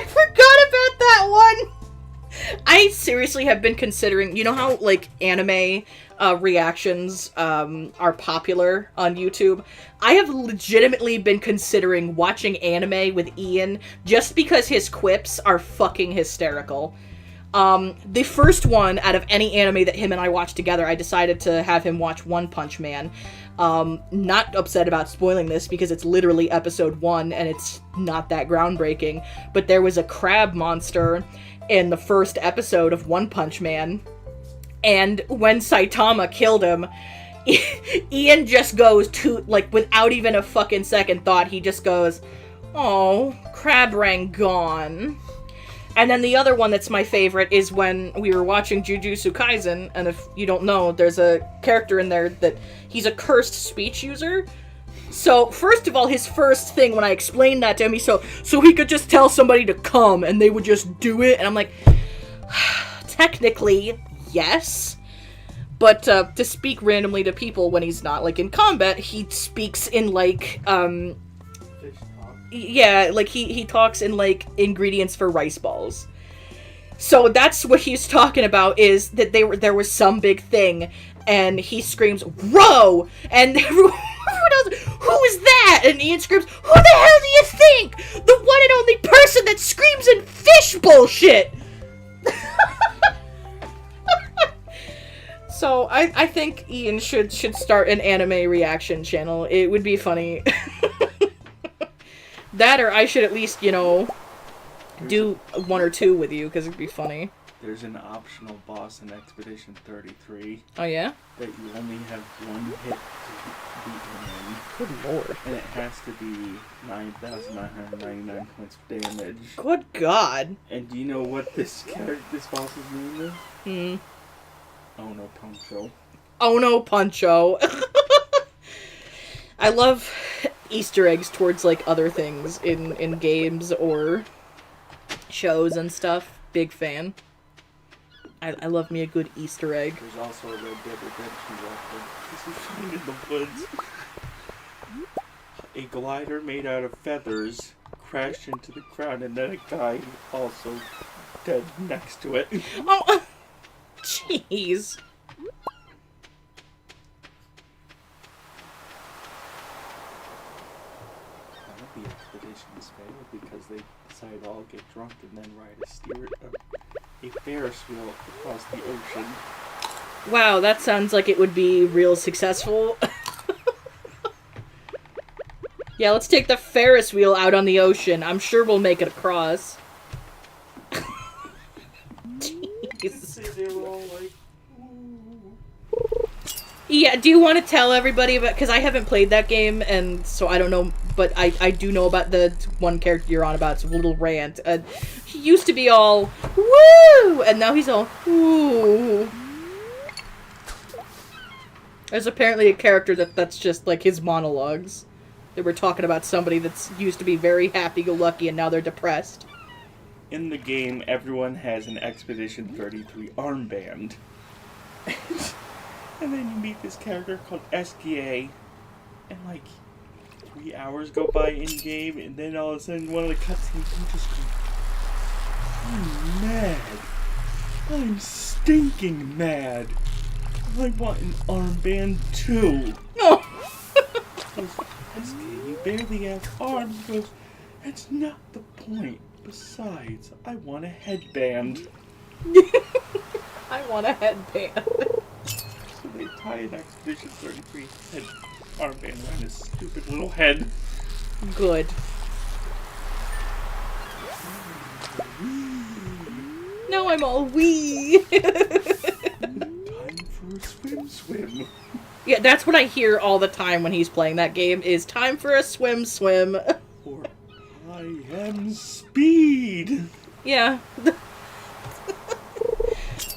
forgot about that one! I seriously have been considering, you know how, like, anime reactions are popular on YouTube? I have legitimately been considering watching anime with Ian just because his quips are fucking hysterical. The first one out of any anime that him and I watched together, I decided to have him watch One Punch Man. Not upset about spoiling this because it's literally episode 1 and it's not that groundbreaking, but there was a crab monster in the first episode of One Punch Man, and when Saitama killed him, Ian just goes to, like, without even a fucking second thought, he just goes, "Oh, Crabrang gone." And then the other one that's my favorite is when we were watching Jujutsu Kaisen, and if you don't know, there's a character in there that he's a cursed speech user. So, first of all, his first thing when I explained that to him, so he could just tell somebody to come and they would just do it, and I'm like, technically, yes. But to speak randomly to people when he's not, like, in combat, he speaks in, like, yeah, like, he talks in, like, ingredients for rice balls. So that's what he's talking about, is that there was some big thing, and he screams, "Row!" And everyone who's that? And Ian screams, who the hell do you think? The one and only person that screams in fish bullshit! So I think Ian should start an anime reaction channel. It would be funny. That, or I should at least, you know, do one or two with you, because it'd be funny. There's an optional boss in Expedition 33 Oh, yeah? that you only have one hit to beat him Good lord. in, and it has to be 9,999 points of damage. Good god. And do you know what this boss's name is? Hmm. Oh no, Poncho. Oh no, Puncho. I love Easter eggs towards, like, other things in games or shows and stuff. Big fan. I love me a good Easter egg. There's also a Red Dead Redemption reference. This is found in the woods. A glider made out of feathers crashed into the ground, and then a guy also dead next to it. Oh, jeez. None of the expeditions failed because they decided to all get drunk and then ride a Ferris wheel across the ocean. Wow, that sounds like it would be real successful. Yeah, let's take the Ferris wheel out on the ocean. I'm sure we'll make it across. Jeez. They were all like, ooh. Yeah, do you want to tell everybody about... Because I haven't played that game, and so I don't know... But I do know about the one character you're on about. It's a little rant. He used to be all, woo! And now he's all, woo. There's apparently a character that's just, like, his monologues. They were talking about somebody that's used to be very happy-go-lucky, and now they're depressed. In the game, everyone has an Expedition 33 armband. And then you meet this character called SKA, and like 3 hours go by in game, and then all of a sudden one of the cutscenes you just go, I'm mad. I'm stinking mad. I want an armband too. Oh. SKA, you barely have arms. He goes, that's not the point. Besides, I want a headband. I want a headband. So they tie an Expedition 33 head armband around his stupid little head. Good. Now I'm all wee. Time for a swim. Yeah, that's what I hear all the time when he's playing that game, is time for a swim. Or I am speed. Yeah.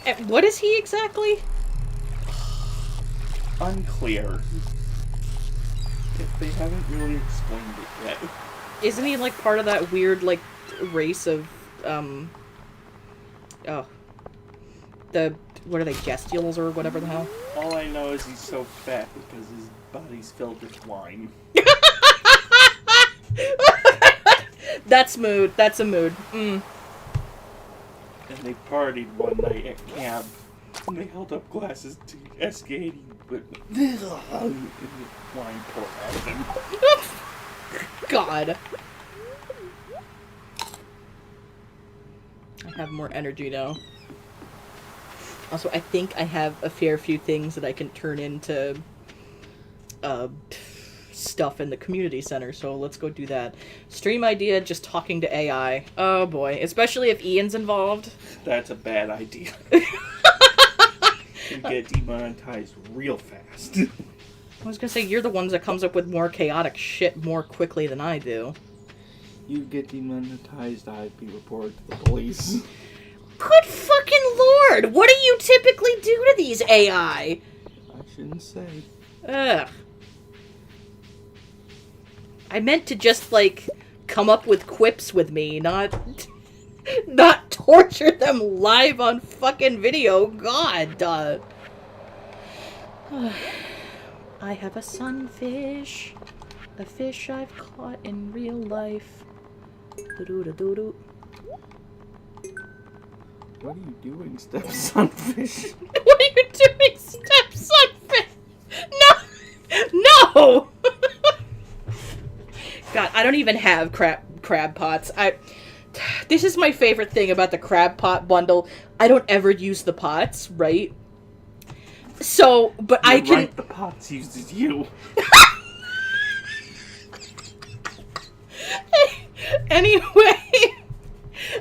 And what is he exactly? Unclear. They haven't really explained it yet. Isn't he, like, part of that weird, like, race of, what are they, Gestials or whatever the hell? All I know is he's so fat because his body's filled with wine. That's mood. That's a mood. Mm. And they partied one night at camp, and they held up glasses to SK, but wine poured out of him. God. I have more energy now. Also, I think I have a fair few things that I can turn into stuff in the community center, so let's go do that. Stream idea, just talking to AI. Oh boy, especially if Ian's involved. That's a bad idea. You get demonetized real fast. I was gonna say, you're the ones that comes up with more chaotic shit more quickly than I do. You get demonetized, I'd be reported to the police. Good fucking lord! What do you typically do to these AI? I shouldn't say. Ugh. I meant to just, like, come up with quips with me, not torture them live on fucking video. God, I have a sunfish. A fish I've caught in real life. Doo-doo-doo-doo-doo. What are you doing, step-sunfish? What are you doing, step-sunfish? No! No! God, I don't even have crab pots. This is my favorite thing about the crab pot bundle. I don't ever use the pots, right? So, but I can... Right, the pots uses you. Anyway,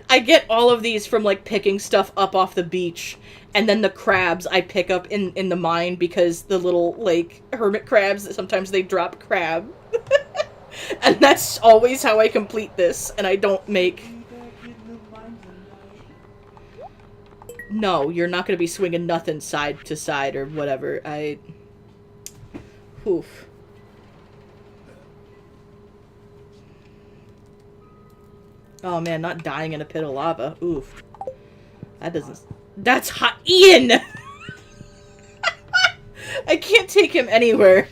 I get all of these from, like, picking stuff up off the beach. And then the crabs I pick up in the mine because the little, like, hermit crabs, sometimes they drop crab. And that's always how I complete this, and I don't make... No, you're not gonna be swinging nothing side to side or whatever. Oof. Oh man, not dying in a pit of lava. Oof. That doesn't... That's hot. Ian! I can't take him anywhere.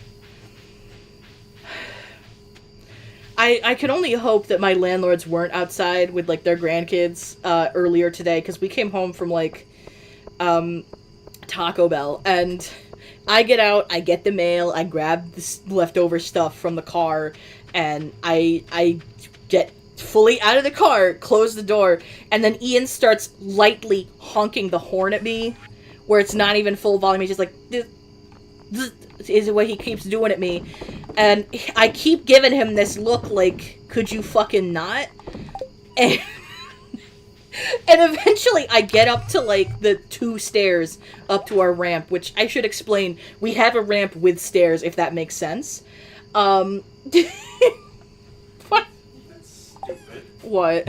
I can only hope that my landlords weren't outside with, like, their grandkids earlier today, because we came home from, like, Taco Bell, and I get out, I get the mail, I grab this leftover stuff from the car, and I get fully out of the car, close the door, and then Ian starts lightly honking the horn at me, where it's not even full volume, he's just like, this is what he keeps doing at me. And I keep giving him this look like, could you fucking not? And eventually I get up to, like, the 2 stairs up to our ramp, which I should explain. We have a ramp with stairs, if that makes sense. What? That's stupid. What?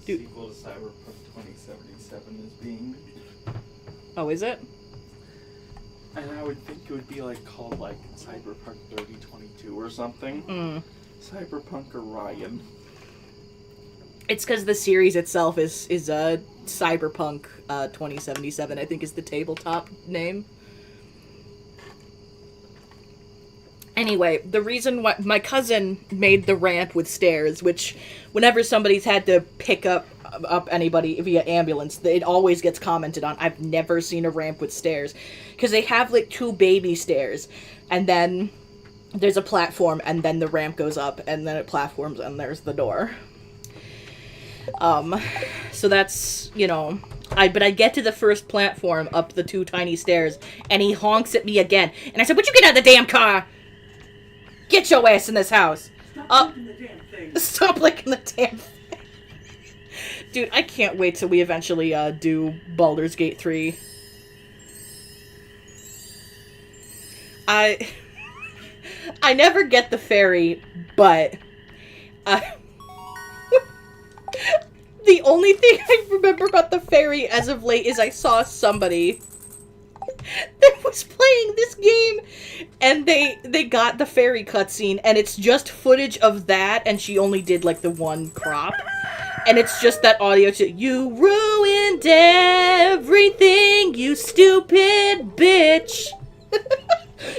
Dude. Sequel to Cyberpunk 2077 is being made. Oh, is it? And I would think it would be, like, called, like, Cyberpunk 3022 or something. Cyberpunk Orion. It's because the series itself is Cyberpunk 2077, I think is the tabletop name. Anyway, the reason why my cousin made the ramp with stairs, which whenever somebody's had to pick up anybody via ambulance, it always gets commented on. I've never seen a ramp with stairs. Because they have, like, 2 baby stairs, and then there's a platform, and then the ramp goes up, and then it platforms, and there's the door. So that's, you know... But I get to the first platform up the 2 tiny stairs, and he honks at me again. And I said, would you get out of the damn car? Get your ass in this house. Stop licking the damn thing. Stop licking the damn thing. Dude, I can't wait till we eventually do Baldur's Gate 3. I never get the ferry, but the only thing I remember about the ferry as of late is I saw somebody that was playing this game, and they got the ferry cutscene, and it's just footage of that, and she only did, like, the 1 crop, and it's just that audio to, you ruined everything, you stupid bitch.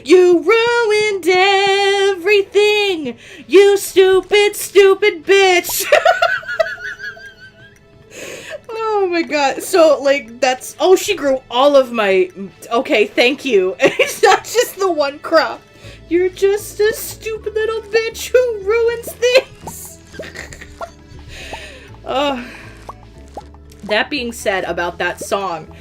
You ruined everything, you stupid, stupid bitch. Oh my god. So, like, that's... Oh, she grew all of my... Okay, thank you. It's not just the 1 crop. You're just a stupid little bitch who ruins things. That being said about that song,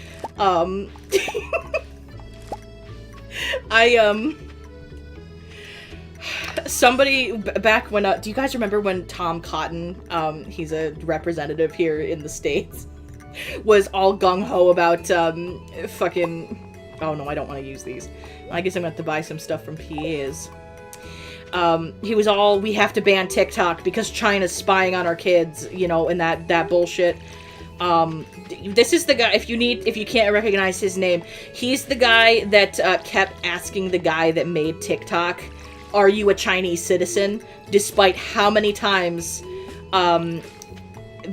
somebody back when, do you guys remember when Tom Cotton, he's a representative here in the States, was all gung-ho about, fucking, oh no, I don't want to use these. I guess I'm gonna have to buy some stuff from PAs. He was all, we have to ban TikTok because China's spying on our kids, you know, and that bullshit. This is the guy, if you can't recognize his name, he's the guy that, kept asking the guy that made TikTok, are you a Chinese citizen? Despite how many times,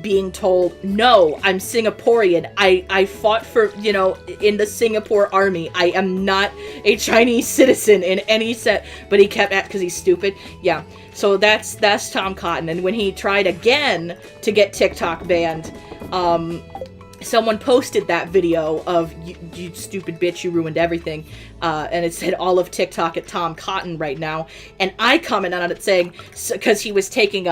being told, no, I'm Singaporean. I fought for, you know, in the Singapore army. I am not a Chinese citizen in any set. But he kept because he's stupid. Yeah. So that's Tom Cotton. And when he tried again to get TikTok banned, someone posted that video of you stupid bitch, you ruined everything, and it said all of TikTok at Tom Cotton right now, and I commented on it saying, because he was taking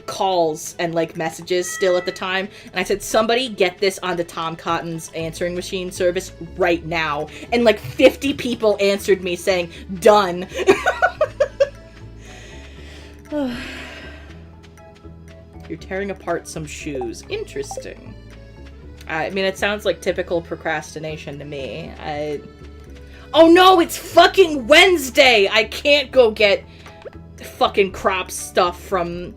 calls and like messages still at the time, and I said, somebody get this onto Tom Cotton's answering machine service right now, and like 50 people answered me saying done. You're tearing apart some shoes. Interesting. I mean, it sounds like typical procrastination to me. Oh no, it's fucking Wednesday! I can't go get fucking crop stuff from...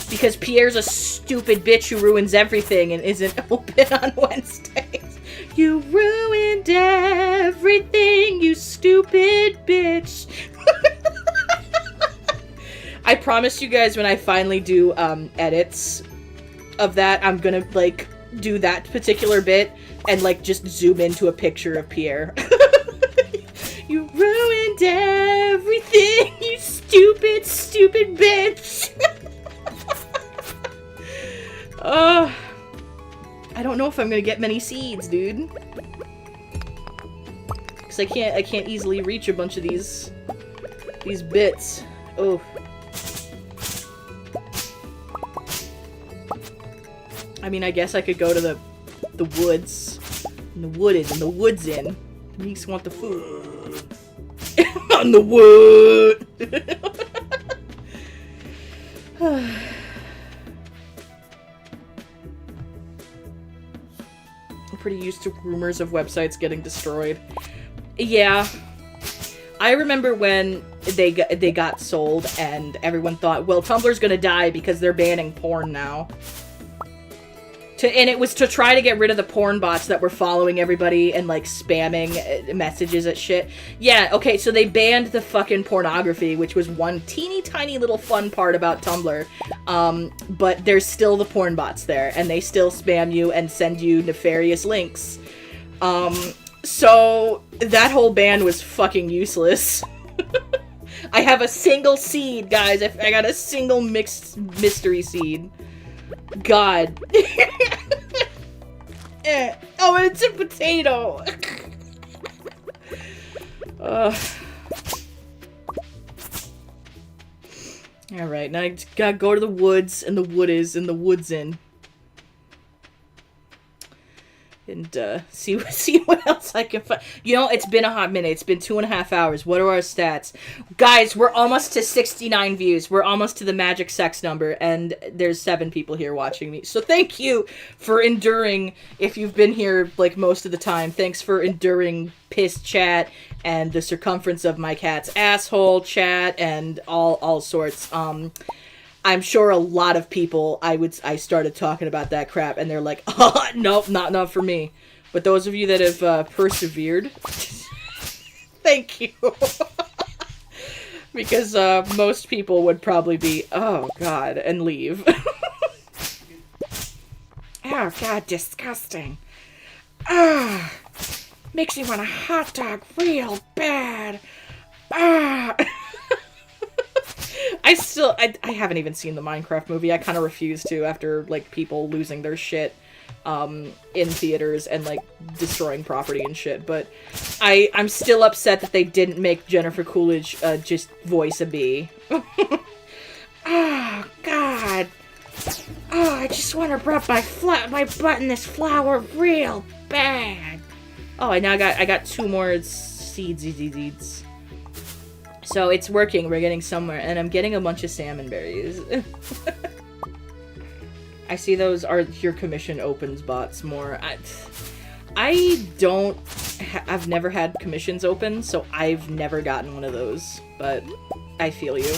Because Pierre's a stupid bitch who ruins everything and isn't open on Wednesdays. You ruined everything, you stupid bitch. I promise you guys, when I finally do edits of that, I'm gonna, like, do that particular bit and, like, just zoom into a picture of Pierre. You ruined everything, you stupid, stupid bitch. I don't know if I'm gonna get many seeds, dude. Cause I can't easily reach a bunch of these bits. Oh. I mean, I guess I could go to the woods. And the woods in. You just want the food. On the wood! I'm pretty used to rumors of websites getting destroyed. Yeah. I remember when they got sold and everyone thought, well, Tumblr's gonna die because they're banning porn now. And it was to try to get rid of the porn bots that were following everybody and, like, spamming messages at shit. Yeah, okay, so they banned the fucking pornography, which was one teeny tiny little fun part about Tumblr. But there's still the porn bots there, and they still spam you and send you nefarious links. So that whole ban was fucking useless. I have a single seed, guys. I got a single mixed mystery seed. God. Oh, and it's a potato. Alright, now I just gotta go to the woods, and the wood is, and the wood's in. And, see what else I can find. You know, it's been a hot minute. It's been 2.5 hours. What are our stats? Guys, we're almost to 69 views. We're almost to the magic sex number, and there's 7 people here watching me. So thank you for enduring, if you've been here, like, most of the time. Thanks for enduring piss chat and the circumference of my cat's asshole chat and all sorts. I'm sure a lot of people, I started talking about that crap, and they're like, oh, nope, not for me. But those of you that have persevered, thank you. Because most people would probably be, oh, God, and leave. Oh, God, disgusting. Ah, makes me want a hot dog real bad. Ah. I haven't even seen the Minecraft movie. I kind of refuse to after, like, people losing their shit in theaters and, like, destroying property and shit. But I'm still upset that they didn't make Jennifer Coolidge just voice a bee. Oh, God. Oh, I just want to rub my butt in this flour real bad. Oh, I got 2 more seeds. So it's working, we're getting somewhere, and I'm getting a bunch of salmon berries. I see those are your commission opens bots more. I've never had commissions open, so I've never gotten one of those, but I feel you.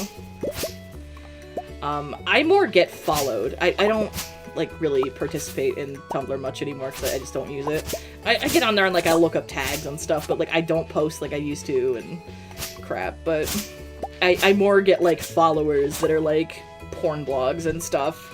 I more get followed. I don't, like, really participate in Tumblr much anymore because I just don't use it. I get on there and, like, I look up tags and stuff, but, like, I don't post like I used to, and crap, but I more get, like, followers that are, like, porn blogs and stuff.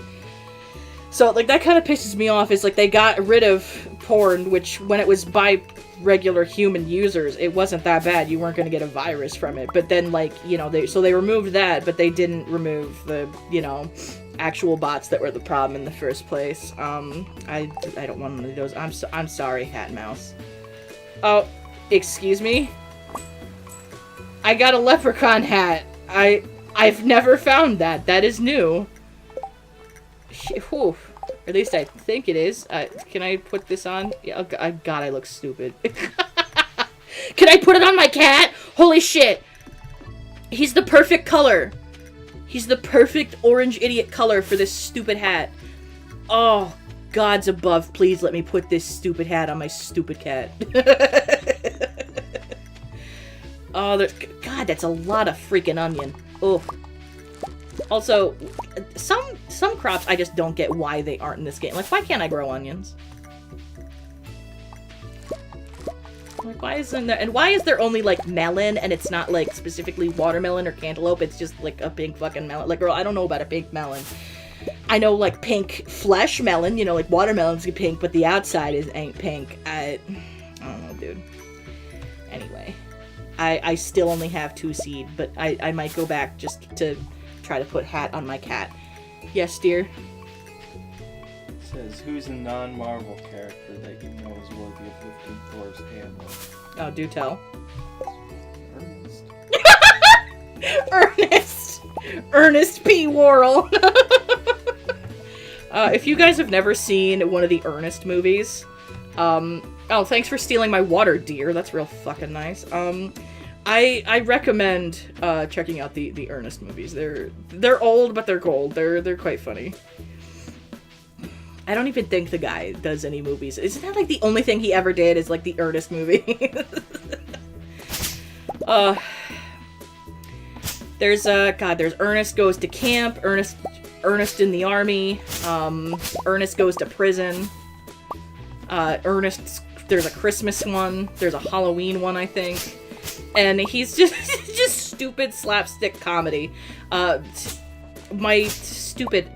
So, like, that kind of pisses me off, is, like, they got rid of porn, which, when it was by regular human users, it wasn't that bad. You weren't gonna get a virus from it. But then, like, you know, they removed that, but they didn't remove the, you know, actual bots that were the problem in the first place. I don't want one of those. I'm sorry, Hat and Mouse. Oh, excuse me? I got a leprechaun hat. I've never found that. That is new. Whew. Or at least I think it is. Can I put this on? Yeah, oh, God, I look stupid. Can I put it on my cat? Holy shit. He's the perfect color. He's the perfect orange idiot color for this stupid hat. Oh, gods above, please let me put this stupid hat on my stupid cat. Oh, God, that's a lot of freaking onion. Oh. Also, some crops I just don't get why they aren't in this game. Like, why can't I grow onions? Like, why isn't there, and why is there only, like, melon, and it's not, like, specifically watermelon or cantaloupe, it's just, like, a pink fucking melon? Like, girl, I don't know about a pink melon. I know, like, pink flesh melon, you know, like, watermelon's pink, but the outside ain't pink. I don't know, dude. Anyway. I still only have 2 seed, but I might go back just to try to put hat on my cat. Yes, dear? It says, who's a non-Marvel character that you know is worthy of lifting Thor's hammer? Oh, do tell. Ernest. Ernest! Ernest P. Worrell! If you guys have never seen one of the Ernest movies, oh, thanks for stealing my water, dear. That's real fucking nice. I recommend checking out the Ernest movies. They're old, but they're gold. They're quite funny. I don't even think the guy does any movies. Isn't that like the only thing he ever did is like the Ernest movie? There's Ernest Goes to Camp, Ernest in the Army, Ernest Goes to Prison, there's a Christmas one, there's a Halloween one, I think. And he's just stupid slapstick comedy. My stupid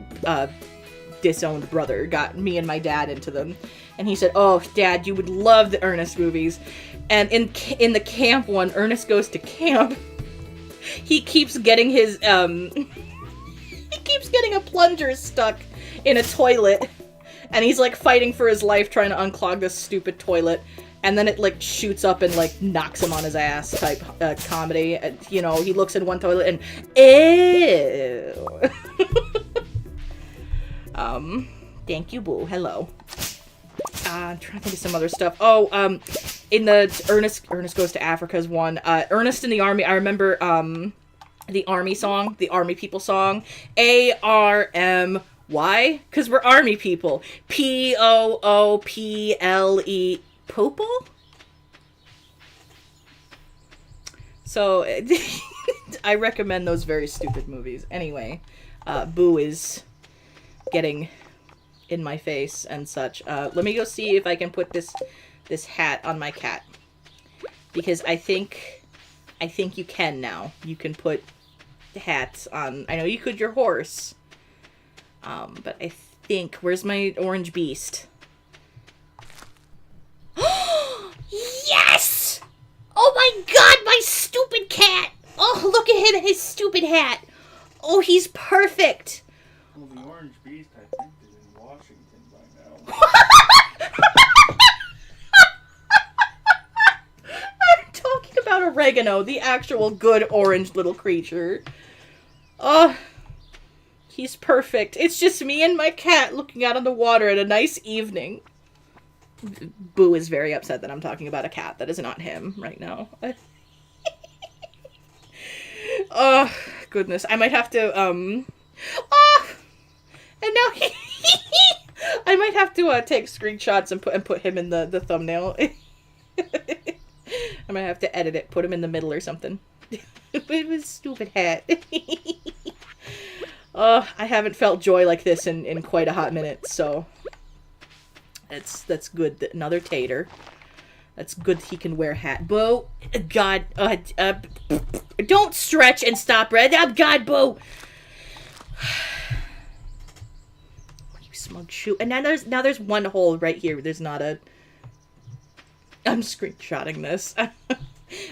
disowned brother got me and my dad into them, and he said, "Oh, Dad, you would love the Ernest movies." And in the camp one, Ernest Goes to Camp, he keeps getting his he keeps getting a plunger stuck in a toilet, and he's like fighting for his life trying to unclog this stupid toilet. And then it, like, shoots up and, like, knocks him on his ass type comedy. You know, he looks in one toilet and, ew. Thank you, boo. Hello. I'm trying to think of some other stuff. Oh, in the Ernest Goes to Africa's one, Ernest in the Army, I remember, the Army song, the Army People song. A-R-M. Why? Because we're Army people. P-O-O-P-L-E. Popal? So, I recommend those very stupid movies. Anyway, Boo is getting in my face and such. Let me go see if I can put this hat on my cat. Because I think you can now. You can put hats on. I know you could your horse. But I think, where's my orange beast? Yes! Oh my god, my stupid cat! Oh, look at him and his stupid hat! Oh, he's perfect! Well, the orange beast, I think, is in Washington by now. I'm talking about Oregano, the actual good orange little creature. Oh, he's perfect. It's just me and my cat looking out on the water at a nice evening. Boo is very upset that I'm talking about a cat that is not him right now. Oh, goodness. I might have to, and now I might have to, take screenshots and put him in the thumbnail. I might have to edit it, put him in the middle or something. With his stupid hat. I haven't felt joy like this in quite a hot minute, so... That's good. Another tater. That's good he can wear a hat. Bo, God, don't stretch and stop, Red. God, Bo. You smug shoe. And now there's one hole right here. There's not a... I'm screenshotting this.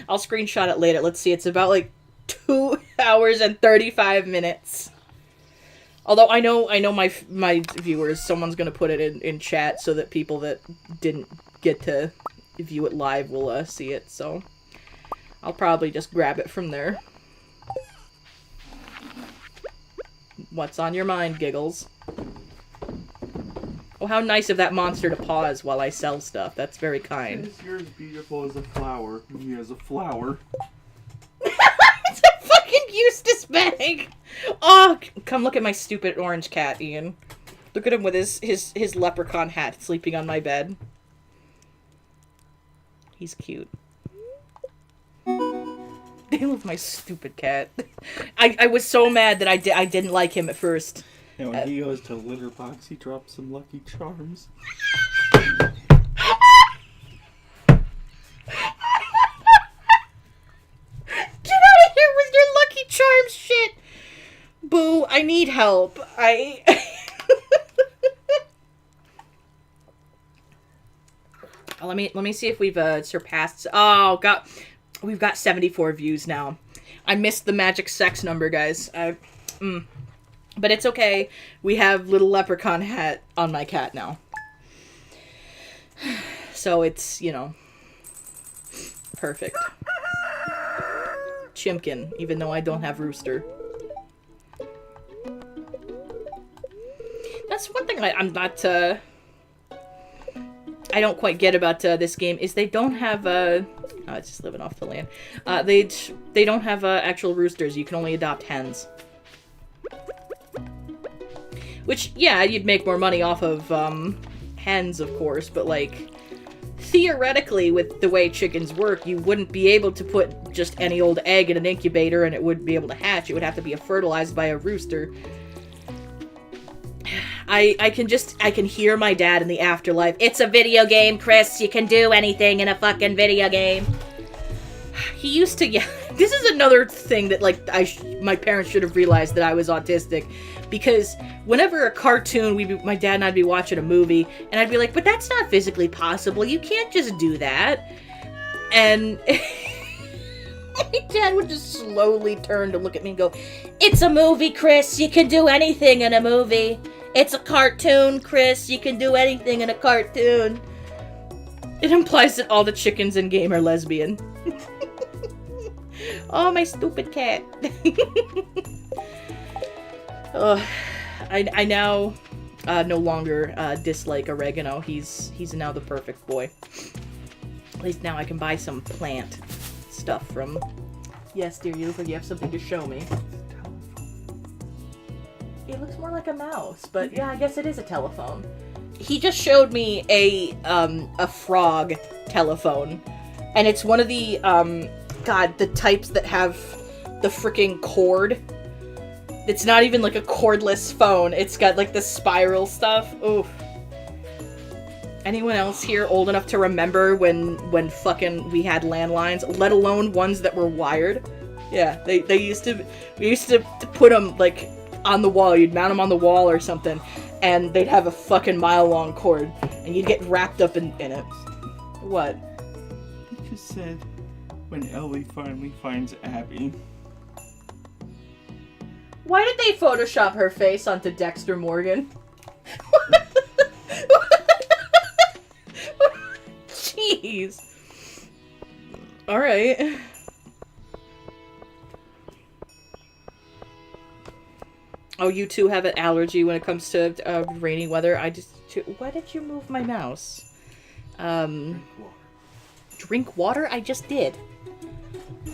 I'll screenshot it later. Let's see. It's about like 2 hours and 35 minutes. Although I know my viewers, someone's gonna put it in chat so that people that didn't get to view it live will see it. So I'll probably just grab it from there. What's on your mind, Giggles? Oh, how nice of that monster to pause while I sell stuff. That's very kind. You're as beautiful as a flower. Me as a flower. It's a fucking Eustace bag! Oh, come look at my stupid orange cat, Ian. Look at him with his leprechaun hat sleeping on my bed. He's cute. I love my stupid cat. I was so mad that I didn't like him at first. And when he goes to litter box, he drops some Lucky Charms. Get out of here with your Lucky Charms shit! Boo, I need help. Let me see if we've surpassed. Oh god, we've got 74 views now. I missed the magic sex number, guys. But it's okay. We have little leprechaun hat on my cat now. So it's, you know, perfect. Chimkin, even though I don't have rooster. That's one thing I'm not, I don't quite get about this game, is they don't have, oh, it's just living off the land. They don't have actual roosters. You can only adopt hens. Which, yeah, you'd make more money off of, hens, of course, but, like, theoretically, with the way chickens work, you wouldn't be able to put just any old egg in an incubator and it wouldn't be able to hatch. It would have to be fertilized by a rooster. I can hear my dad in the afterlife. It's a video game, Chris. You can do anything in a fucking video game. He used to, yeah. This is another thing that, like, my parents should have realized that I was autistic. Because whenever a cartoon, my dad and I'd be watching a movie, and I'd be like, but that's not physically possible. You can't just do that. And my dad would just slowly turn to look at me and go, it's a movie, Chris. You can do anything in a movie. It's a cartoon, Chris. You can do anything in a cartoon. It implies that all the chickens in game are lesbian. Oh, my stupid cat. I now no longer dislike oregano. He's now the perfect boy. At least now I can buy some plant stuff from... Yes, dear, you look like you have something to show me. It looks more like a mouse, but yeah, I guess it is a telephone. He just showed me a frog telephone, and it's one of the the types that have the freaking cord. It's not even like a cordless phone. It's got like the spiral stuff. Oof. Anyone else here old enough to remember when fucking we had landlines, let alone ones that were wired? Yeah, we used to put them like on the wall. You'd mount them on the wall or something, and they'd have a fucking mile-long cord, and you'd get wrapped up in it. What? You just said when Ellie finally finds Abby. Why did they Photoshop her face onto Dexter Morgan? Jeez. Alright. Oh, you two have an allergy when it comes to rainy weather. Why did you move my mouse? Drink water? I just did.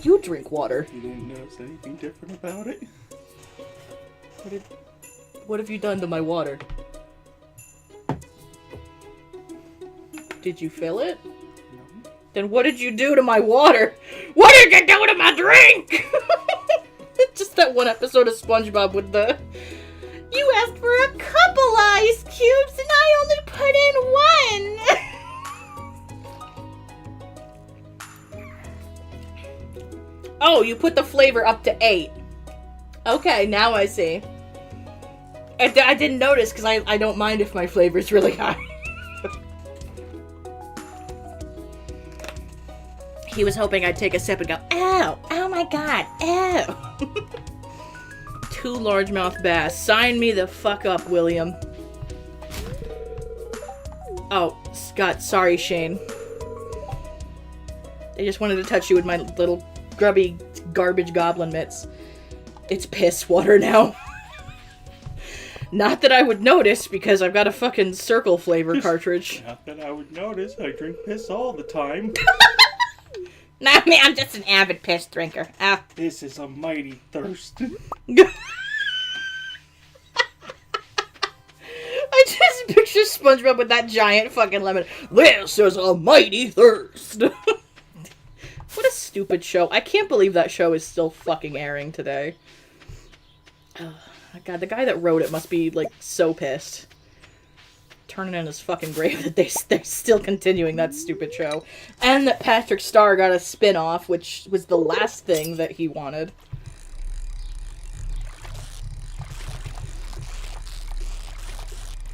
You drink water. You didn't notice anything different about it? What have you done to my water? Did you fill it? No. Then what did you do to my water? What did you do to my drink? Just that one episode of SpongeBob with the... You asked for a couple ice cubes and I only put in one! Oh, you put the flavor up to 8. Okay, now I see. I didn't notice because I don't mind if my flavor's really high. He was hoping I'd take a sip and go, ow, oh my god, ow. 2 largemouth bass. Sign me the fuck up, William. Oh, Scott, sorry, Shane. I just wanted to touch you with my little grubby garbage goblin mitts. It's piss water now. Not that I would notice, because I've got a fucking circle flavor cartridge. Not that I would notice. I drink piss all the time. Nah, man, I'm just an avid piss drinker. Ah. This is a mighty thirst. I just picture SpongeBob with that giant fucking lemon. This is a mighty thirst. What a stupid show. I can't believe that show is still fucking airing today. Oh, God, the guy that wrote it must be, like, so pissed. Turning in his fucking grave that they're still continuing that stupid show. And that Patrick Star got a spin-off, which was the last thing that he wanted.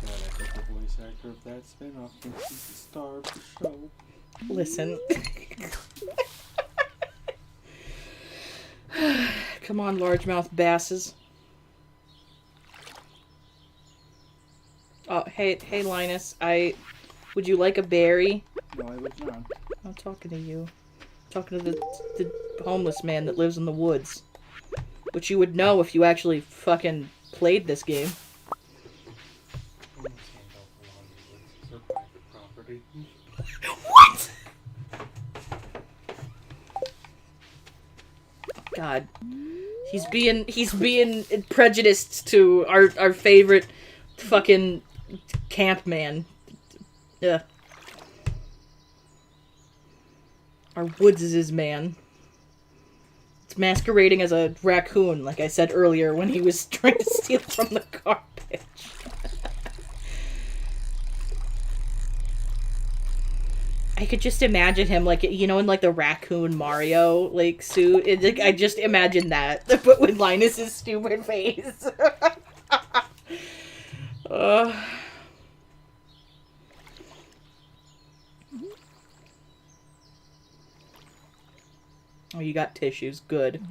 God, I bet the voice actor of that spin-off thinks he's the star of the show. Listen. Come on, largemouth basses. Oh, hey, Linus. Would you like a berry? No, I would not. I'm talking to you. I'm talking to the homeless man that lives in the woods. Which you would know if you actually fucking played this game. What? God. He's being prejudiced to our favorite fucking camp man. Yeah. Our woods is his man. It's masquerading as a raccoon, like I said earlier when he was trying to steal from the garbage. I could just imagine him, like, you know, in, like, the raccoon Mario, like, suit. Like, I just imagine that, but with Linus's stupid face. Oh, you got tissues. Good.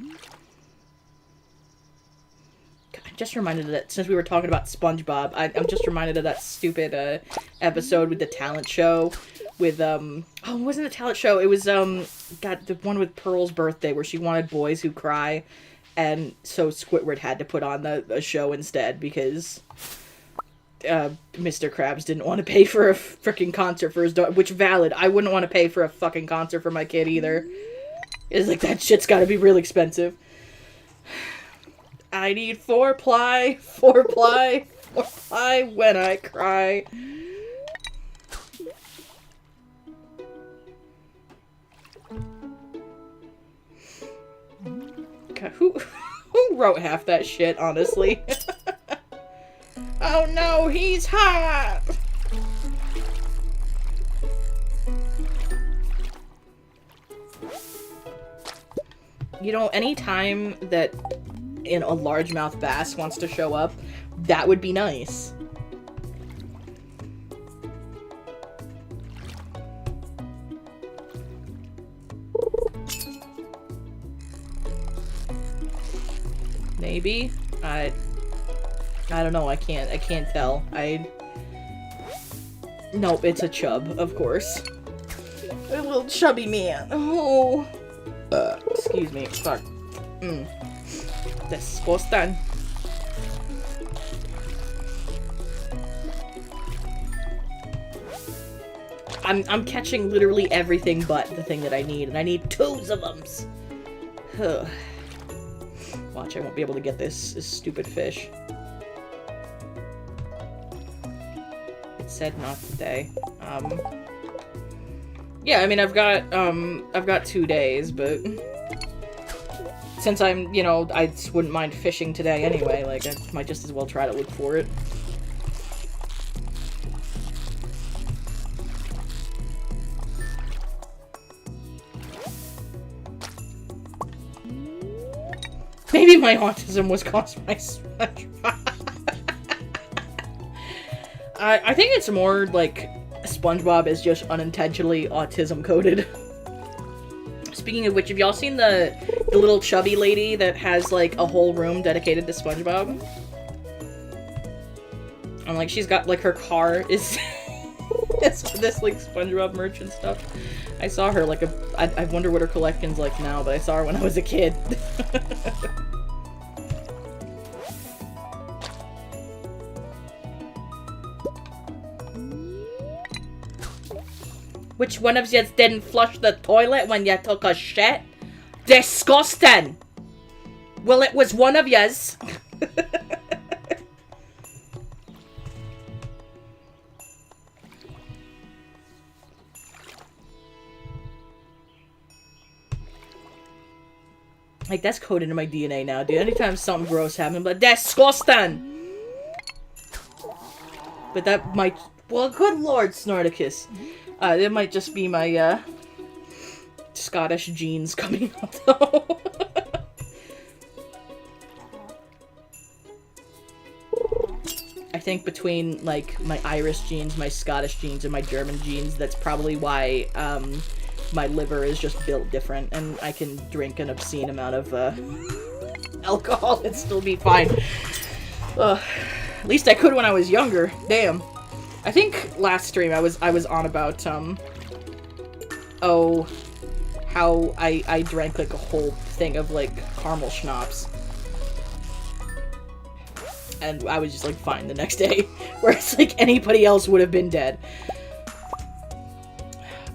I'm just reminded of that, since we were talking about SpongeBob, I'm just reminded of that stupid episode with the talent show with, oh, it wasn't a talent show, it was, God, the one with Pearl's birthday where she wanted boys who cry, and so Squidward had to put on the show instead because Mr. Krabs didn't want to pay for a freaking concert for his daughter, which valid, I wouldn't want to pay for a fucking concert for my kid either. It's like, that shit's gotta be real expensive. I need 4-ply when I cry. God, who wrote half that shit, honestly? Oh no, he's hot! You know, anytime that a largemouth bass wants to show up, that would be nice. Maybe? I don't know, I can't tell. Nope, it's a chub, of course. A little chubby man. Oh. Excuse me. Fuck. Disgusting. I'm catching literally everything but the thing that I need, and I need 2 of them. Watch, I won't be able to get this stupid fish. It said not today. Yeah, I mean, I've got 2 days, but since I'm, you know, I just wouldn't mind fishing today anyway, like, I might just as well try to look for it. Maybe my autism was caused by SpongeBob. I think it's more like SpongeBob is just unintentionally autism-coded. speaking of which, have y'all seen the little chubby lady that has, like, a whole room dedicated to SpongeBob? And, like, she's got, like, her car is... it's this, like, SpongeBob merch and stuff. I saw her, like, I wonder what her collection's like now, but I saw her when I was a kid. Which one of yous didn't flush the toilet when you took a shit? Disgusting! Well, it was one of yous. Like, that's coded in my DNA now, dude. Anytime something gross happens, but disgusting! But that might... Well, good lord, Snorticus. It might just be my, Scottish genes coming out, though. I think between, like, my Irish genes, my Scottish genes, and my German genes, that's probably why, my liver is just built different, and I can drink an obscene amount of, alcohol and still be fine. At least I could when I was younger. Damn. I think last stream I was on about, oh, how I drank, like, a whole thing of, like, caramel schnapps. And I was just, like, fine the next day. Whereas, like, anybody else would have been dead.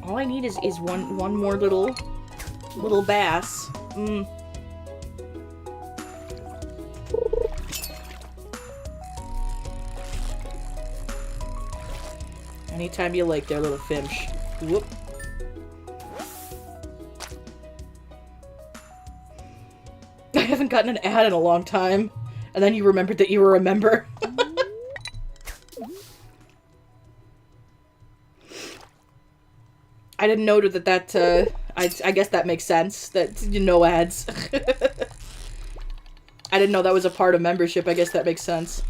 All I need is one more little bass. Anytime you like their little finch. Whoop. I haven't gotten an ad in a long time. And then you remembered that you were a member. I didn't know that I guess that makes sense. That, no ads. I didn't know that was a part of membership. I guess that makes sense.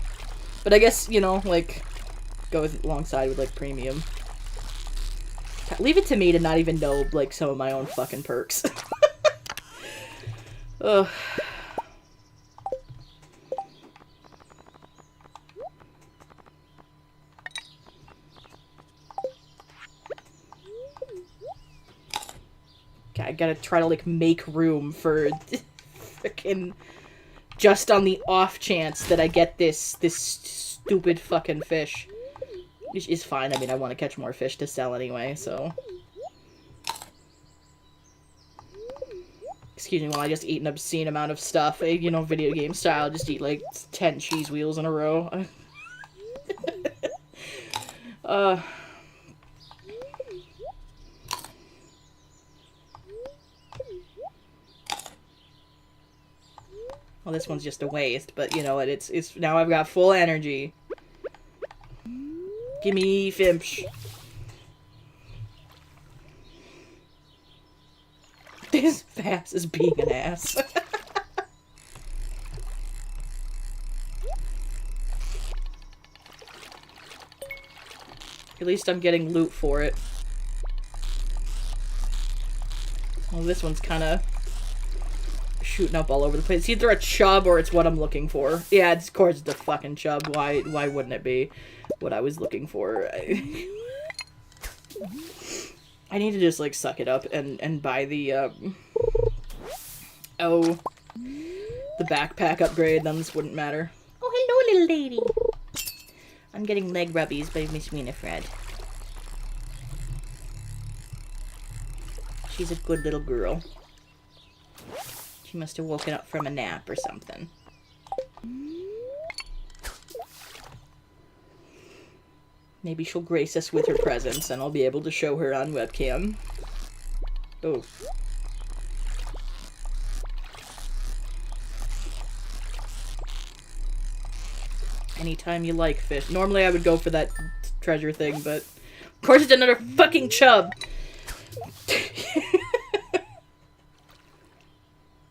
But I guess, you know, like, go alongside with, like, premium. Leave it to me to not even know, like, some of my own fucking perks. Ugh. Okay, I gotta try to, like, make room for frickin' just on the off chance that I get this stupid fucking fish. Which is fine. I mean, I want to catch more fish to sell anyway, so... Excuse me while I just eat an obscene amount of stuff. You know, video game style. Just eat, like, 10 cheese wheels in a row. Well, this one's just a waste, but you know what? It's now I've got full energy. Gimme Fimsh. This fast is being an ass. At least I'm getting loot for it. Well, this one's kind of shooting up all over the place. It's either a chub or it's what I'm looking for. Yeah, of course it's a fucking chub. Why wouldn't it be what I was looking for? I need to just, like, suck it up and buy the, oh, the backpack upgrade, then this wouldn't matter. Oh, hello, little lady. I'm getting leg rubbies by Miss Winifred. She's a good little girl. She must have woken up from a nap or something. Maybe she'll grace us with her presence and I'll be able to show her on webcam. Oh. Anytime you like fish. Normally I would go for that treasure thing, but of course it's another fucking chub.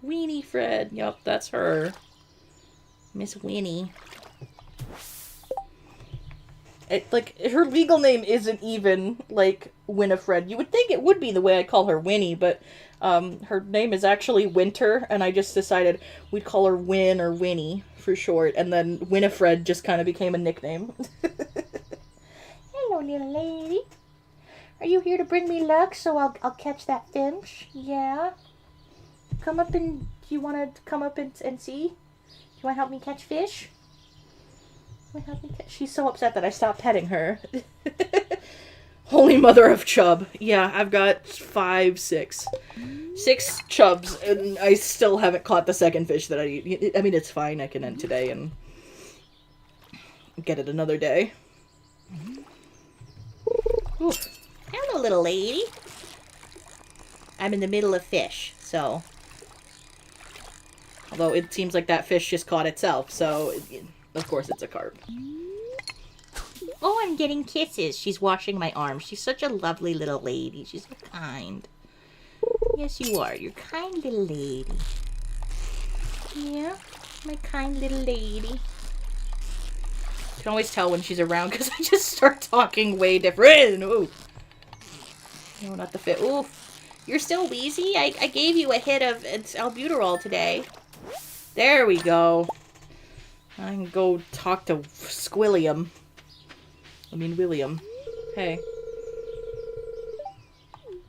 Weenie Fred. Yup, that's her. Miss Winnie. Like, her legal name isn't even, like, Winifred. You would think it would be the way I call her Winnie, but her name is actually Winter, and I just decided we'd call her Win or Winnie for short, and then Winifred just kind of became a nickname. Hello, little lady. Are you here to bring me luck so I'll catch that fish? Yeah. Come up and... You want to come up and see? You want to help me catch fish? She's so upset that I stopped petting her. Holy mother of chub. Yeah, I've got 6 chubs, and I still haven't caught the second fish that I eat. I mean, it's fine. I can end today and get it another day. Ooh. Hello, little lady. I'm in the middle of fish, so... Although it seems like that fish just caught itself, so... Of course it's a carp. Oh, I'm getting kisses. She's washing my arm. She's such a lovely little lady. She's so kind. Yes, you are. You're a kind little lady. Yeah, my kind little lady. You can always tell when she's around because I just start talking way different. Ooh. No, not the fit. Ooh. You're still wheezy? I gave you a hit of albuterol today. There we go. I can go talk to William. Hey.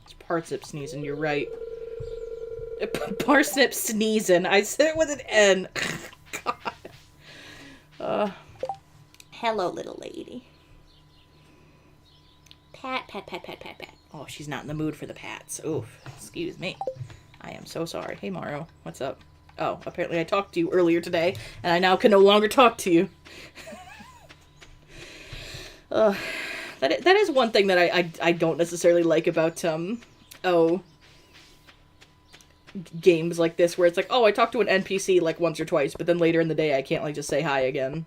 It's Parsnip sneezing, you're right. Parsnip sneezing. I said it with an N. God. Hello, little lady. Pat, pat, pat, pat, pat, pat. Oh, she's not in the mood for the pats. Oof. Excuse me. I am so sorry. Hey, Mario. What's up? Oh, apparently I talked to you earlier today, and I now can no longer talk to you. That is one thing that I don't necessarily like about, games like this, where it's like, oh, I talked to an NPC, like, once or twice, but then later in the day I can't, like, just say hi again.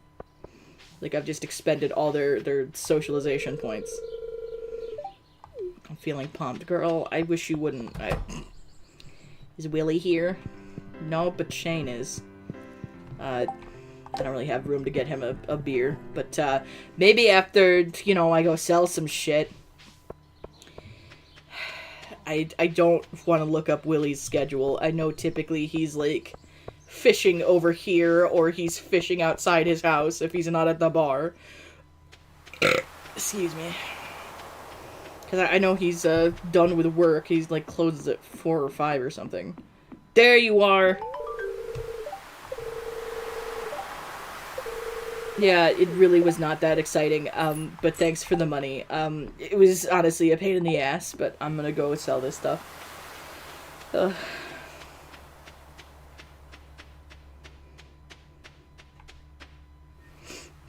Like, I've just expended all their socialization points. I'm feeling pumped. Girl, I wish you wouldn't. Is Willie here? No, but Shane is. I don't really have room to get him a beer. But, maybe after, I go sell some shit. I don't want to look up Willie's schedule. I know typically he's, like, fishing over here, or he's fishing outside his house if he's not at the bar. Excuse me. Because I know he's, done with work. He's, like, closes at 4 or 5 or something. There you are! Yeah, it really was not that exciting, but thanks for the money. It was honestly a pain in the ass, but I'm gonna go sell this stuff. Ugh.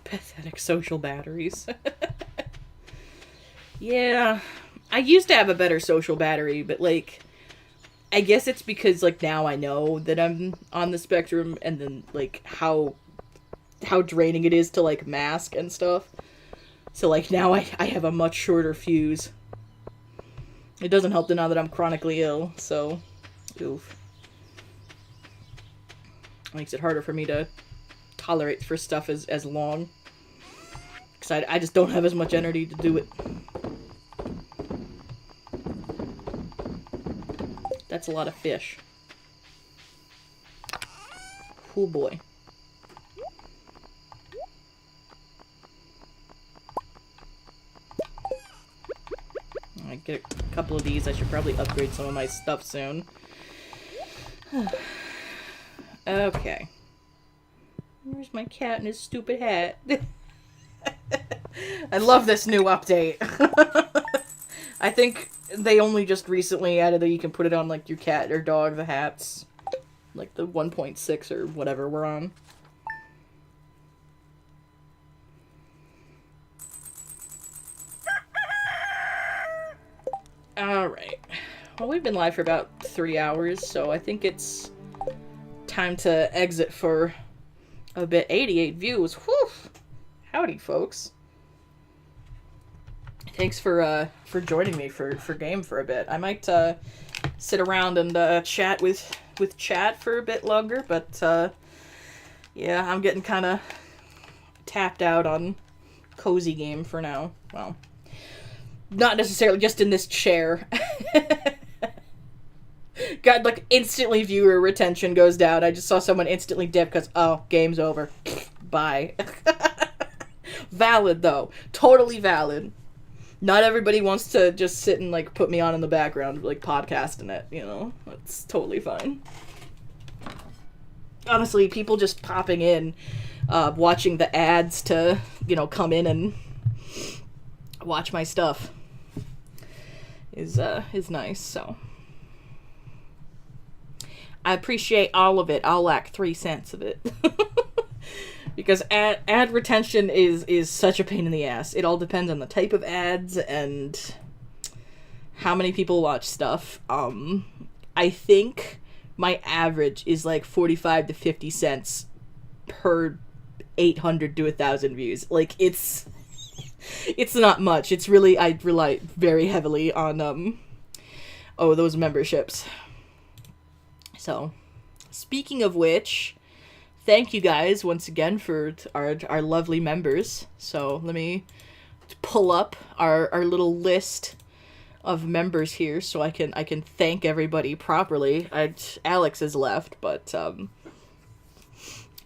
Pathetic social batteries. Yeah, I used to have a better social battery, but, like, I guess it's because, like, now I know that I'm on the spectrum, and then, like, how draining it is to, like, mask and stuff. So, like, now I have a much shorter fuse. It doesn't help that now that I'm chronically ill, so, oof. It makes it harder for me to tolerate for stuff as long. Because I just don't have as much energy to do it. That's a lot of fish. Oh boy. I get a couple of these. I should probably upgrade some of my stuff soon. Okay. Where's my cat and his stupid hat? I love this new update. I think they only just recently added that you can put it on, like, your cat or dog, the hats. Like the 1.6 or whatever we're on. Alright. Well, we've been live for about 3 hours, so I think it's time to exit for a bit. 88 views. Whew! Howdy, folks. Thanks for joining me for game for a bit. I might sit around and chat with chat for a bit longer, but yeah, I'm getting kind of tapped out on cozy game for now. Well, not necessarily just in this chair. God, like, instantly viewer retention goes down. I just saw someone instantly dip because, oh, game's over. Bye. Valid, though. Totally valid. Not everybody wants to just sit and, like, put me on in the background, like, podcasting it, you know? That's totally fine. Honestly, people just popping in, watching the ads to, you know, come in and watch my stuff is nice, so. I appreciate all of it. I'll lack 3 cents of it. Because ad retention is such a pain in the ass. It all depends on the type of ads and how many people watch stuff. I think my average is like 45 to 50 cents per 800 to 1,000 views. Like, it's not much. It's really, I rely very heavily on, those memberships. So, speaking of which, thank you guys once again for our lovely members. So, let me pull up our little list of members here so I can thank everybody properly. Alex has left, but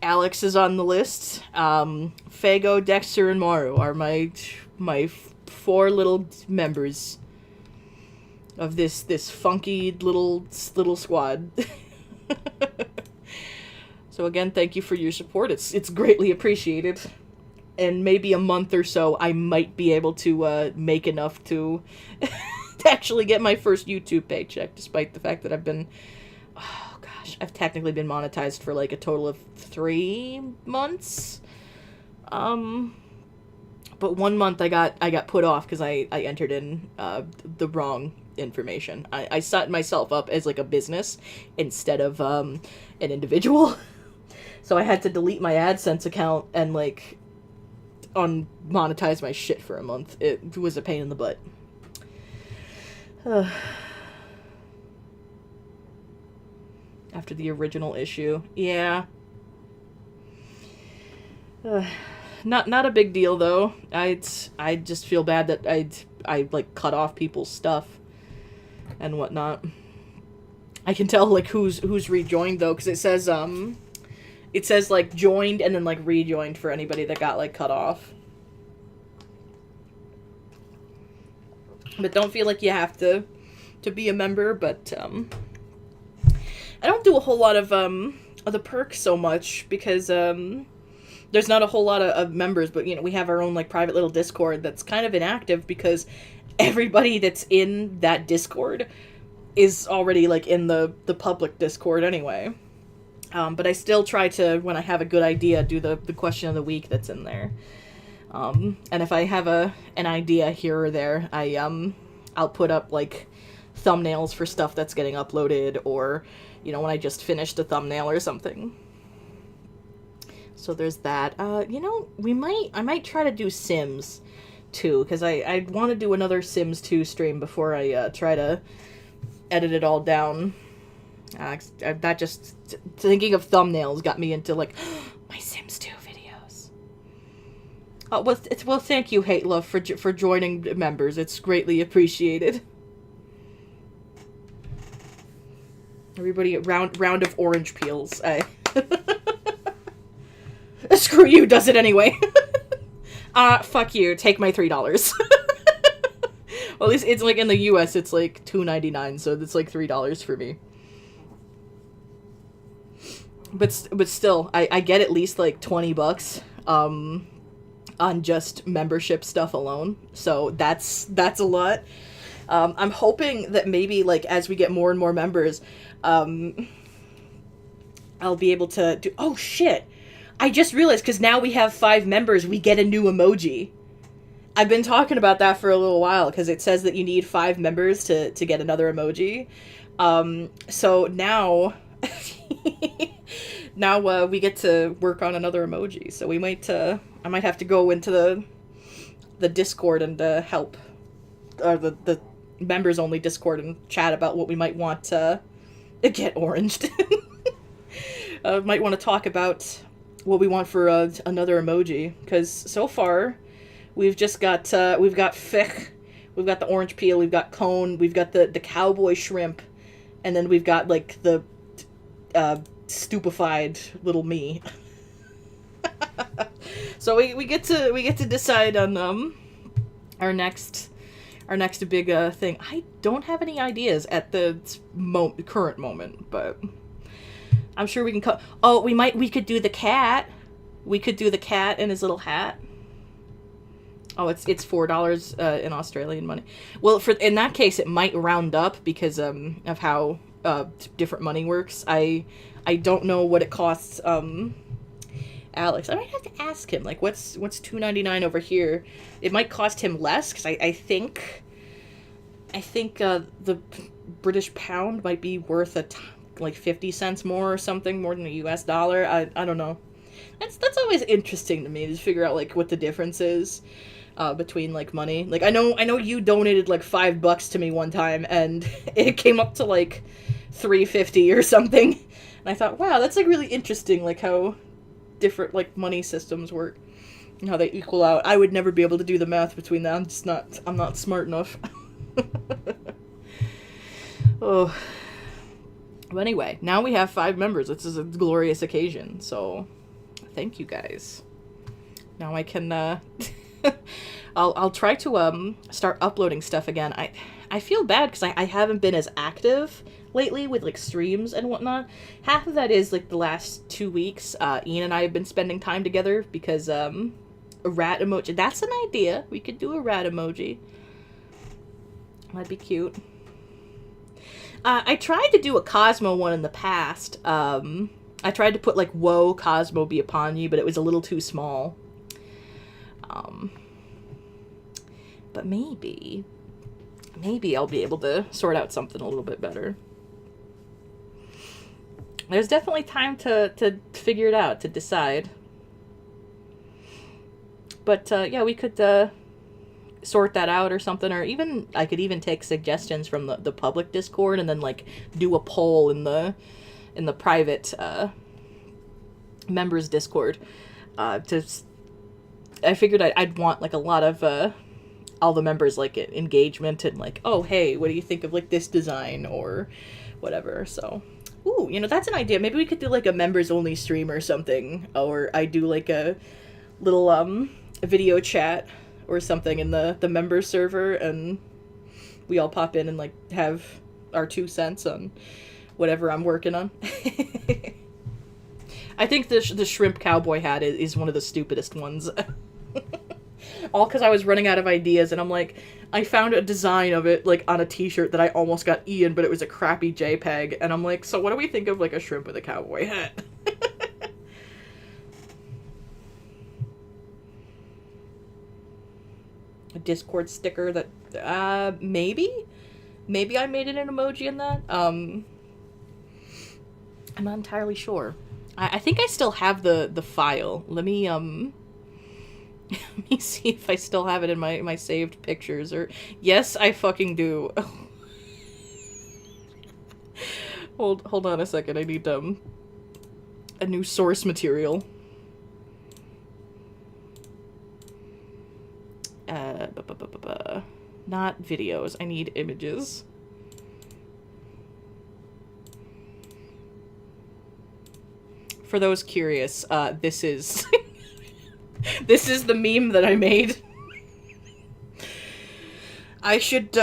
Alex is on the list. Fago, Dexter, and Maru are my 4 little members of this funky little squad. So again, thank you for your support. It's greatly appreciated. And maybe a month or so, I might be able to make enough to to actually get my first YouTube paycheck, despite the fact that I've technically been monetized for like a total of 3 months. But 1 month I got put off because I entered in the wrong information. I set myself up as like a business instead of an individual. So I had to delete my AdSense account and like unmonetize my shit for a month. It was a pain in the butt. After the original issue. Yeah. Not a big deal though. I just feel bad that I like cut off people's stuff and whatnot. I can tell like who's rejoined though, because it says like joined and then like rejoined for anybody that got like cut off. But don't feel like you have to be a member. But I don't do a whole lot of the perks so much because there's not a whole lot of members. But you know, we have our own like private little Discord that's kind of inactive because everybody that's in that Discord is already like in the public Discord anyway. But I still try to, when I have a good idea, do the question of the week that's in there. And if I have an idea here or there, I'll put up like thumbnails for stuff that's getting uploaded, or you know, when I just finished a thumbnail or something. So there's that. You know, I might try to do Sims too, because I want to do another Sims 2 stream before I try to edit it all down. That just thinking of thumbnails got me into like my Sims 2 videos. Well, thank you, Hate Love, for joining members. It's greatly appreciated. Everybody, round of orange peels. Screw you, does it anyway. Fuck you. Take my $3. Well, at least it's like in the US, it's like $2.99, so it's like $3 for me. But still, I get at least like $20 on just membership stuff alone. So that's a lot. I'm hoping that maybe like as we get more and more members, I'll be able to do. Oh shit! I just realized, because now we have 5 members, we get a new emoji. I've been talking about that for a little while because it says that you need 5 members to get another emoji. So now. Now we get to work on another emoji, so I might have to go into the Discord and help, or the members only Discord, and chat about what we might want to get oranged. Might want to talk about what we want for another emoji, because so far We've just got fish, we've got the orange peel, we've got cone, we've got the cowboy shrimp, and then we've got like the stupefied little me. So we get to decide on our next big thing. I don't have any ideas at the current moment, but I'm sure we can oh, we could do the cat. We could do the cat in his little hat. Oh, it's $4 in Australian money. Well, in that case, it might round up because of how different money works. I don't know what it costs. Alex, I might have to ask him. Like, what's $2.99 over here? It might cost him less because I think the British pound might be worth like 50 cents more or something, more than a US dollar. I don't know. That's always interesting to me to figure out like what the difference is between like money. Like I know you donated like $5 to me one time and it came up to like $3.50 or something. And I thought, wow, that's like really interesting, like how different like money systems work and how they equal out. I would never be able to do the math between that. I'm not smart enough. Oh. But anyway, now we have 5 members. This is a glorious occasion, so thank you guys. Now I can I'll try to start uploading stuff again. I feel bad because I haven't been as active lately with like streams and whatnot. Half of that is like the last 2 weeks Ian and I have been spending time together because a rat emoji, that's an idea. We could do a rat emoji. That'd be cute. I tried to do a Cosmo one in the past. I tried to put like "Whoa, Cosmo be upon you," but it was a little too small. But maybe I'll be able to sort out something a little bit better. There's definitely time to figure it out, to decide. But yeah, we could sort that out or something, or even I could even take suggestions from the public Discord and then like do a poll in the private members Discord. I figured I'd want like a lot of all the members like engagement and like, oh hey, what do you think of like this design or whatever. So ooh, you know, that's an idea. Maybe we could do like a members only stream or something, or I do like a little video chat or something in the members server, and we all pop in and like have our 2 cents on whatever I'm working on. I think the shrimp cowboy hat is one of the stupidest ones. All because I was running out of ideas, and I'm like, I found a design of it like on a t-shirt that I almost got Ian, but it was a crappy JPEG, and I'm like, so what do we think of like a shrimp with a cowboy hat? A Discord sticker that maybe I made it an emoji in that. I'm not entirely sure. I think I still have the file. Let me let me see if I still have it in my saved pictures. Or yes, I fucking do. Hold on a second. I need a new source material. Not videos. I need images. For those curious, this is this is the meme that I made. I should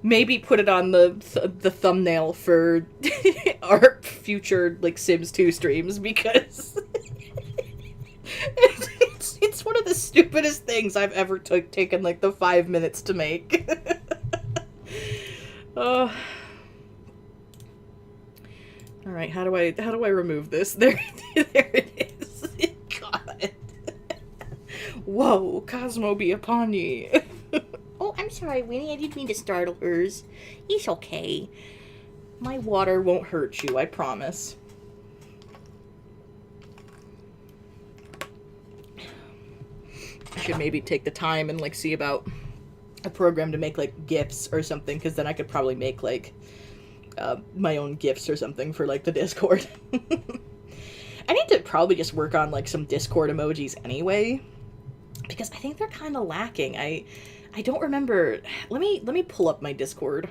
maybe put it on the thumbnail for our future like Sims 2 streams, because it's one of the stupidest things I've ever taken like the 5 minutes to make. All right, how do I remove this? There it is. God. Whoa, Cosmo be upon ye. Oh, I'm sorry, Winnie. I didn't mean to startle hers. It's okay. My water won't hurt you, I promise. I should maybe take the time and like see about a program to make like GIFs or something, because then I could probably make like my own GIFs or something for like the Discord. I need to probably just work on like some Discord emojis anyway, because I think they're kind of lacking. I don't remember. Let me pull up my Discord.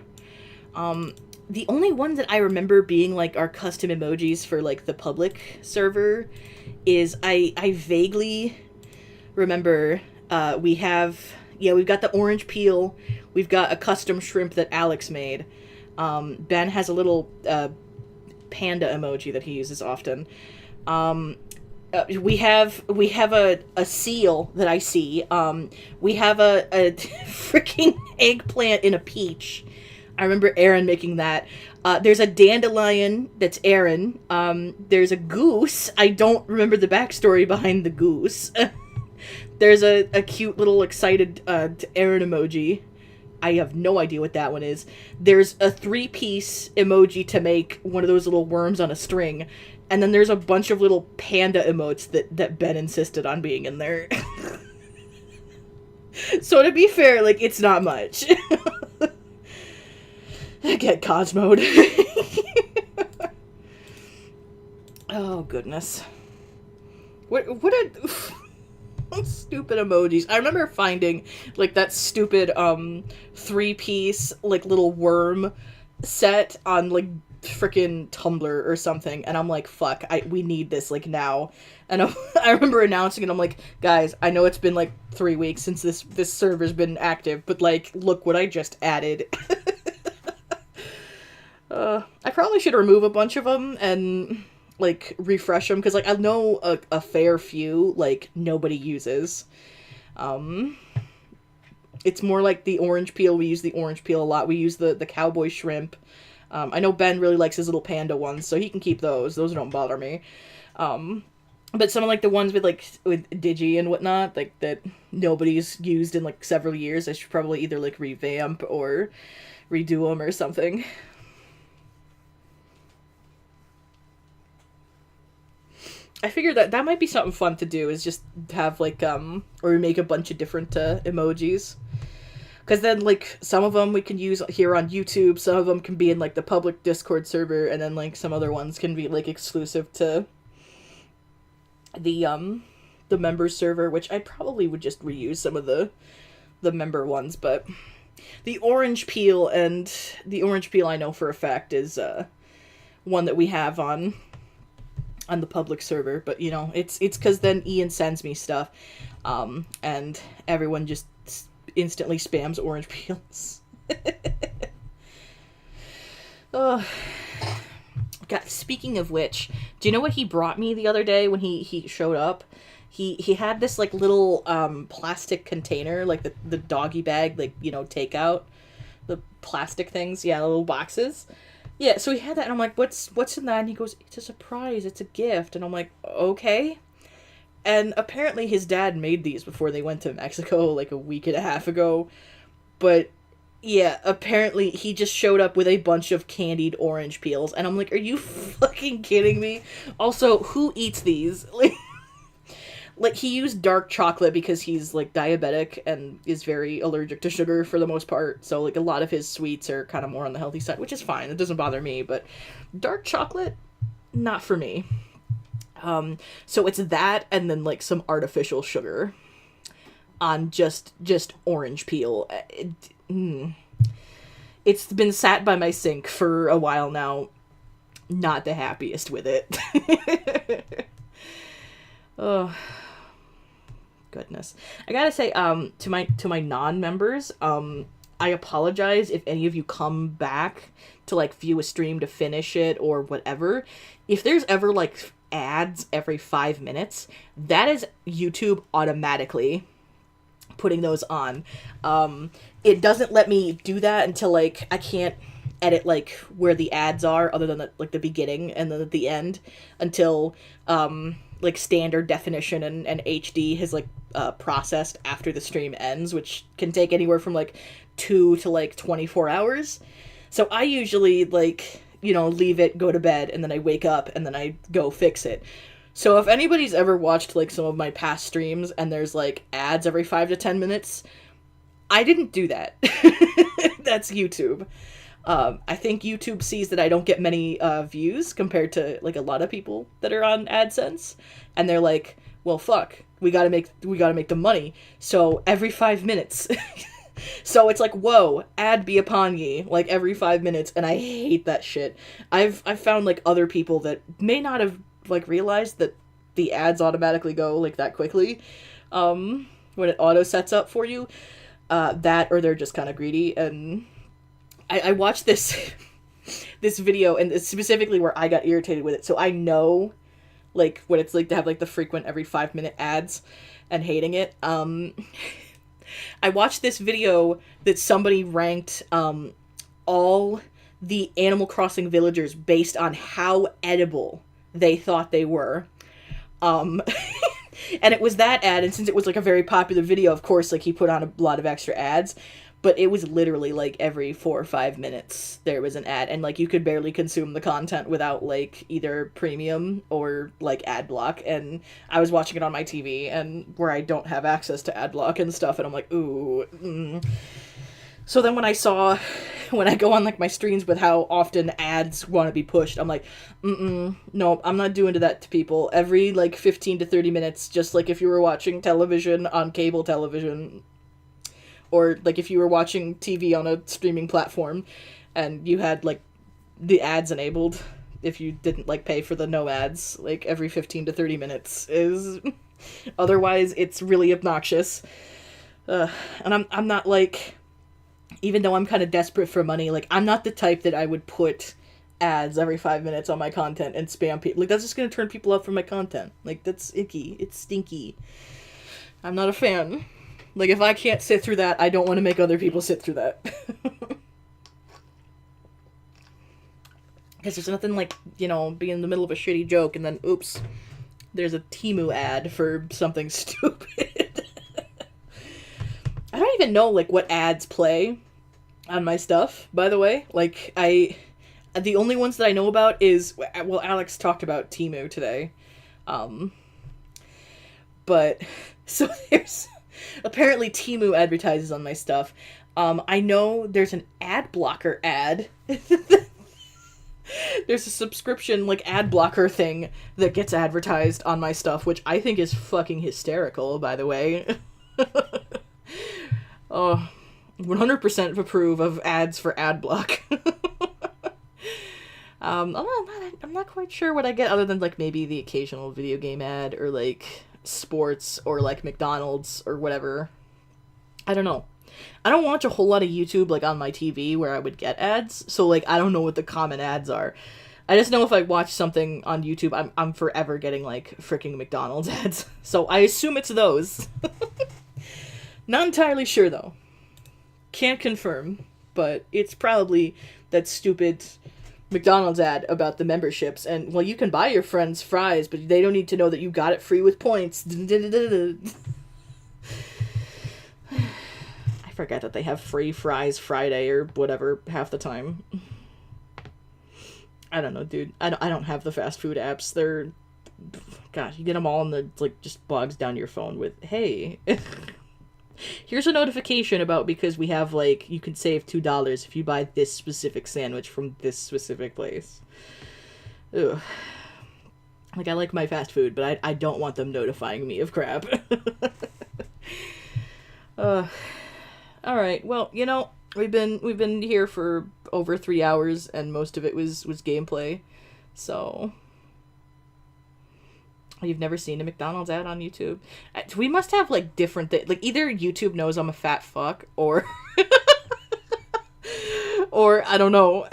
The only one that I remember being like our custom emojis for like the public server is I vaguely remember we've got the orange peel, we've got a custom shrimp that Alex made. Ben has a little panda emoji that he uses often. We have a seal that I see. We have a freaking eggplant in a peach. I remember Aaron making that. There's a dandelion that's Aaron. There's a goose. I don't remember the backstory behind the goose. There's a cute little excited Aaron emoji. I have no idea what that one is. There's a 3-piece emoji to make one of those little worms on a string. And then there's a bunch of little panda emotes that Ben insisted on being in there. So to be fair, like, it's not much. Get Cosmode. Oh, goodness. What a... stupid emojis. I remember finding, like, that stupid, 3-piece, like, little worm set on, like, frickin' Tumblr or something, and I'm like, fuck, we need this, like, now. And I remember announcing it, I'm like, guys, I know it's been, like, 3 weeks since this server's been active, but, like, look what I just added. I probably should remove a bunch of them and, like, refresh them, because, like, I know a fair few, like, nobody uses. It's more like the orange peel. We use the orange peel a lot. We use the cowboy shrimp. I know Ben really likes his little panda ones, so he can keep those. Those don't bother me. But some of, like, the ones with Digi and whatnot, like, that nobody's used in, like, several years, I should probably either, like, revamp or redo them or something. I figured that might be something fun to do, is just have, like, or make a bunch of different emojis. Because then, like, some of them we can use here on YouTube, some of them can be in, like, the public Discord server, and then, like, some other ones can be, like, exclusive to the members server, which I probably would just reuse some of the member ones, but the orange peel I know for a fact is one that we have on the public server, but, you know, it's because then Ian sends me stuff, and everyone just instantly spams orange peels. Oh. God, speaking of which, do you know what he brought me the other day when he showed up? He had this, like, little plastic container, like the doggy bag, like, you know, takeout, the plastic things, yeah, the little boxes. Yeah, so he had that, and I'm like, what's in that? And he goes, it's a surprise, it's a gift. And I'm like, okay. And apparently his dad made these before they went to Mexico, like, a week and a half ago. But, yeah, apparently he just showed up with a bunch of candied orange peels. And I'm like, are you fucking kidding me? Also, who eats these? Like, he used dark chocolate because he's, like, diabetic and is very allergic to sugar for the most part. So, like, a lot of his sweets are kind of more on the healthy side, which is fine. It doesn't bother me. But dark chocolate, not for me. So it's that and then, like, some artificial sugar on just orange peel. It's been sat by my sink for a while now. Not the happiest with it. Oh, goodness. I gotta say, to my non-members, I apologize if any of you come back to, like, view a stream to finish it or whatever. If there's ever, like, ads every 5 minutes, that is YouTube automatically putting those on. It doesn't let me do that until, like, I can't edit, like, where the ads are other than the beginning and then at the end until like standard definition and HD has, like, processed after the stream ends, which can take anywhere from, like, 2 to, like, 24 hours. So I usually, like, you know, leave it, go to bed, and then I wake up, and then I go fix it. So if anybody's ever watched, like, some of my past streams, and there's, like, ads every 5 to 10 minutes, I didn't do that. That's YouTube. I think YouTube sees that I don't get many views compared to, like, a lot of people that are on AdSense, and they're like, well, fuck, we gotta make the money. So every 5 minutes. So it's like, whoa, ad be upon ye, like every 5 minutes, and I hate that shit. I've found like other people that may not have like realized that the ads automatically go like that quickly, when it auto sets up for you. That, or they're just kind of greedy. And I watched this this video, and it's specifically where I got irritated with it. So I know like what it's like to have like the frequent every 5 minute ads and hating it. I watched this video that somebody ranked all the Animal Crossing villagers based on how edible they thought they were. And it was that ad, and since it was like a very popular video, of course, like he put on a lot of extra ads, but it was literally like every 4 or 5 minutes there was an ad, and like you could barely consume the content without like either premium or like ad block. And I was watching it on my TV, and where I don't have access to ad block and stuff, and I'm like, ooh. So then when I go on like my streams with how often ads want to be pushed, I'm like, no, I'm not doing that to people. Every like 15 to 30 minutes, just like if you were watching television on cable television, or like if you were watching TV on a streaming platform and you had like the ads enabled, if you didn't like pay for the no ads, like every 15 to 30 minutes is, otherwise it's really obnoxious. And I'm not like, even though I'm kind of desperate for money, like I'm not the type that I would put ads every 5 minutes on my content and spam people. Like that's just going to turn people off from my content. Like that's icky. It's stinky. I'm not a fan. Like, if I can't sit through that, I don't want to make other people sit through that. Because there's nothing like, being in the middle of a shitty joke and then, oops, there's a Temu ad for something stupid. I don't even know, like, what ads play on my stuff, by the way. Like, the only ones that I know about is, well, Alex talked about Temu today. But, so there's... Apparently Temu advertises on my stuff. I know there's an ad blocker ad. There's a subscription, like, ad blocker thing that gets advertised on my stuff, which I think is fucking hysterical, by the way. Oh, 100% approve of ads for ad block. I'm not quite sure what I get other than, like, maybe the occasional video game ad, or, like... sports, or like McDonald's or whatever. I don't know. I don't watch a whole lot of YouTube like on my TV where I would get ads, so like I don't know what the common ads are. I just know if I watch something on YouTube, I'm forever getting like freaking McDonald's ads. So I assume it's those. Not entirely sure though. Can't confirm, but it's probably that stupid McDonald's ad about the memberships, and, well, you can buy your friends fries, but they don't need to know that you got it free with points. I forget that they have free fries Friday or whatever half the time. I don't know, dude. I don't have the fast food apps. They're... Gosh, you get them all and the like, just bogs down your phone with, hey... Here's a notification about because we have, like, you can save $2 if you buy this specific sandwich from this specific place. Ugh. Like, I like my fast food, but I don't want them notifying me of crap. Alright, well, we've been here for over 3 hours, and most of it was gameplay, so... You've never seen a McDonald's ad on YouTube? We must have, like, different things. Like, either YouTube knows I'm a fat fuck, or... or, I don't know.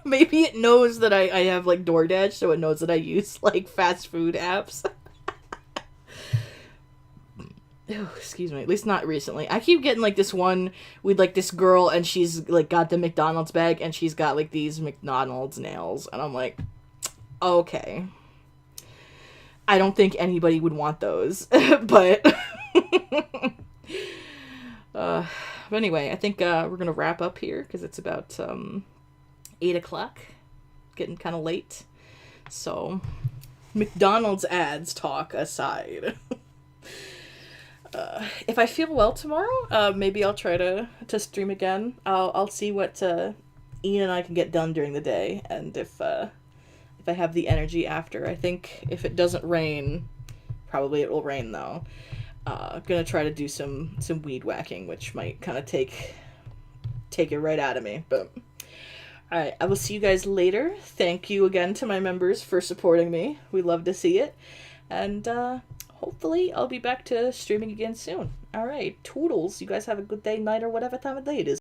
Maybe it knows that I have, like, DoorDash, so it knows that I use, like, fast food apps. Oh, excuse me. At least not recently. I keep getting, like, this one with, like, this girl, and she's, like, got the McDonald's bag, and she's got, like, these McDonald's nails. And I'm like, okay... I don't think anybody would want those, but anyway, I think we're gonna wrap up here because it's about 8 o'clock, getting kind of late. So, McDonald's ads talk aside, if I feel well tomorrow, maybe I'll try to stream again. I'll see what Ian and I can get done during the day, and if I have the energy after. I think if it doesn't rain Probably it will rain though. Gonna try to do some weed whacking, which might kind of take it right out of me. But alright, I will see you guys later. Thank you again to my members for supporting me. We love to see it. And hopefully I'll be back to streaming again soon. Alright, toodles. You guys have a good day, night, or whatever time of day it is.